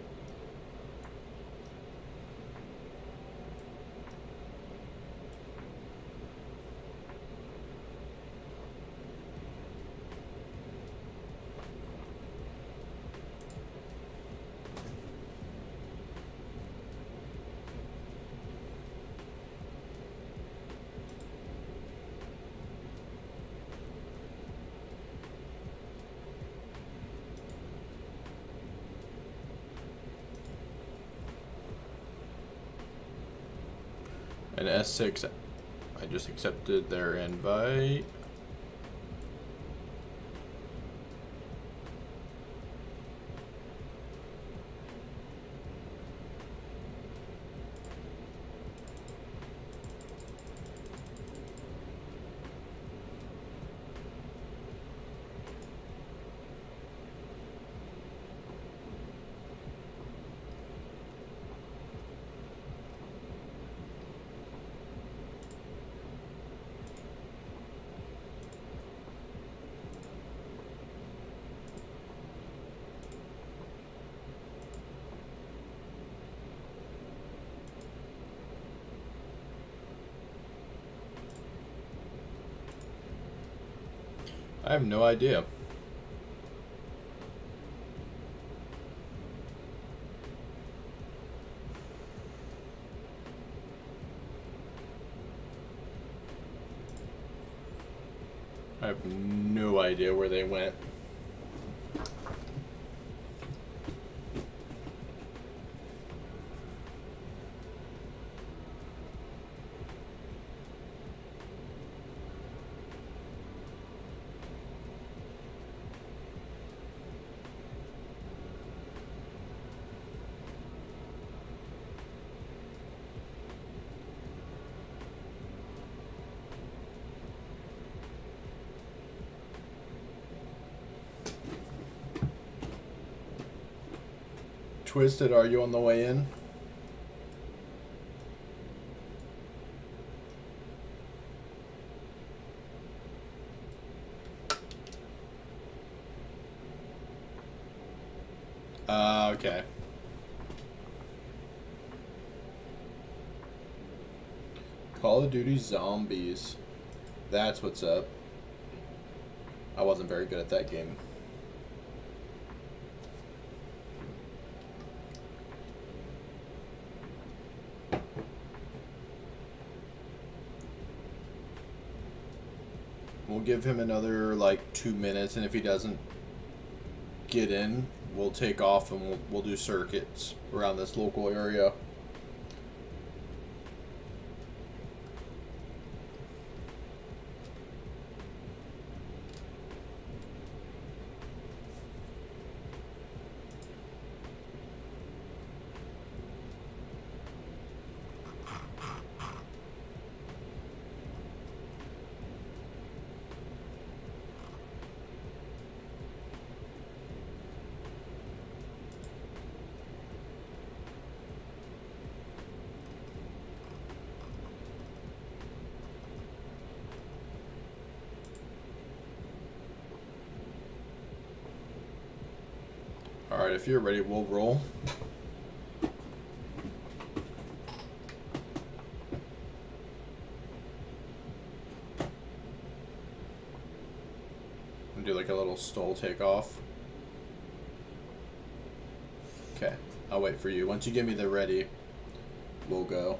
And S6, I just accepted their invite. I have no idea. I have no idea where they went. Twisted, are you on the way in? Okay. Call of Duty Zombies. That's what's up. I wasn't very good at that game. We'll give him another like 2 minutes, and if he doesn't get in, we'll take off and we'll do circuits around this local area. Alright, if you're ready, we'll roll. And do like a little stall takeoff. Okay, I'll wait for you. Once you give me the ready, we'll go.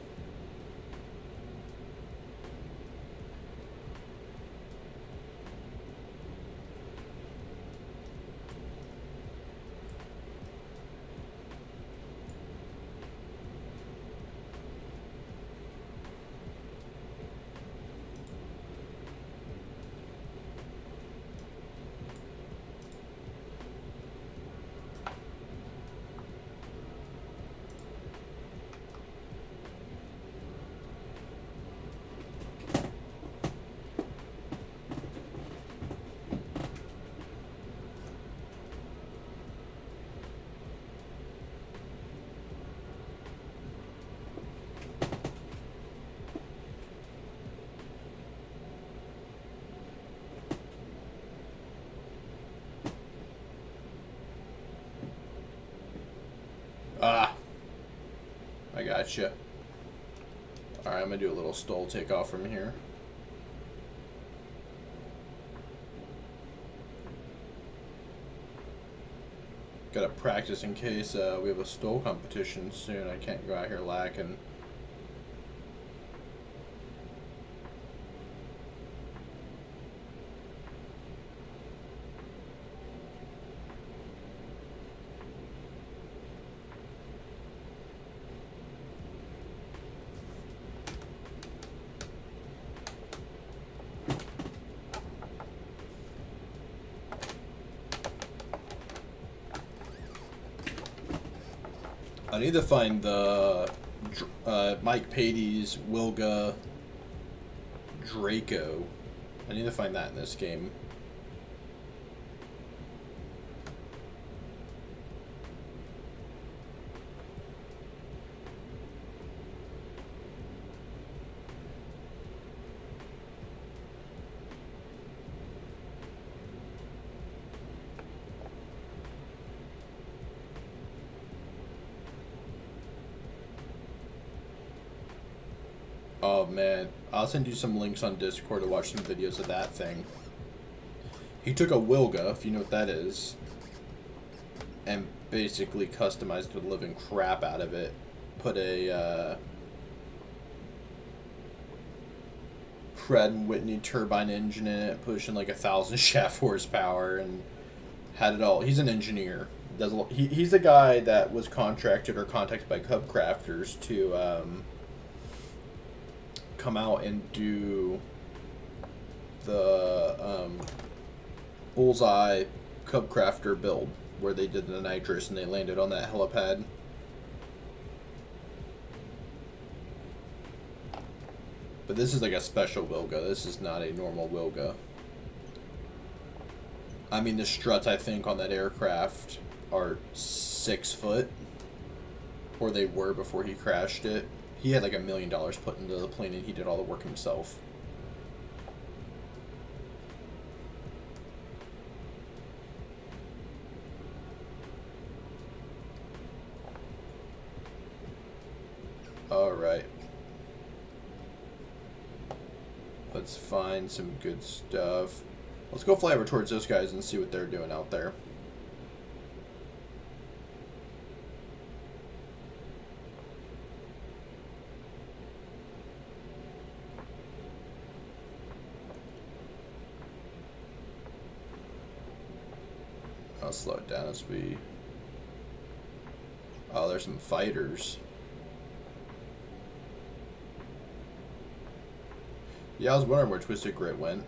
Ah, I gotcha. Alright, I'm gonna do a little stall takeoff from here. Gotta practice in case we have a stall competition soon. I can't go out here lacking. I need to find the Mike Patey's Wilga Draco. I need to find that in this game. Oh man, I'll send you some links on Discord to watch some videos of that thing. He took a Wilga, if you know what that is, and basically customized the living crap out of it. Put a Pratt and Whitney turbine engine in it, pushing like 1,000 shaft horsepower, and had it all. He's an engineer. He's the guy that was contracted or contacted by Cub Crafters to come out and do the Bullseye Cub Crafter build where they did the nitrous and they landed on that helipad. But this is like a special Wilga. This is not a normal Wilga. I mean, the struts I think on that aircraft are 6 foot. or they were before he crashed it. He had like $1 million put into the plane and he did all the work himself. Alright. Let's find some good stuff. Let's go fly over towards those guys and see what they're doing out there. I'll slow it down as we... Oh, there's some fighters. Yeah, I was wondering where Twisted Grit went.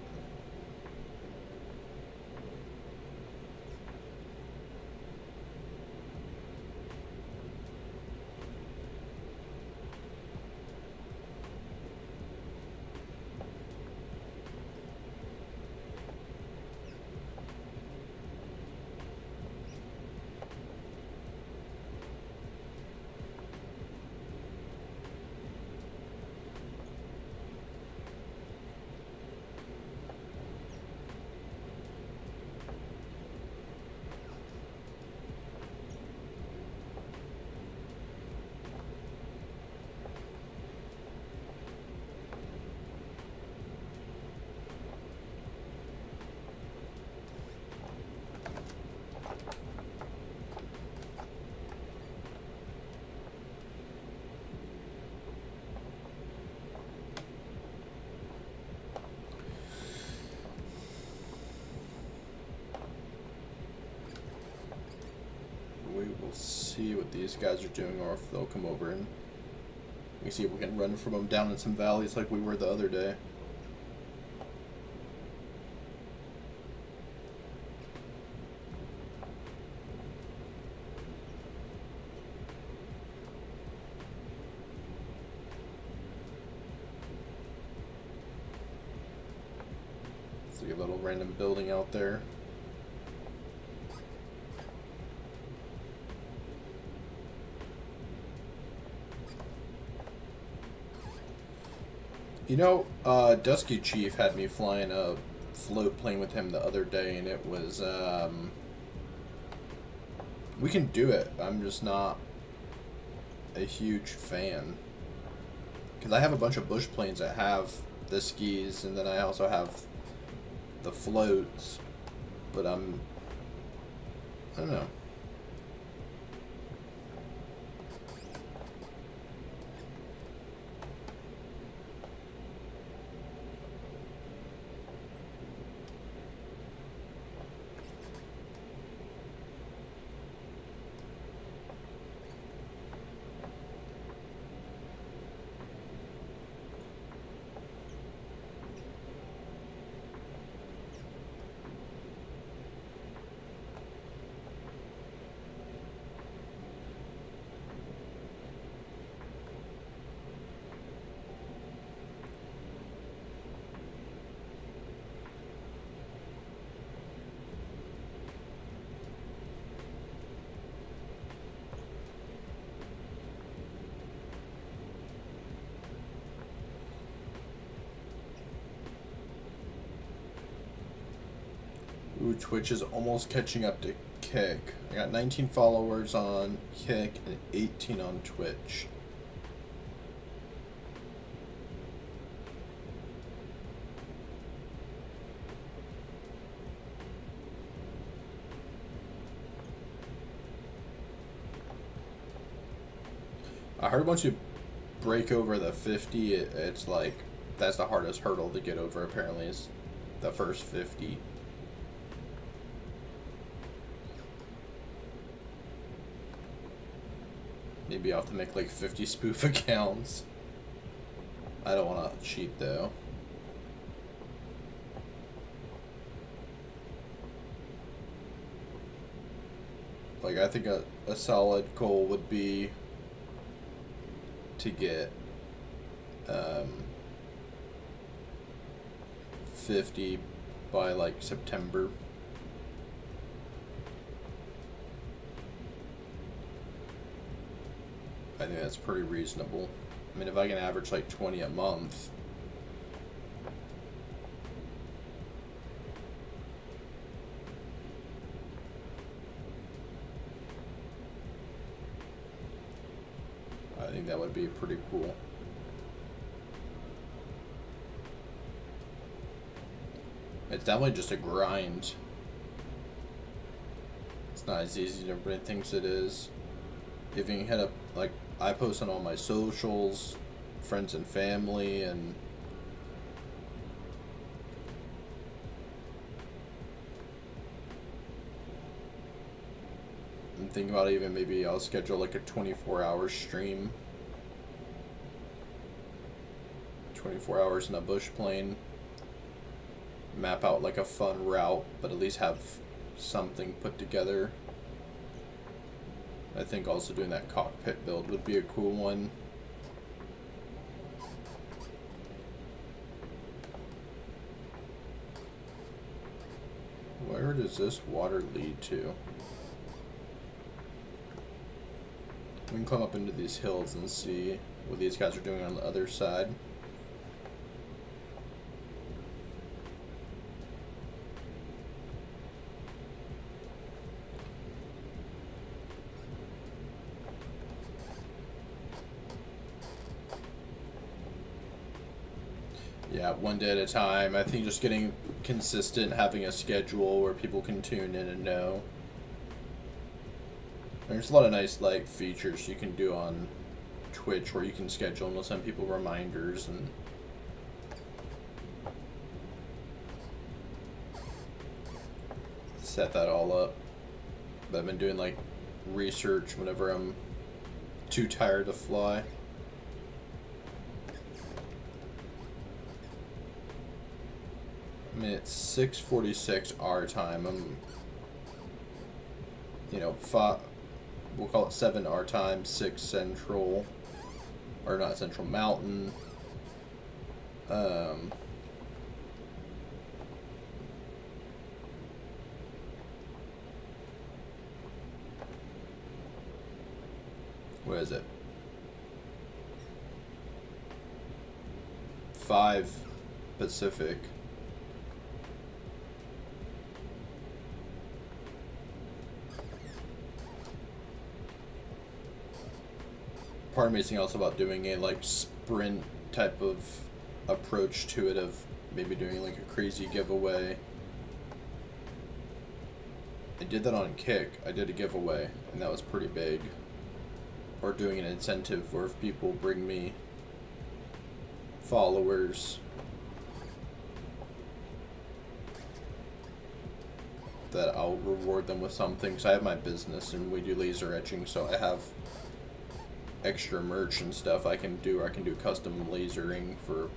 We'll see what these guys are doing, or if they'll come over and we see if we can run from them down in some valleys like we were the other day. See a little random building out there. You know, Dusky Chief had me flying a float plane with him the other day, and it was, we can do it. I'm just not a huge fan. Because I have a bunch of bush planes that have the skis, and then I also have the floats, but I don't know. Ooh, Twitch is almost catching up to Kick. I got 19 followers on Kick and 18 on Twitch. I heard once you break over the 50, it's like, that's the hardest hurdle to get over, apparently, is the first 50. Maybe I'll have to make like 50 spoof accounts. I don't want to cheat though. Like, I think a solid goal would be to get 50 by like September. I think that's pretty reasonable. I mean, if I can average like 20 a month, I think that would be pretty cool. It's definitely just a grind. It's not as easy as everybody thinks it is. If you can hit up, like, I post on all my socials, friends and family, and I'm thinking about even maybe I'll schedule like a 24-hour stream. 24 hours in a bush plane. Map out like a fun route, but at least have something put together. I think also doing that cockpit build would be a cool one. Where does this water lead to? We can come up into these hills and see what these guys are doing on the other side. Yeah, one day at a time. I think just getting consistent, having a schedule where people can tune in and know. There's a lot of nice like features you can do on Twitch where you can schedule and it'll send people reminders and set that all up. But I've been doing like research whenever I'm too tired to fly. I mean, it's 6:46 our time. I'm, we'll call it 7 our time, 6 Central, or not Central, Mountain. What is it? 5 Pacific. Part of me is thinking also about doing a like sprint type of approach to it, of maybe doing like a crazy giveaway. I did that on Kick. I did a giveaway and that was pretty big. Or doing an incentive where if people bring me followers, that I'll reward them with something. So I have my business and we do laser etching, so I have extra merch and stuff I can do. I can do custom lasering for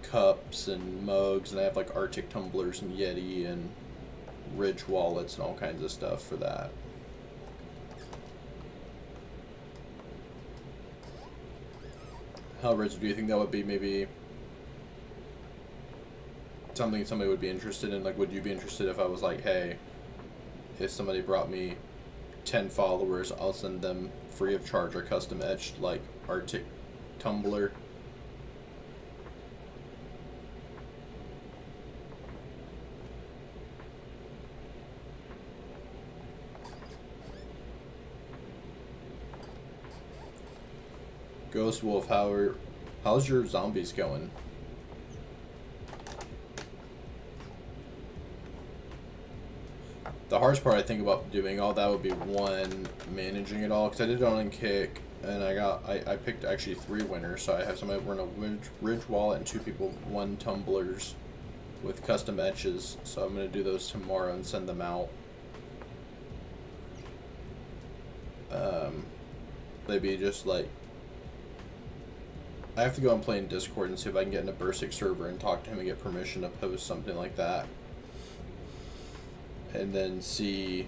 cups and mugs, and I have like Arctic tumblers and Yeti and Ridge wallets and all kinds of stuff for that. How, Rich, do you think that would be maybe something somebody would be interested in? Like, would you be interested if I was like, hey, if somebody brought me 10 followers, I'll send them free of charge or custom etched like Arctic tumbler? Ghost Wolf, how's your zombies going? The hardest part I think about doing all that would be one, managing it all, because I did it on Kick, and I picked actually 3 winners, so I have somebody run a Ridge wallet and 2 people won tumblers with custom etches, so I'm going to do those tomorrow and send them out. Maybe just like, I have to go and play in Discord and see if I can get in a Bursic server and talk to him and get permission to post something like that. And then see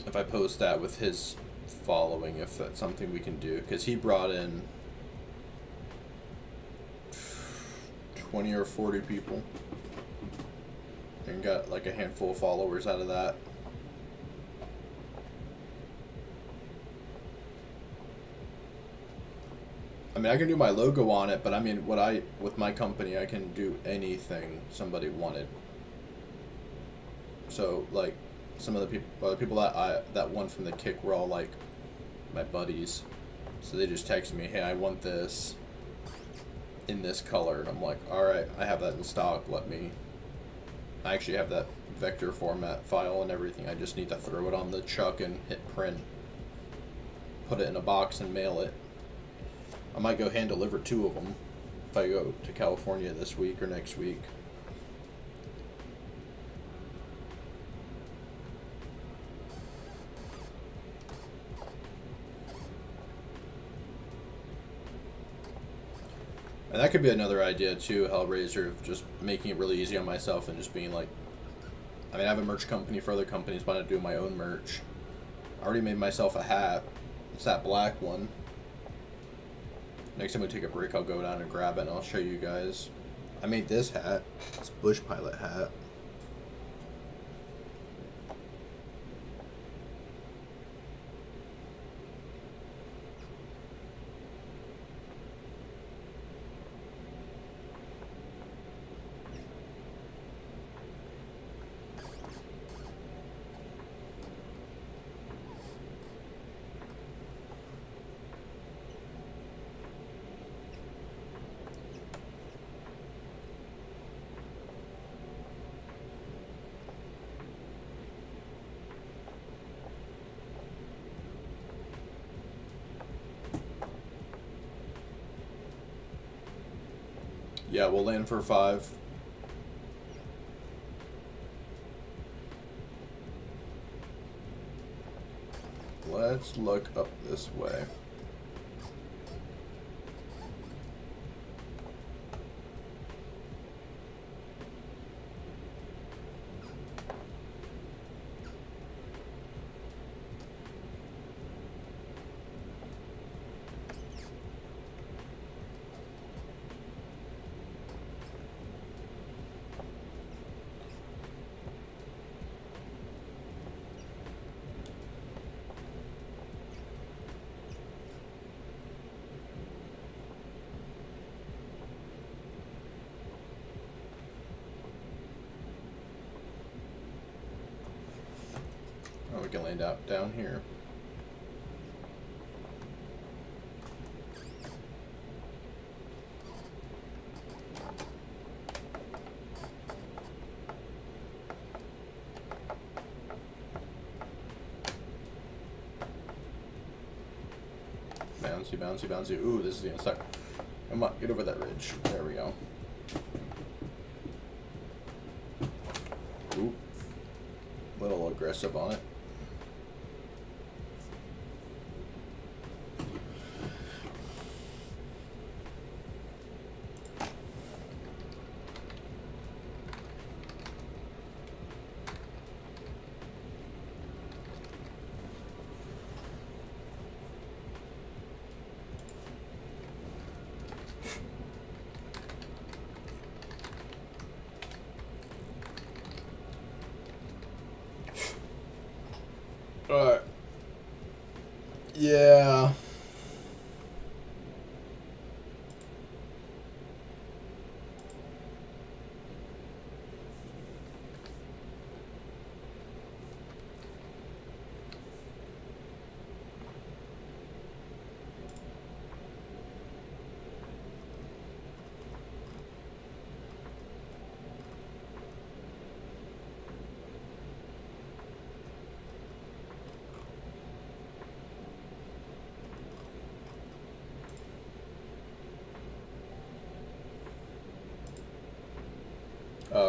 if I post that with his following, if that's something we can do. Because he brought in 20 or 40 people and got like a handful of followers out of that. I mean, I can do my logo on it, but I mean, with my company, I can do anything somebody wanted. So, like, some of the people that won from the kick were all, like, my buddies. So they just texted me, hey, I want this in this color. And I'm like, alright, I have that in stock. I actually have that vector format file and everything. I just need to throw it on the chuck and hit print. Put it in a box and mail it. I might go hand deliver 2 of them if I go to California this week or next week. And that could be another idea too, Hellraiser, of just making it really easy on myself and just being like, I mean, I have a merch company for other companies, but I do my own merch. I already made myself a hat. It's that black one. Next time we take a break, I'll go down and grab it and I'll show you guys. I made this hat. This Bush Pilot hat. Yeah, we'll land for 5. Let's look up this way. Oh, we can land out down here. Bouncy, bouncy, bouncy. Ooh, this is gonna suck. Come on, get over that ridge. There we go. Ooh. A little aggressive on it. Alright. Yeah.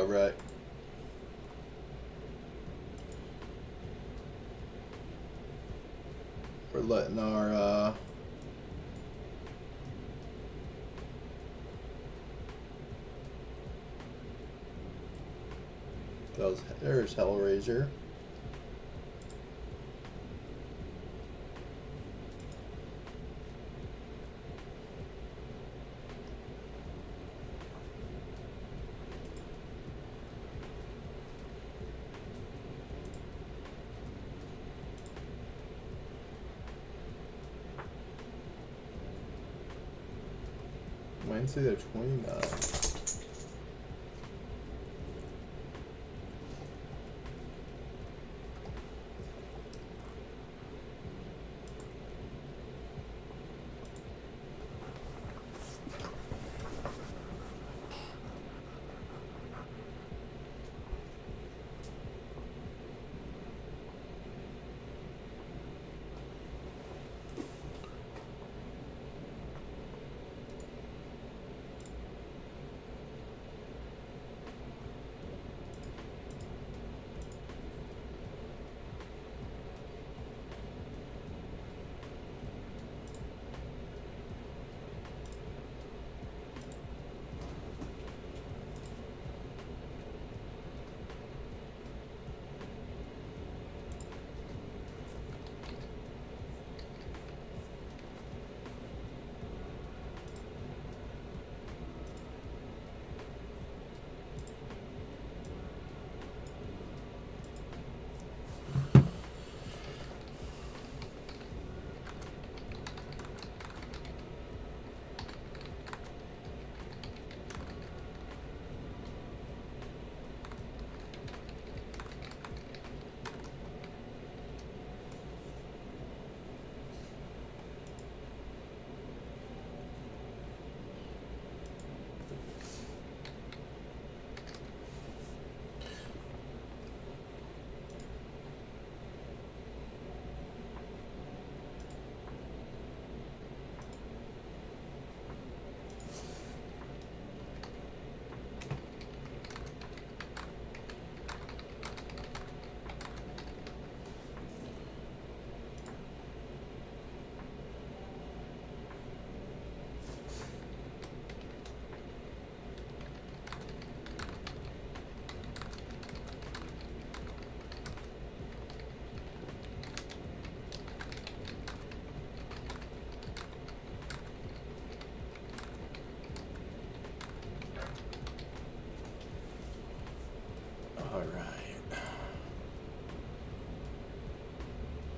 Right. We're letting our, there's Hellraiser. mine say they're 29.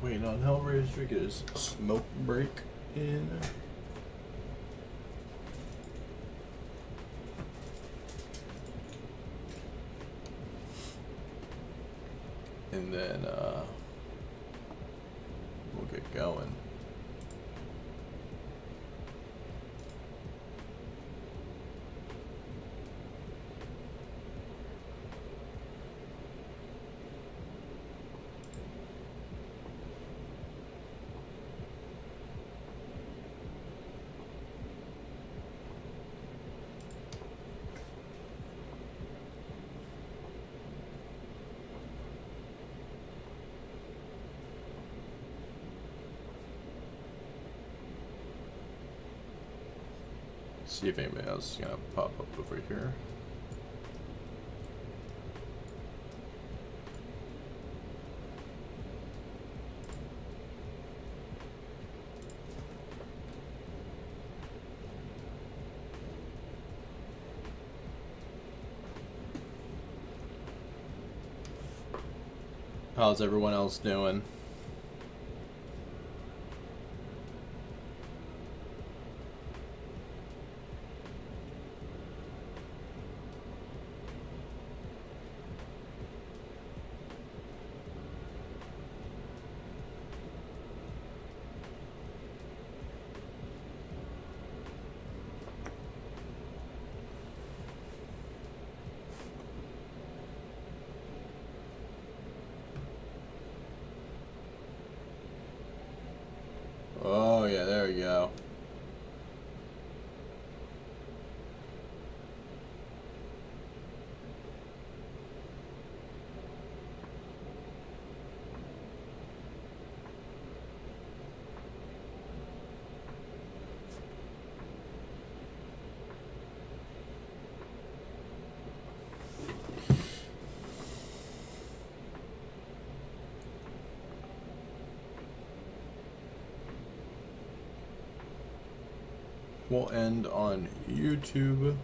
Waiting on Hellraiser to get his smoke break in. And then we'll get going. See if anybody else is gonna pop up over here. How's everyone else doing? Oh yeah, there we go. We'll end on YouTube.